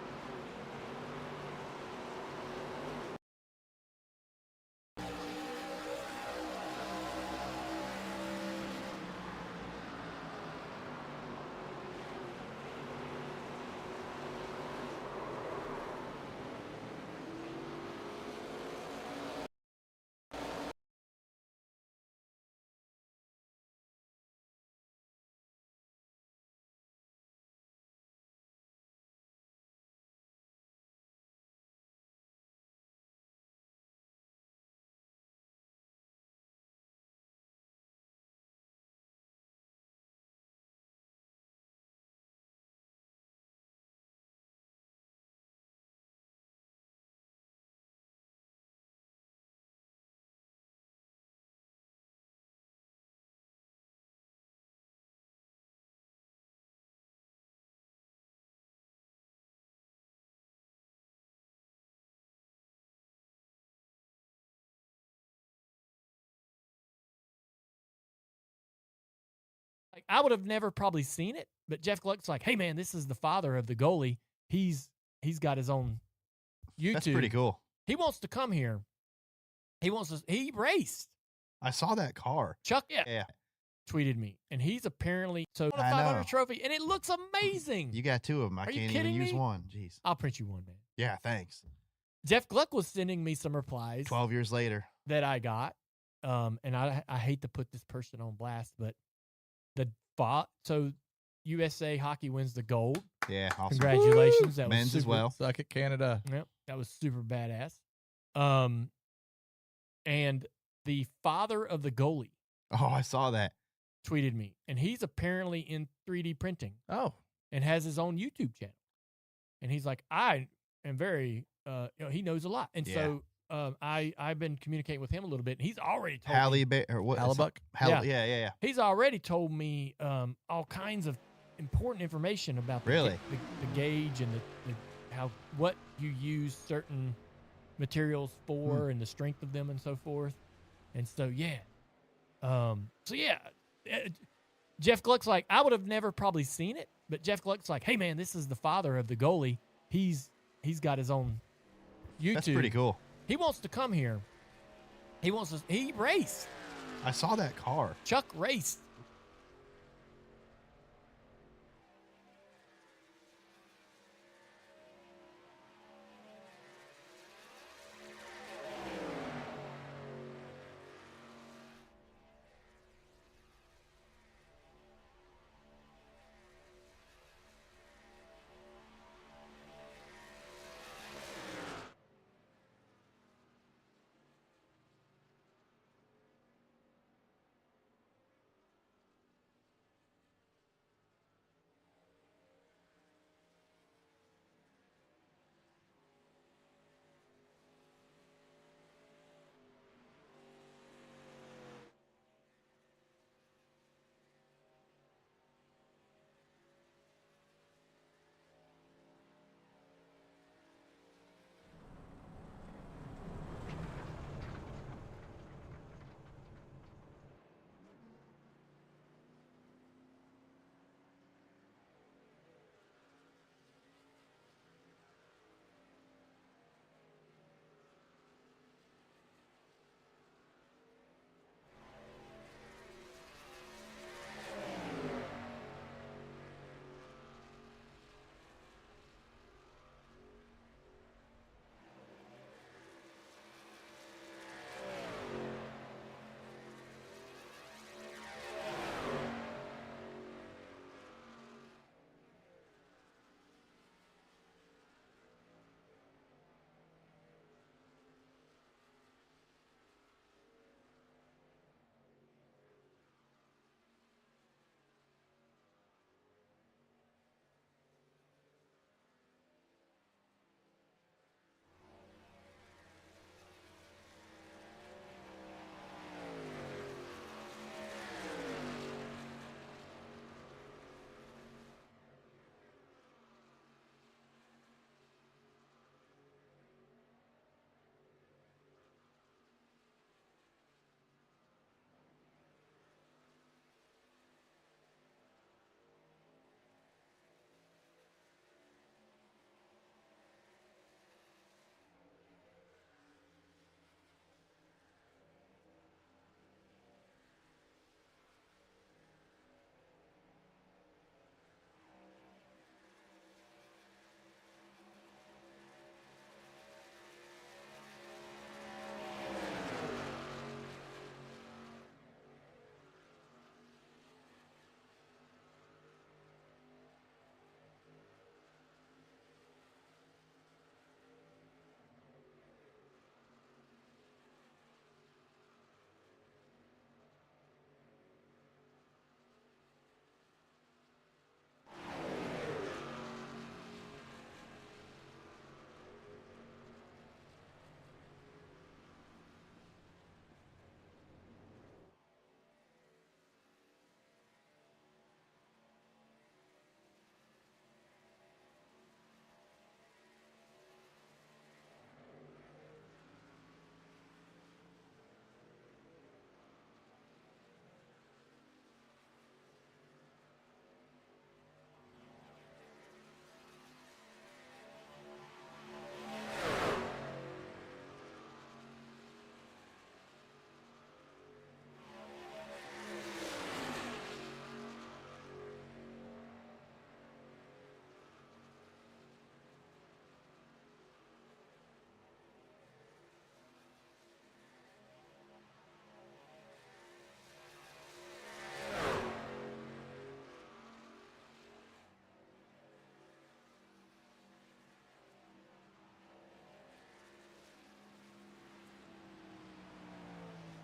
Like I would have never probably seen it, but Jeff Gluck's like, hey man, this is the father of the goalie. He's got his own YouTube. That's pretty cool. He wants to come here. He raced. I saw that car. Chuck tweeted me, and he's apparently won a I 500 know. trophy, and it looks amazing. You got two of them. I Are you can't even kidding use me? one. Jeez. I'll print you one, man. Yeah, thanks. Jeff Gluck was sending me some replies 12 years later. that I got, and I hate to put this person on blast, but so USA Hockey wins the gold. Yeah, awesome. Congratulations. That Men's was as well. Suck it, Canada. Yep, that was super badass. And the father of the goalie Oh, I saw that. tweeted me, and he's apparently in 3D printing. Oh. And has his own YouTube channel. And he's like, I am very, he knows a lot. And so I've been communicating with him a little bit, and he's already told me. Hallebuck? Yeah. He's already told me all kinds of important information about Really? the gauge and what you use certain materials for and the strength of them and so forth. And so, Jeff Gluck's like, I would have never probably seen it, but Jeff Gluck's like, hey man, this is the father of the goalie. He's got his own YouTube. That's pretty cool. He wants to come here. He raced. I saw that car. Chuck raced.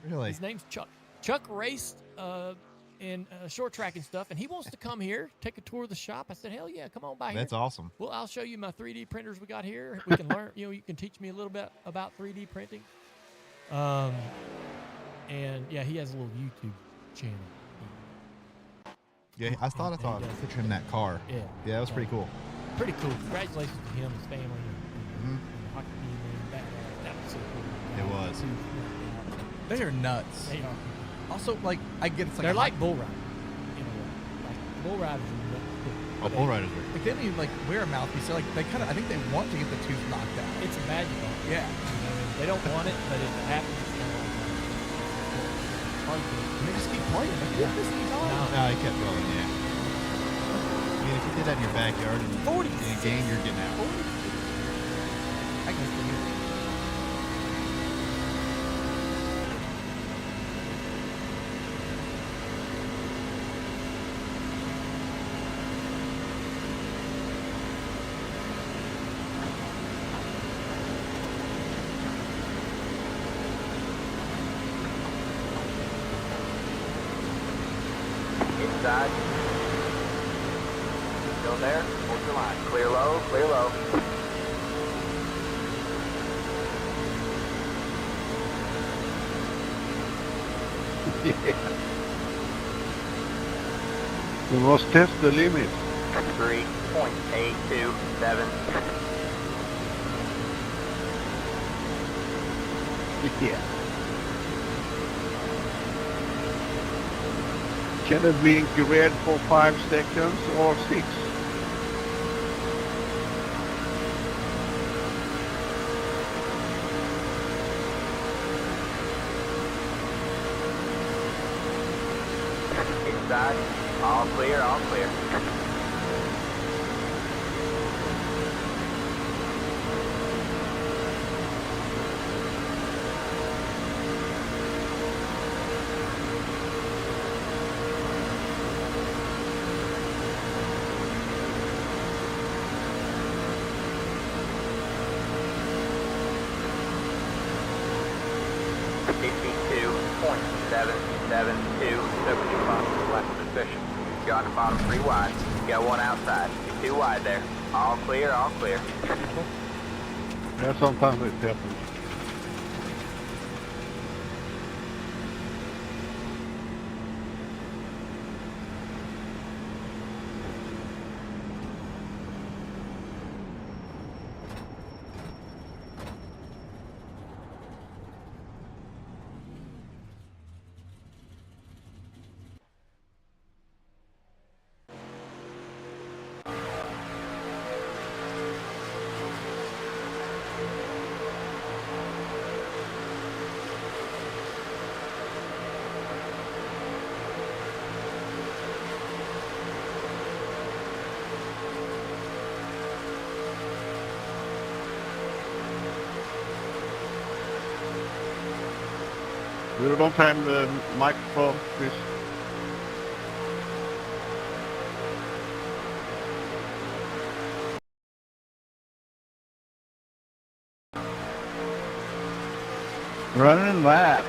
Really? His name's Chuck. Chuck raced in short track and stuff, and he wants to come here, take a tour of the shop. I said, hell yeah, come on by here. That's awesome. Well, I'll show you my 3D printers we got here. We can learn, you can teach me a little bit about 3D printing. And yeah, he has a little YouTube channel. Yeah, I saw a picture in that car. Yeah. Yeah, that was pretty cool. Pretty cool. Congratulations to him, his family, and the hockey team. That was so cool. It was. They are nuts. They are. Also, like, I get it's like they're like bull riders in a way. Like bull riders are nuts too. Oh, bull riders are. Like, they don't even like wear a mouthpiece. They're like, they kind of, I think they want to get the tooth knocked out. It's a magic on it. Yeah. I mean, they don't want it, but if it happens, it's kind of like And they just keep playing. Like, yeah. This thing's on. No, he kept rolling, yeah. I mean, if you did that in your backyard and in a game, you're getting out. I guess they do. Inside. Still there? Hold your line. Clear low, clear low. We must test the limit. 3.827. Yeah. Can it be incubed for 5 seconds or 6? Inside. All clear, all clear. Left position. You're on the bottom 3 wide. You got 1 outside. You're 2 wide there. All clear, all clear. Yeah, sometimes it happens. We don't have the microphone, please. Running that.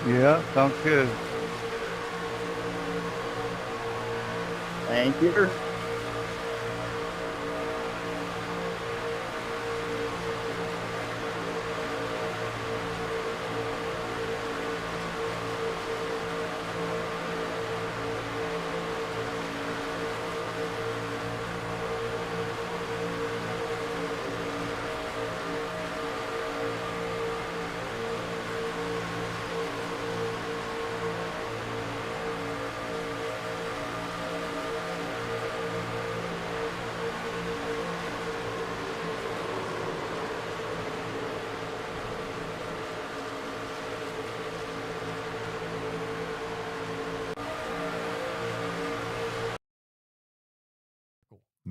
Yeah, sounds good. Thank you.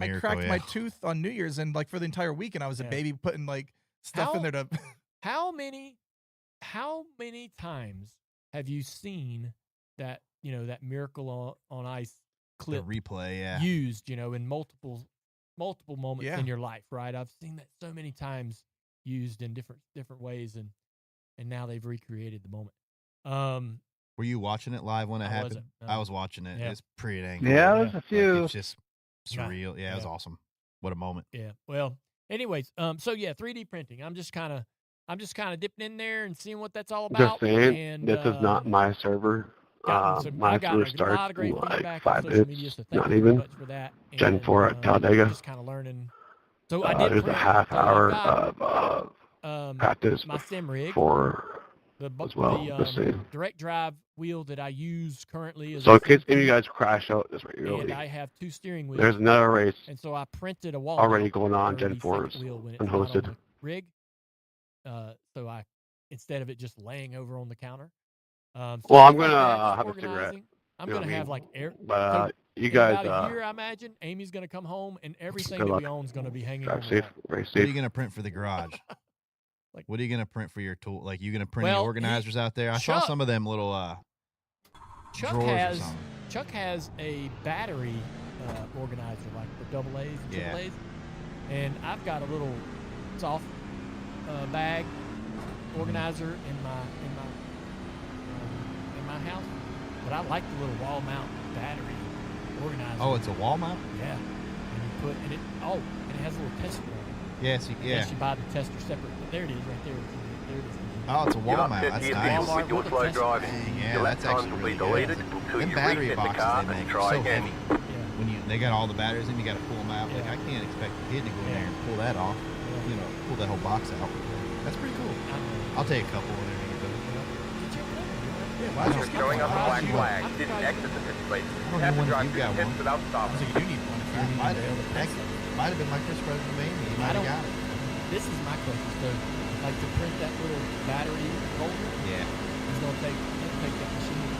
I cracked my tooth on New Year's, and like for the entire week, and I was a baby putting like stuff in there to. How many times have you seen that that Miracle on Ice The clip replay, yeah. used, in multiple moments Yeah. in your life, right? I've seen that so many times used in different ways, and now they've recreated the moment. Were you watching it live when it I happened? wasn't, no. I was watching it. Yeah. It's pretty dang Yeah, cool. there's a few. It's just surreal. Yeah, it was Yeah. awesome. What a moment. Yeah. Well, anyways, so yeah, 3D printing. I'm just kind of dipping in there and seeing what that's all about. Just saying, and this is not my server. I My got server a lot starts of great in like feedback on 5 social media, minutes, so thank not you very even. much for that. Gen And, 4 at Talladega. just kind of learning. So I did There's a print, half so I've hour got, of practice my sim rig for as well. the The same. direct drive wheel that I use currently is So a in case any of you 14, guys crash out this way and early, I have 2 steering wheels. there's another race And so I printed a wall already mount going on, for Gen the 4's second wheel when it's not on unhosted. the rig. So I, instead of it just laying over on the counter. So Well, I'm things like gonna that, just have a cigarette. organizing. I'm You know gonna what I have mean? like air. But So you in guys, about a year, I imagine Amy's gonna come home and everything good that luck. we own is gonna be hanging Drive on the safe, wall. very What are you safe. going to print for the garage? Like- What are you going to print for your tool? Like, you going to print Well, any organizers out there? I saw Chuck- some of them little Chuck drawers or has something. Chuck has a battery organizer like the double A's and Yeah. triple A's, and I've got a little soft bag organizer in my house, but I like the little wall mount battery organizer. Oh, it's a wall mount? Yeah, and it has a little tester on it. Yes, I yeah. guess you buy the tester separate. But there it is, right there. There it is. Oh, it's a wall mount. That's nice. With your slow driving, Dang, yeah, your lap that's times actually will be really good. deleted until Them you battery reset the boxes car they and make are try so again. heavy. Yeah. When they got all the batteries in, you got to pull them out. Like, Yeah. I can't expect a kid to go in there and pull that off. You know, pull that whole box out. That's pretty cool. I'll take a couple whenever you get those. Yeah, why You're showing up a black flag. Didn't exit the pit place. I Have don't to know drive if you got through the one. pits without stopping. You do need one. If you might have been my Chris President of Amy. You might have got it. This is my question. So, like to print that little battery holder, Yeah. it's gonna take that machine.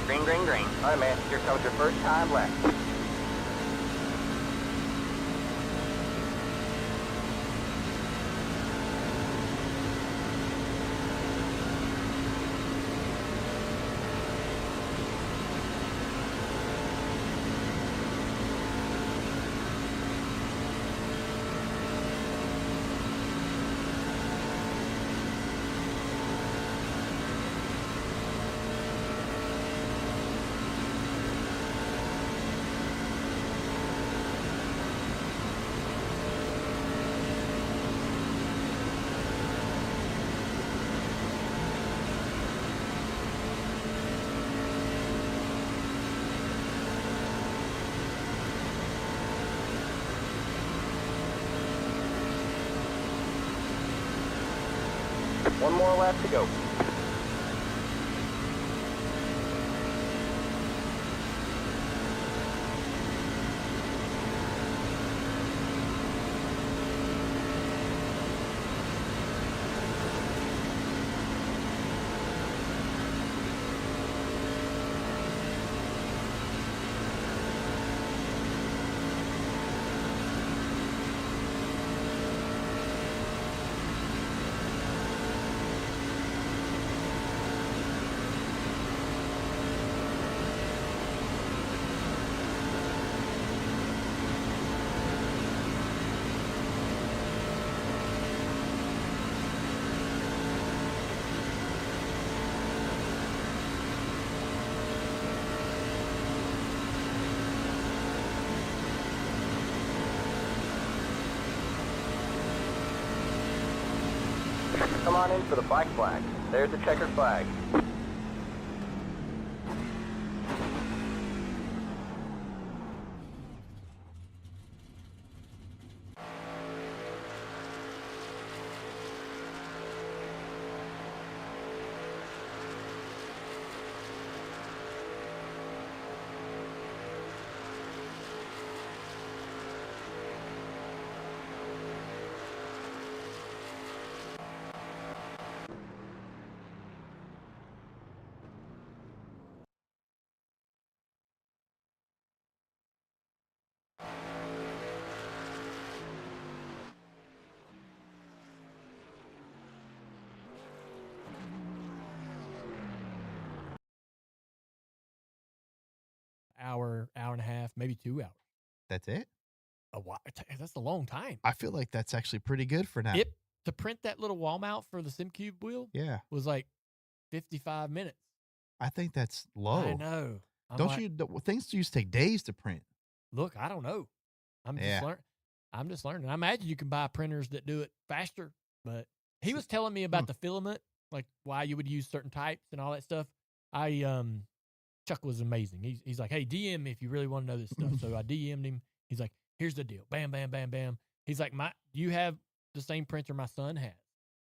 Green, green, green. All right, man. Here comes your first time left. One more lap to go. Come on in for the black flag. There's the checkered flag. hour, hour and a half, maybe 2 hours. That's it? A while. That's a long time. I feel like that's actually pretty good for now. To print that little wall mount for the SimCube wheel, yeah, was like 55 minutes. I think that's low. I know. Things used to take days to print. Look, I don't know. I'm just learning. I imagine you can buy printers that do it faster, but he was telling me about the filament, like why you would use certain types and all that stuff. Chuck was amazing. He's like, hey, DM me if you really want to know this stuff. So I DM'd him. He's like, here's the deal. Bam, bam, bam, bam. He's like, you have the same printer my son has.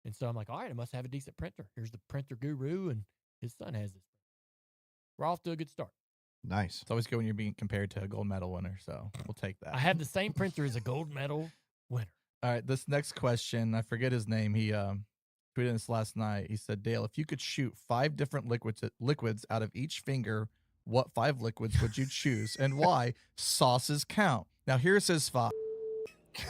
And so I'm like, all right, I must have a decent printer. Here's the printer guru, and his son has this. We're off to a good start. Nice. It's always good when you're being compared to a gold medal winner, so we'll take that. I have the same printer as a gold medal winner. All right, this next question, I forget his name. He tweeted this last night. He said, Dale, if you could shoot 5 different liquids out of each finger, what 5 liquids would you choose and why? Sauces count. Now, here's his 5.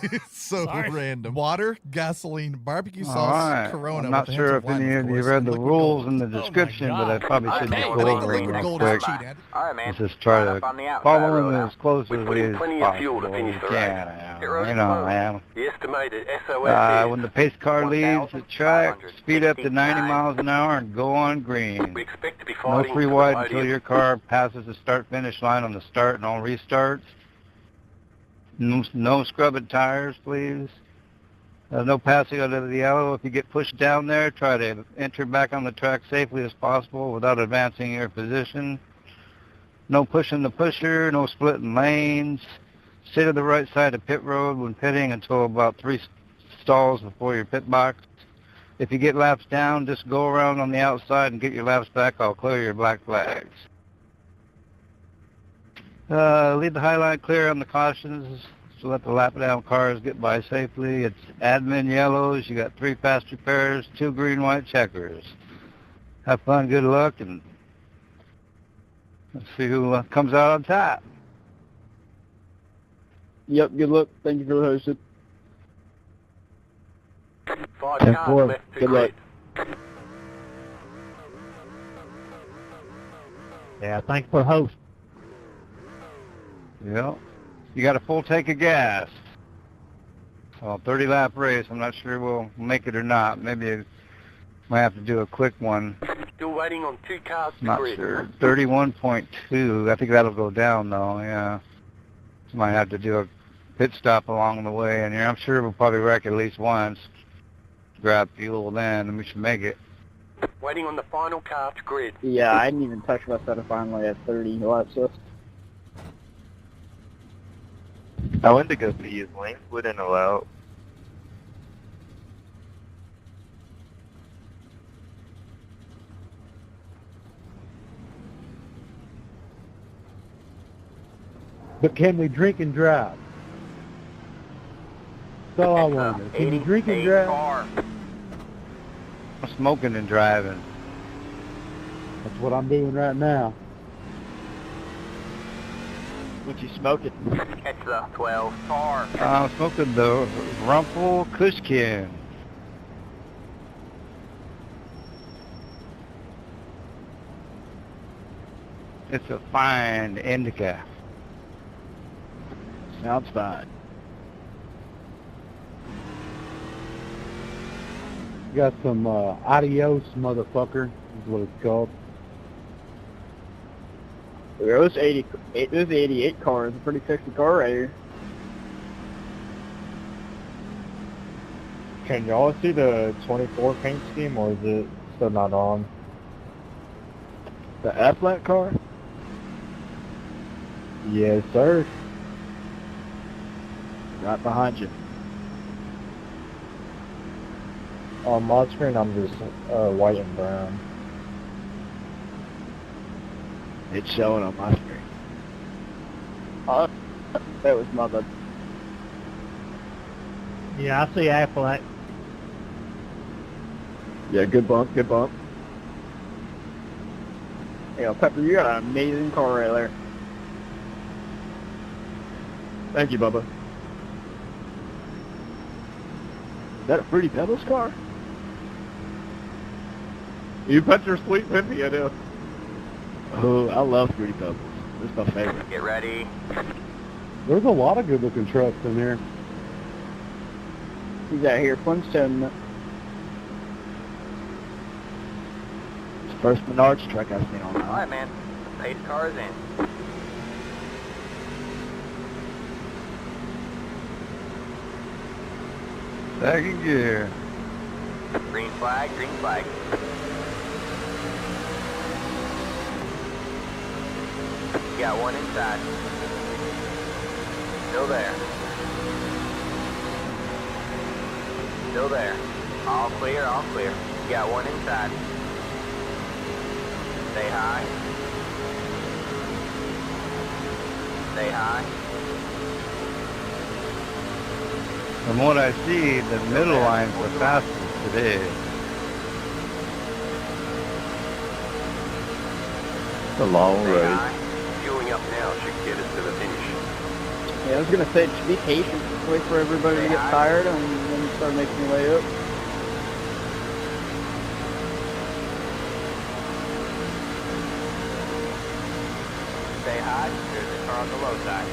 It's so random. Water, gasoline, barbecue sauce, Corona. I'm not sure if any of you read the rules in the description, but I probably should just go over them real quick. All right, man. Let's just try to follow them as closely as plenty of fuel to possible. finish the race. You know I am. The estimated SOS When the pace car leaves the track, speed up to 90 miles an hour and go on green. We expect to be No fighting free wide until your car passes the start-finish line on the start and all restarts. No scrubbing tires, please. No passing under the yellow. If you get pushed down there, try to enter back on the track safely as possible without advancing your position. No pushing the pusher, no splitting lanes. Stay to the right side of pit road when pitting until about 3 stalls before your pit box. If you get laps down, just go around on the outside and get your laps back. I'll clear your black flags. Leave the high line clear on the cautions to let the lap down cars get by safely. It's admin yellows. You got 3 fast repairs, 2 green, white checkers. Have fun, good luck, and let's see who comes out on top. Yep, good luck. Thank you for the hosting. 5 10-4. cars left to Good luck. grid. Yeah, thanks for the host. Yep. You got a full tank of gas. Well, 30-lap race. I'm not sure we'll make it or not. Maybe I might have to do a quick one. Still waiting on 2 cars to Not grid. sure. 31.2. I think that'll go down, though, yeah. Might have to do a pit stop along the way in here. I'm sure we'll probably wreck at least once. Grab fuel then, and we should make it. Waiting on the final car to grid. Yeah, I didn't even touch my set of finally at 30 laps left. I went to go see his length wouldn't allow. But can we drink and drive? That's all I wonder. Can you drink and drive? Smoking and driving. That's what I'm doing right now. What you smoking? It's the 12 car. I'm smoking the Rumpel Kushkin. It's a fine indica. Sounds fine. Got some adios, motherfucker, is what it's called. This 88 car is a pretty sexy car right here. Can y'all see the 24 paint scheme, or is it still not on? The F-Lat car? Yes, sir. Right behind you. On my screen, I'm just white and brown. It's showing on my screen. That was my bad. Yeah, I see Affleck. Yeah, good bump, good bump. Yeah, Pepper, you got an amazing car right there. Thank you, Bubba. Is that a Fruity Pebbles car? You put your sweet pippy in it. Oh, I love Fruity Pebbles. This is my favorite. Get ready. There's a lot of good-looking trucks in here. He's out here Flintstone. It's the first Menards truck I've seen on All right, man. Pace car is in. Second gear. Green flag, green flag. Got one inside. Still there. Still there. All clear, all clear. Got one inside. Stay high. Stay high. From what I see, the middle line's the fastest today. It's a long Stay race. high. Fueling up now should get us to the finish. Yeah, I was gonna say, just be patient. Wait for everybody to get tired and then start making your way up. Stay high. There's a car on the low side.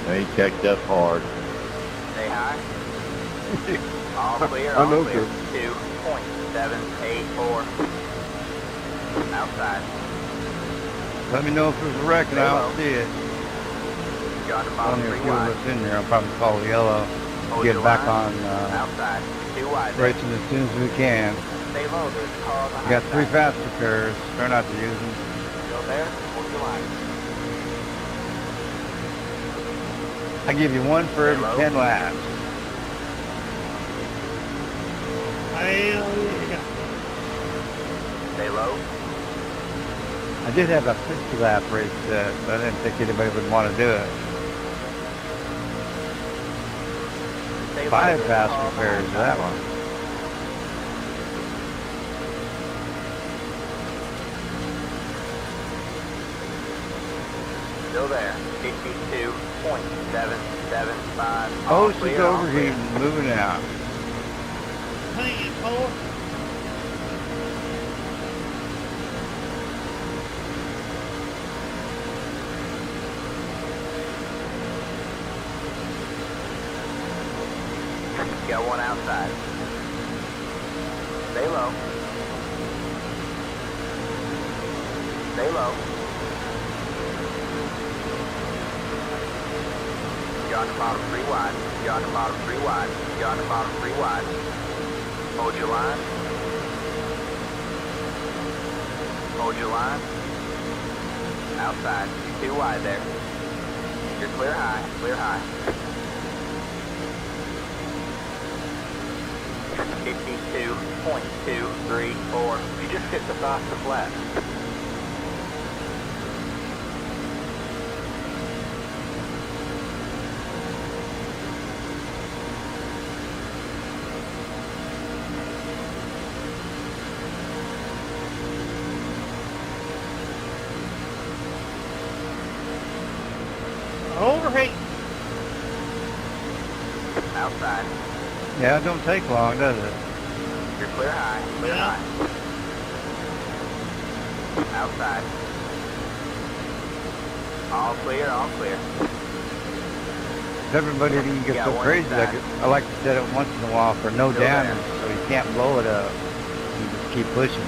They checked up hard. Stay high. All clear, I all know, clear. sir. 2.784. Outside. Let me know if there's a wreck and I don't see it. You're on the Only bottom, a 3 few of wide. us in there. I'll probably call yellow. Hold Get your back line. on Outside. 2 wide. there. racing as soon as we can. Stay low. There's a car on the We high got 3 side. faster cars. Try not to use them. Still there? Hold your line. I give you 1 for every 10 laps. Stay low. I did have a 50 lap race set, but I didn't think anybody would want to do it. Stay low. 5 There's a car faster on the cars high for that side. one. Still there. 52.775. Oh, All she's clear, all clear. overheating, moving out. Got one outside. Stay low. Stay low. You're on the bottom 3 wide. You're on the bottom 3 wide. You're on the bottom 3 wide. Hold your line. Hold your line. Outside. 2 wide there. You're clear high. Clear high. 52.234. You just hit the fastest lap. Overheat. Outside. Yeah, it don't take long, does it? You're clear high. Clear high. Outside. All clear, all clear. Everybody didn't get Yeah, so one crazy. inside. I like to set it once in a while for no Still damage, so you can't blow it up. You just keep pushing.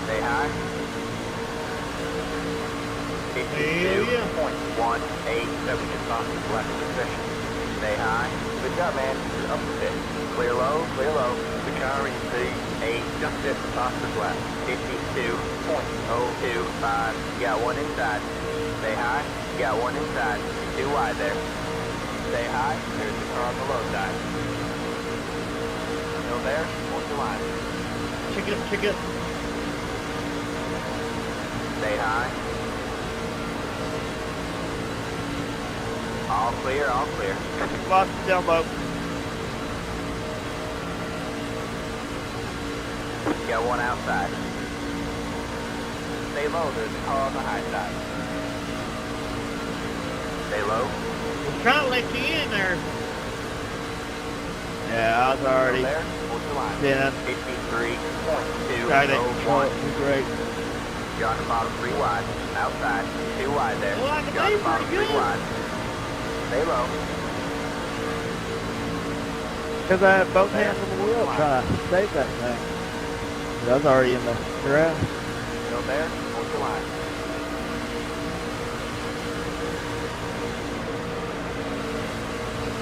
Stay high. 52.18. That we just off the left of the session. Stay high. Good job, man. You're up a bit. Clear low, clear low. The car in C8. Just hit the fastest lap. 52.025. Got one inside. Stay high. Got one inside. 2 wide there. Stay high. There's the car on the low side. Still there? Hold your line. Check it up, check it up. Stay high. All clear, all clear. Lost the elbow. Got one outside. Stay low, there's a car on the high side. Stay low. I'm trying to let you in there. Yeah, I was already. Still there? Hold your your line. Yeah. 53.2. Got it. Great. You're on the bottom 3 wide. Outside. 2 wide there. Well, I can You're on be the bottom 3 pretty good. wide. Stay low. Because I had both hands on the wheel trying to save that thing. I was already in the grass. Still there. Hold your line.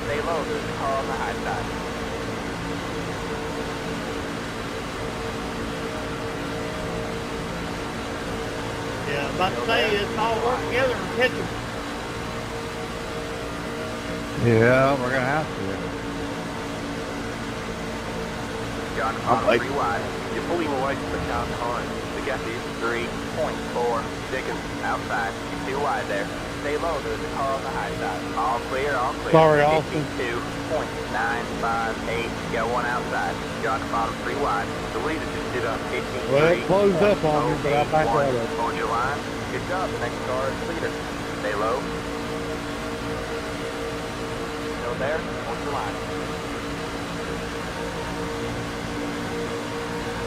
Stay low. There's a car on the high side. Yeah, I'm about to say it's all work together and catch them. Yeah, we're gonna have to. You're on the bottom 3 wide. You're pulling away from the car behind. The gap is 3.4 seconds. Outside. 2 wide there. Stay low. There's a car on the high side. All clear. All clear. Sorry, Austin. 52.958. Got one outside. You're on the bottom 3 wide. the leader just did a 53. Well, it closed up on me, but I backed out of it. Hold your line. Good job. Next car is leader. Stay low. Still there. Hold your line.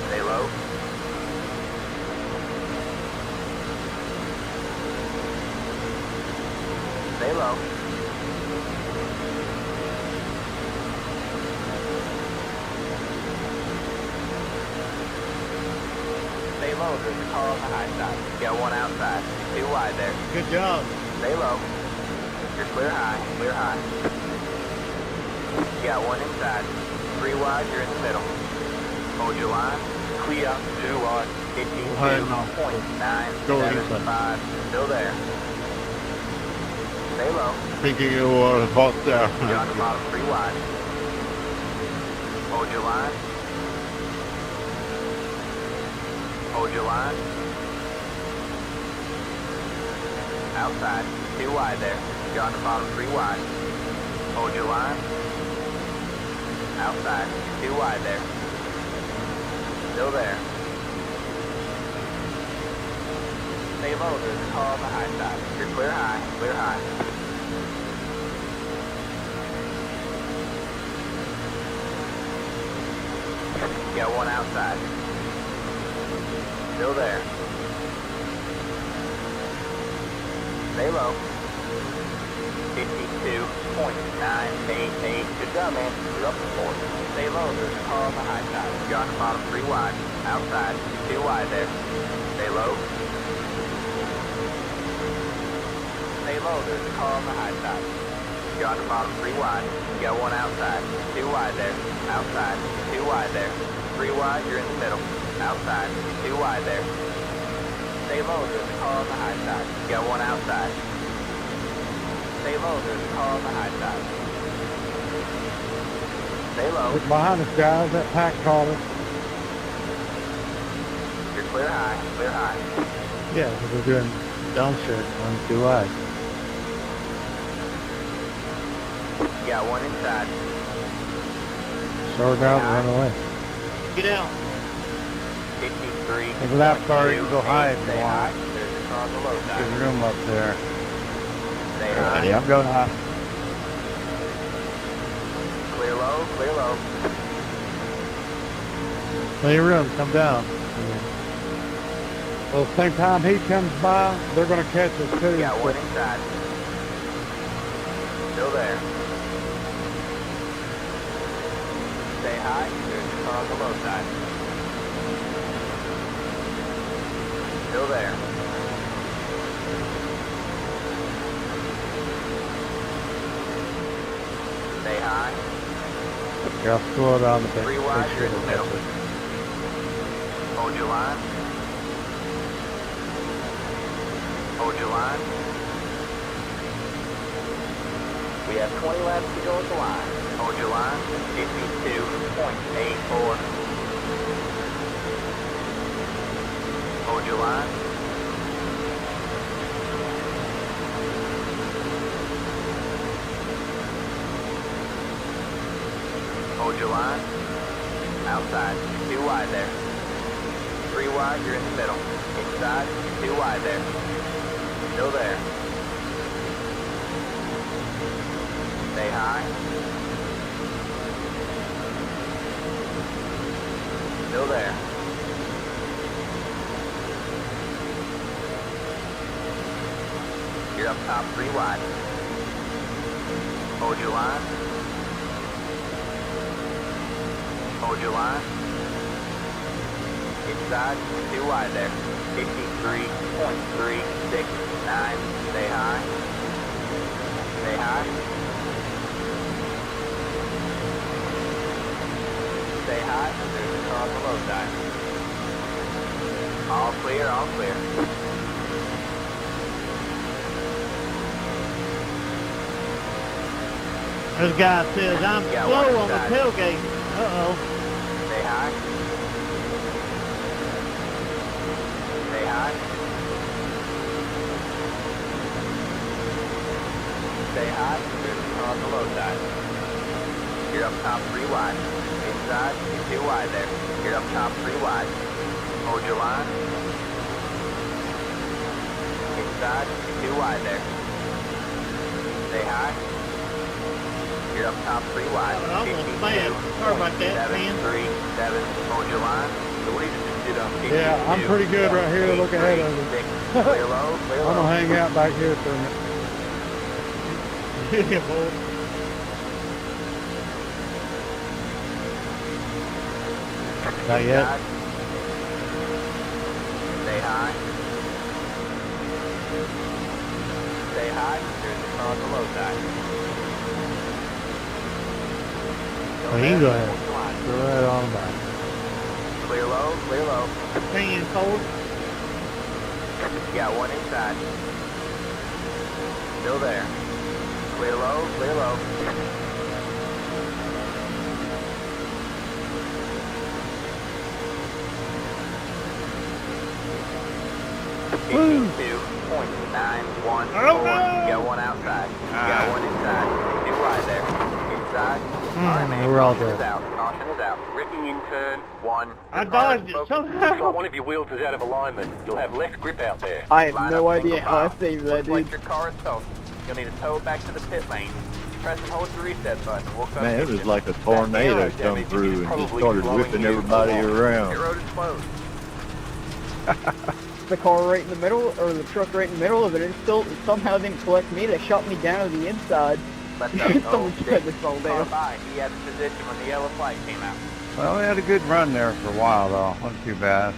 Stay low. Stay low. Stay low. There's a car on the high side. Got one outside. 2 wide there. Good job. Stay low. You're clear high. Clear high. You got one inside. 3 wide. You're in the middle. Hold your line. Clear, 2 wide. 52.975. Still there. Stay low. Thinking you were about there. You're on the bottom 3 wide. Hold your line. Hold your line. Outside. 2 wide there. You're on the bottom 3 wide. Hold your line. Outside. 2 wide there. Still there. Stay low. There's a car on the high side. You're clear high. Clear high. Got one outside. Still there. Stay low. 52.988. Good job, man. You're up to 4. Stay low. There's a car on the high side. You're on the bottom 3 wide. Outside. 2 wide there. Stay low. Stay low. There's a car on the high side. You're on the bottom 3 wide. You got one outside. 2 wide there. Outside. 2 wide there. 3 wide. You're in the middle. Outside. 2 wide there. Stay low. There's a car on the high side. You got one outside. Stay low. There's a car on the high side. Stay low. Look behind us, guys. That pack caught us. You're clear high. Clear high. Yeah, because we're doing downshift on 2 wide. You got one inside. Slow down and run away. Get out. 53. Take a lap car, you can go high if you Stay high. want. There's a car on the low side. There's room up there. Stay high. Ready, I'm going high. Clear low. Clear low. Plenty of room, come down. Well, the same time he comes by, they're going to catch us too. You got one inside. Still there. Stay high. There's a car on the low side. Still there. Stay high. Yeah, I'll slow down a bit. 3 wide. Make You're sure in the it'll middle. catch it. Hold your line. Hold your line. We have 20 laps to go at the line. Hold your line. 52.84. Hold your line. Hold your line. Outside. 2 wide there. 3 wide, you're in the middle. Inside, 2 wide there. Still there. Stay high. Still there. You're up top 3 wide. Hold your line. Hold your line. Inside, 2 wide there. 53.369. Stay high. Stay high. Stay high. There's a car on the low side. All clear, all clear. This guy says I'm slow on the tailgate. Uh-oh. Stay high. Stay high. Stay high. There's a car on the low side. You're up top 3 wide. Inside, you're 2 wide there. You're up top 3 wide. Hold your line. Inside, you're 2 wide there. Stay high. You're up top 3 wide. I'm almost mad. Sorry about that, man. 737. Hold your line. Louise just did a 52. Yeah, I'm pretty good right here to look ahead of it. Clear low, clear I'm low. gonna hang out back here for a minute. Yeah, boy. Not yet. Stay high. Stay high. There's a car on the low side. Well, you go ahead. Go right on by. Clear low, clear low. Hanging forward. Got one inside. Still there. Clear low, clear low. Woo! 52.914. Oh, no! Got one outside. Got one inside. 2 wide there. Inside. All right, man. we're all Caution dead. is out. Caution is out. Ripping in turn 1. I dodged it Looks somehow. like one of your wheels is out of alignment. You'll have less grip out there. I have Line no up idea single how I file. saved that, Looks like dude. your car is towed. You'll need to tow it back to the pit lane. Press and hold the reset button. We'll come Man, it get was you. like a That tornado aero come damage through is and just probably started slowing whipping you everybody along. around. Pit road is closed. The car right in the middle, or the truck right in the middle of it, it still somehow didn't collect me. They shot me down to the inside. Let Someone said this all car day. by. He had the position when the yellow flag came out. Well, we had a good run there for a while, though. Wasn't too bad.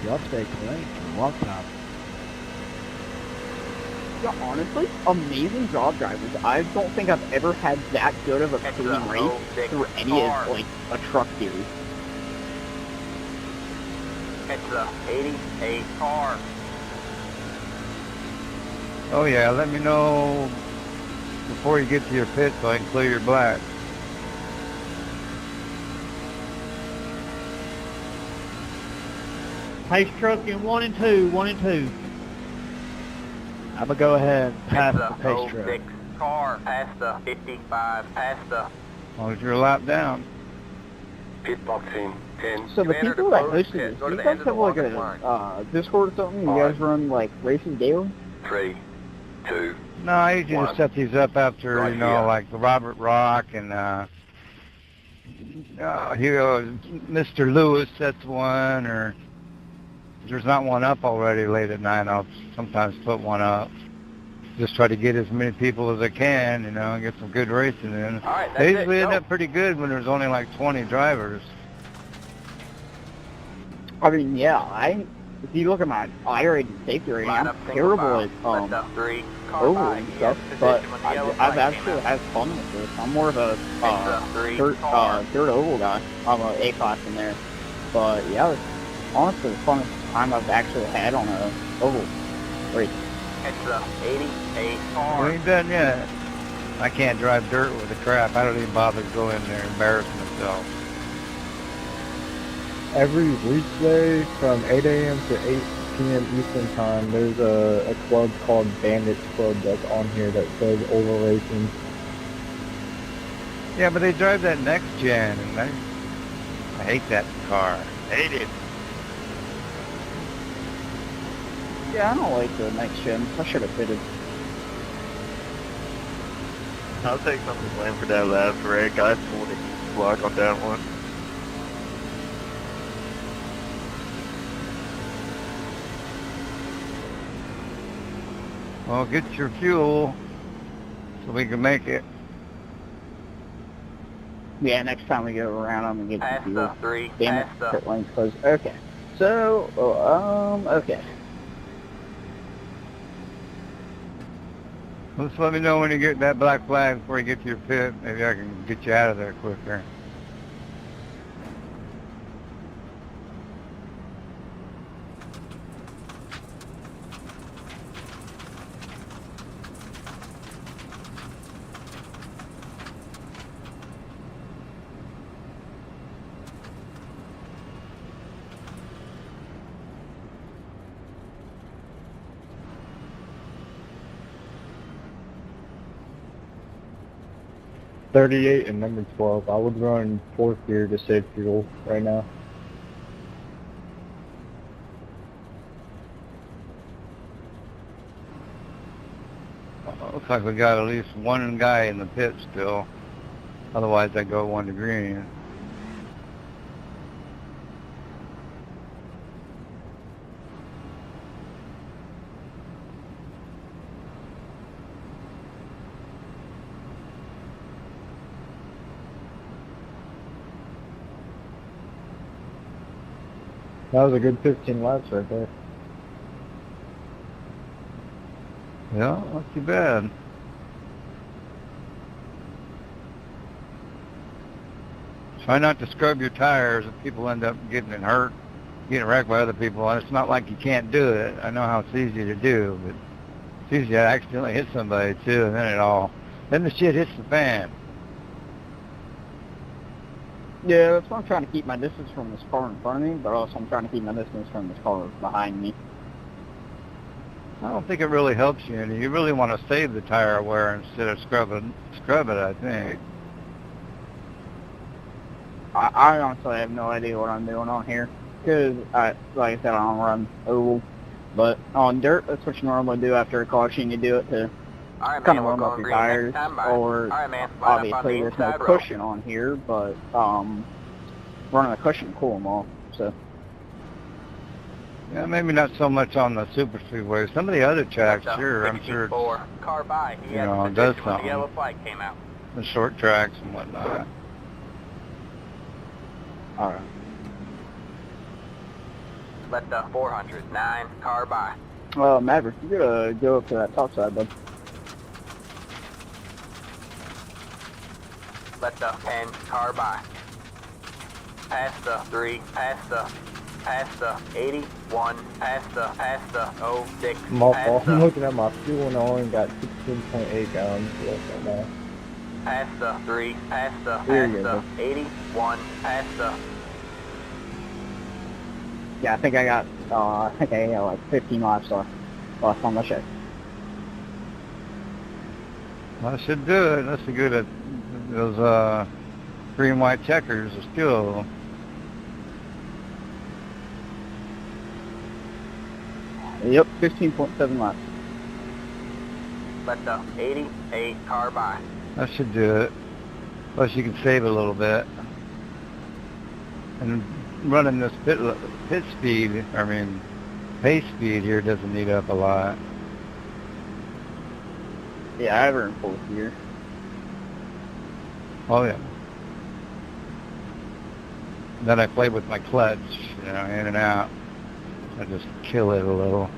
Y'all stay clean for a long time. Yeah, honestly, amazing job, drivers. I don't think I've ever had that good of a clean race through any of, like, a truck series. It's the 88 car. Oh, yeah, let me know before you get to your pit so I can clear your black. Pace truck in 1 and 2, 1 and 2. I'm gonna go ahead and pass It's the the pace truck. 06 car. Past the 55. Past the... As long as you're a lap down. Pit box in 10. So the You entered people the that closed hosted pit. this, Go to do you the guys end of the have like longest line. a Discord or something? You guys run like races daily? 3, 2. No, I usually One. just set these up after, Right you know, here. like the Robert Rock and, Mr. Lewis sets one, or if there's not one up already late at night, I'll sometimes put one up. Just try to get as many people as I can, you know, and get some good racing in. All right, that's They it. usually end Go. up pretty good when there's only like 20 drivers. I mean, yeah, if you look at my iRating safety rating, Line I'm up single terrible file. at Let the 3 car oval by. and He had stuff, the but position when the yellow I've flag came actually out. had fun with this. I'm more of a third oval guy. I'm a A-class in there. But yeah, it's honestly the funnest time I've actually had on a oval race. It's the 88 We car. ain't done yet. I can't drive dirt with the crap. I don't even bother to go in there and embarrass myself. Every weekday from 8 a.m. to 8 p.m. Eastern Time, there's a club called Bandits Club that's on here that does oval racing. Yeah, but they drive that next gen, and I hate that car. Hate it. Yeah, I don't like the next gen. I should have fitted. I'll take some of the blame for that last wreck. I pulled it. luck on that one. Well, get your fuel so we can make it. Yeah, next time we go around, I'm gonna get Pass the the fuel. 3. Damn it, Pass the. pit lane's closed. Okay. So, okay. Just let me know when you get that black flag before you get to your pit. Maybe I can get you out of there quicker. .38 and number 12. I would run fourth gear to save fuel right now. Looks like we got at least one guy in the pit still. Otherwise, I go 1 to green. That was a good 15 laps right there. Yeah, not too bad. Try not to scrub your tires if people end up getting hurt, getting wrecked by other people. And it's not like you can't do it. I know how it's easy to do, but it's easy to accidentally hit somebody too, and then the shit hits the fan. Yeah, that's why I'm trying to keep my distance from this car in front of me, but also I'm trying to keep my distance from this car behind me. I don't think it really helps you any. You really want to save the tire wear instead of scrub it, I think. I honestly have no idea what I'm doing on here, because, like I said, I don't run oval. But on dirt, that's what you normally do after a caution. You do it to kind of warm up your tires, or obviously there's no cushion on here, but running a cushion will cool them off, so. Yeah, maybe not so much on the super speedway. Some of the other tracks, sure, I'm sure it's, car by. you know, it does The something. yellow flag came out. The short tracks and whatnot. Alright. Let the 409 car by. Maverick, you gotta go up to that top side, bud. Let the 10 car by. Pass the 3, pass the 81, pass the 06, I'm looking at my fuel and I only got 16.8 gallons left right now. pass the 3, pass the 81, pass the. Yeah, I think I got like 15 laps left on the show. I should do it. That's a good at those green white checkers are still. Yep, 15.7 laps. Let the 88 car by. That should do it. Plus you can save a little bit. And running this pace speed here doesn't need up a lot. Yeah, I have her in fourth gear. Oh yeah. Then I play with my clutch, in and out. I just kill it a little.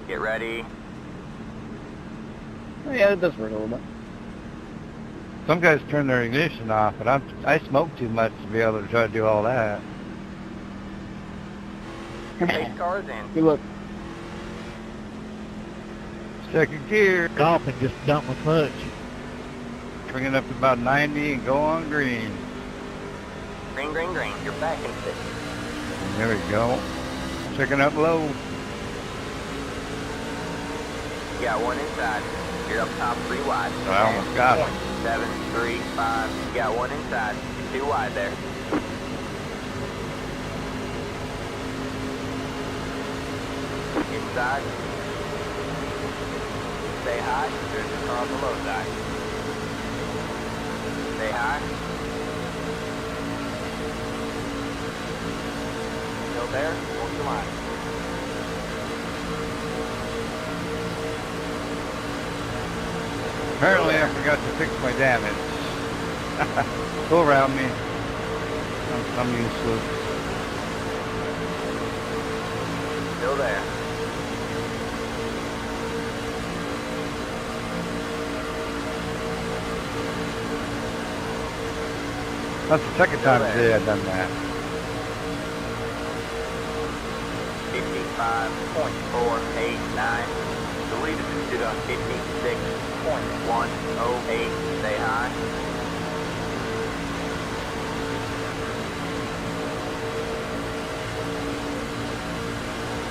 Get ready. Yeah, it does work a little bit. Some guys turn their ignition off, but I smoke too much to be able to try to do all that. 8 cars in. Good luck. Second gear. Golfing, just dump my clutch. Bring it up to about 90 and go on green. Green, green, green. You're back in 6. There we go. Checking up low. You got one inside. You're up top 3 wide. I almost got it. 7, 3, 5. You got one inside. You're 2 wide there. Inside. Stay high. There's a car on the low side. Stay high. Still there? Hold your line. Apparently I forgot to fix my damage. Go around me. I'm useless. Still there. That's the second time today I've done that. 55.489. The leader stood on 56.108. Stay high.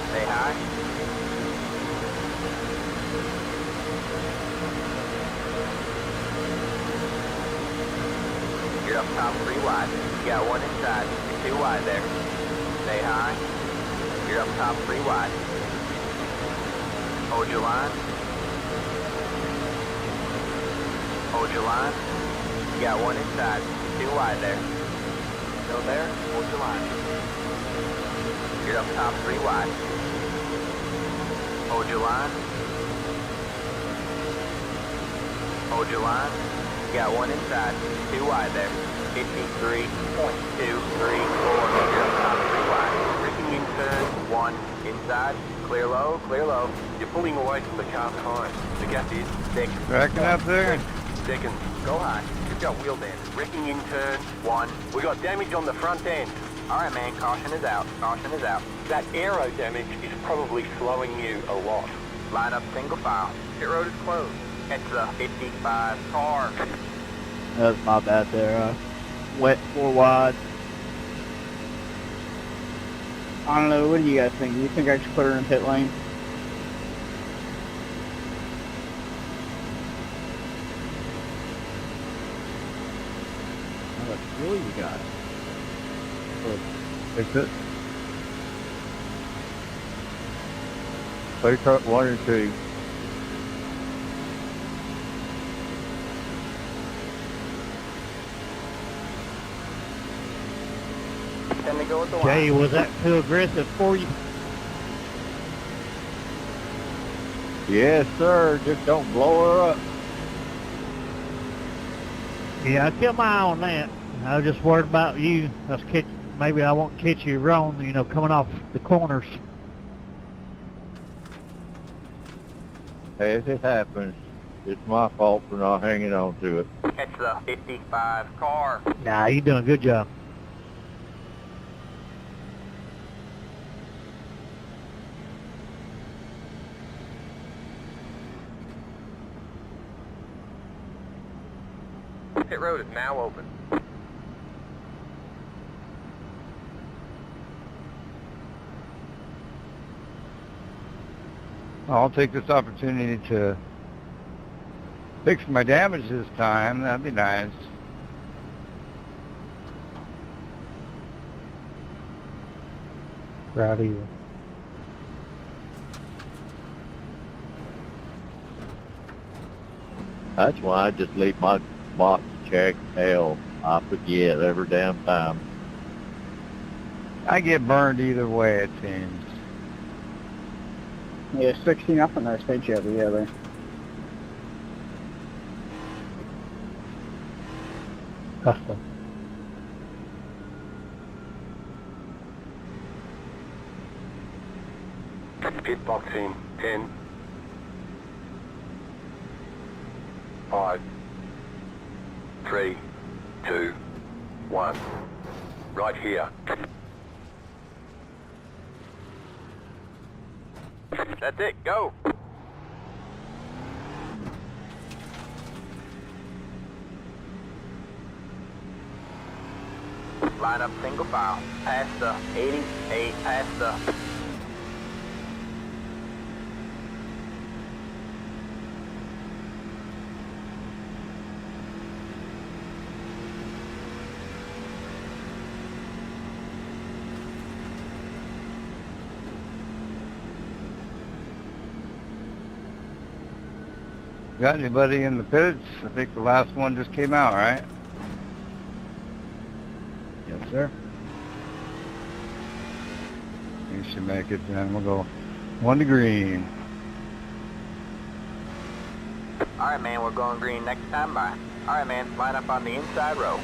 Stay high. You're up top 3 wide. You got 1 inside. You're 2 wide there. Stay high. You're up top 3 wide. Hold your line. Hold your line. You got 1 inside. 2 wide there. Still there? Hold your line. You're up top 3 wide. Hold your line. Hold your line. You got 1 inside. 2 wide there. 53.234. You're up top 3 wide. Ripping in turn 1 inside. Clear low, clear low. You're pulling away from the car behind. The gap is 6. Backing up there. seconds. Go high. You've got wheel damage. Wrecking in turn 1. We got damage on the front end. Alright, man. Caution is out. Caution is out. That aero damage is probably slowing you a lot. Line up single file. Pit road is closed. Catch the 55 car. That's my bad there. Wet 4 wide. I don't know, what do you guys think? Do you think I should put her in pit lane? How much fuel you got? Fix it. Play truck 1 or 2. Tend to go with the line. Jay, was that too aggressive for you? Yes, sir. Just don't blow her up. Yeah, I kept my eye on that. I was just worried about you. Maybe I won't catch you wrong, coming off the corners. Hey, if it happens, it's my fault for not hanging on to it. Catch the 55 car. Nah, you doing a good job. Pit road is now open. I'll take this opportunity to fix my damage this time. That'd be nice. Proud of you. That's why I just leave my box checked. Hell, I forget every damn time. I get burned either way, it seems. Yeah, 16 up on that stage Chevy, yeah, there. Custom. Pit box in 10. 5. 3, 2, 1. Right here. That's it. Go. Line up single file. Past the 88. Past the... Got anybody in the pits? I think the last one just came out, right? Yes, sir. You should make it. Then we'll go 1 to green. All right, man, we're going green next time by. All right, man, line up on the inside row.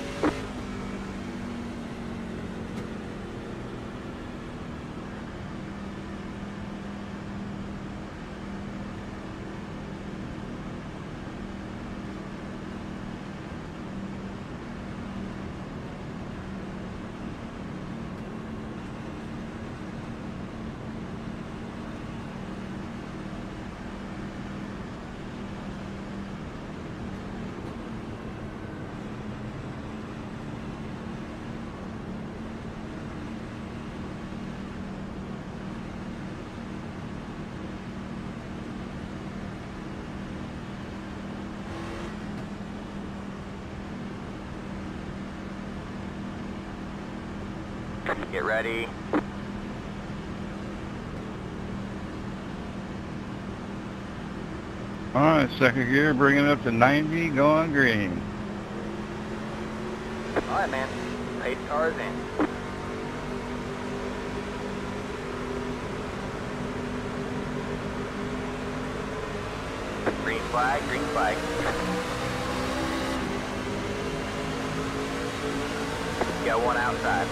Get ready. All right, second gear, bring it up to 90, go on green. All right, man. Pace cars in. Green flag, green flag. Got one outside.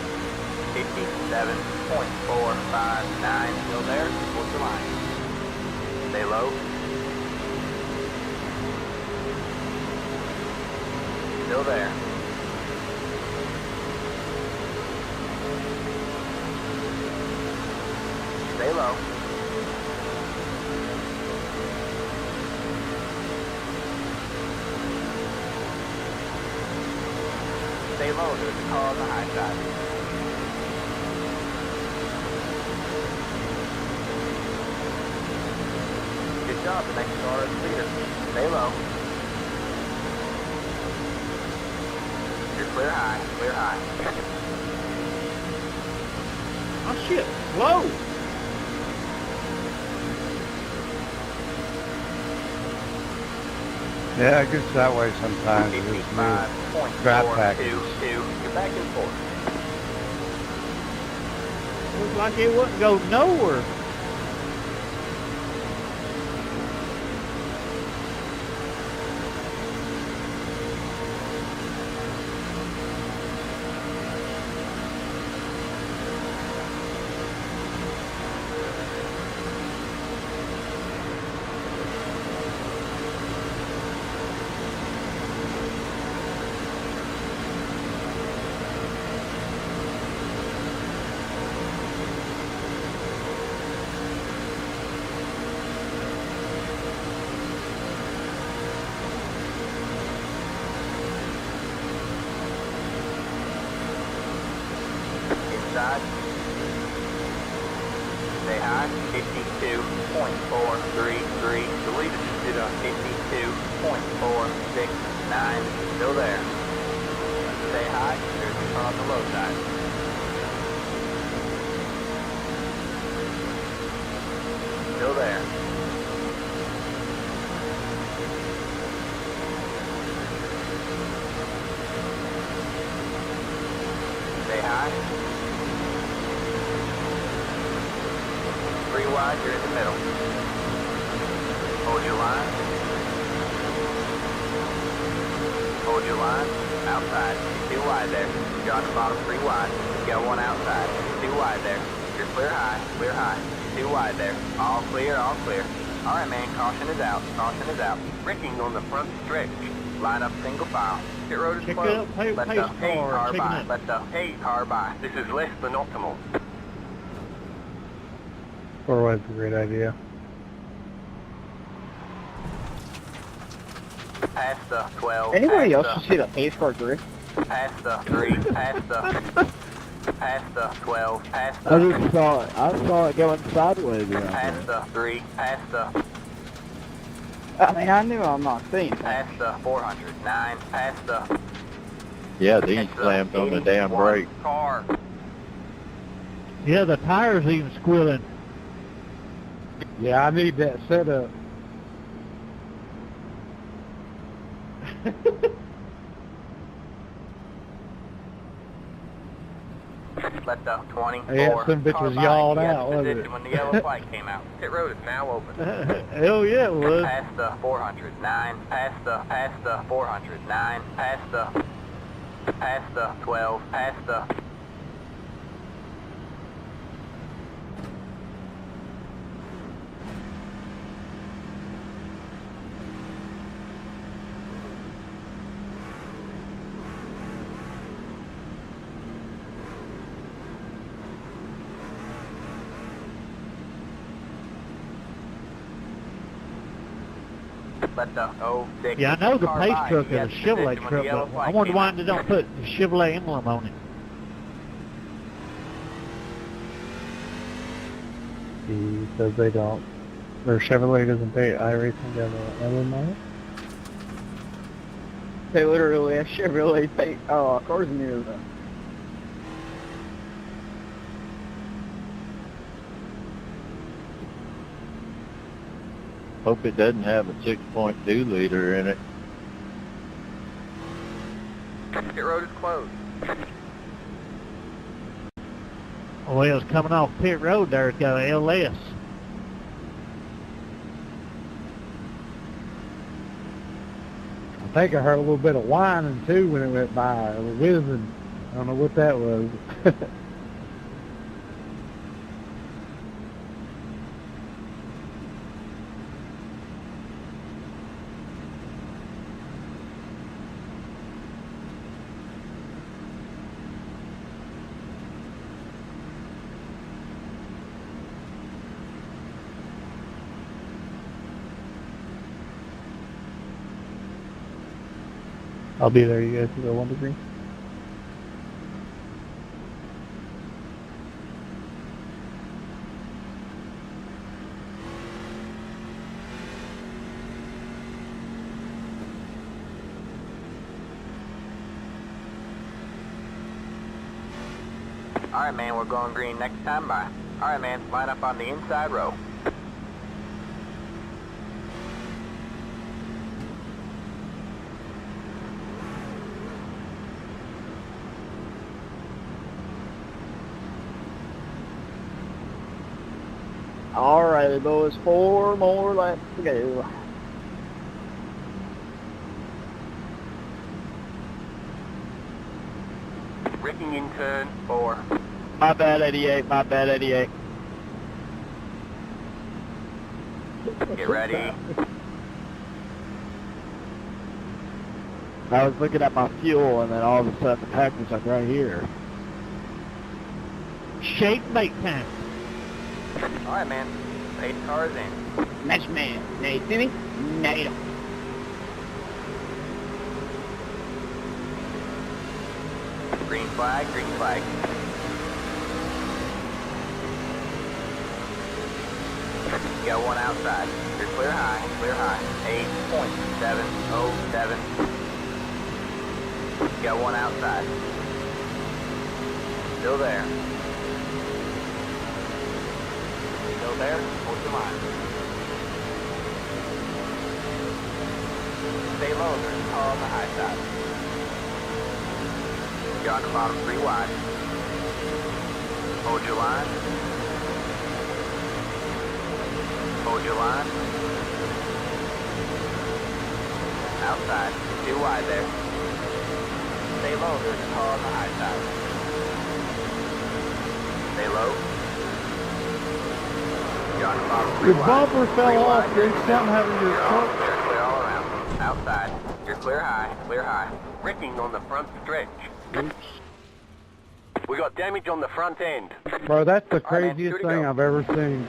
57.459. Still there? What's the line? Stay low. Still there. Stay low. Stay low. There's a car on the high side. Good job. The next car is leader. Stay low. You're clear high. Clear high. Oh shit, slow. Yeah, it gets that way sometimes. There's new scrap packages. You're back and forth. Looks like it wouldn't go nowhere. Inside. Stay high. 52.433. The leader just did a 52.469. Still there. Stay high. There's a car on the low side. Still there. Stay high. 3 wide, you're in the middle. Hold your line. Hold your line. Outside. 2 wide there. You're on the bottom 3 wide. You got 1 outside. 2 wide there. You're clear high. Clear high. 2 wide there. All clear, all clear. All right, man. Caution is out. Caution is out. Wrecking on the front stretch. Line up single file. Pit road is Check closed. it up, pace Let the car, 8 car check by. it. Let the 8 car by. This is less than optimal. 4 wide's a great idea. Past the 12. Anybody past else see the pace car drift? Past the 3. Past the 12. Past I the just saw it. I saw it going sideways around past there. the 3. Past the I mean, I knew I'm not seeing that. past the 409. Past the Yeah, these it's the slammed on the damn 81 brake. car. Yeah, the tires even squealing. Yeah, I need that setup. Let the 24 Yeah, some bitch was car by yawed get out, wasn't position it? when the yellow flag came out. Pit road is now open. Hell yeah, it was. Past the 400, 9, past the 400, 9, past the 12, past the... Let the 06 Yeah, I know the car pace by truck get is a Chevrolet position when the truck, yellow but flag I wonder came why out. they don't put the Chevrolet emblem on it. Because they don't. Or Chevrolet doesn't pay iRacing have an emblem on it? They literally have Chevrolet paint cars near them. Hope it doesn't have a 6.2 liter in it. Pit road is closed. Well, it was coming off pit road there. It's got a LS. I think I heard a little bit of whining too when it went by. It was whizzing. I don't know what that was. I'll be there. You guys can go 1 degree. Alright, man, we're going green next time by. Alright, man, line up on the inside row. Alright, boys, 4 more laps to go. Wrecking in turn 4. My bad, 88. My bad, 88. Get ready. I was looking at my fuel, and then all of a sudden the pack was like right here. Shake make time. Alright, man. 8 cars in. Next man, Nate Timmy, Nate. Green flag, green flag. You got one outside. You're clear high, clear high. 8.707. You got one outside. Still there. Still there? Hold your line. Stay low, there's a car on the high side. You're on the bottom 3 wide. Hold your line. Hold your line. Outside. 2 wide there. Stay low, there's a car on the high side. Stay low. You're on the bottom 3 Your wide. bumper 3 fell wide, off, you're dude. in the Something middle. happened to your You're truck. off. You're clear all around. Outside. You're clear high, clear high. Wrecking on the front stretch. We got damage on the front end. Bro, that's the All right, man, craziest two to thing go. I've ever seen.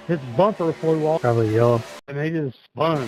His bumper flew off. Probably yellow. And he just spun.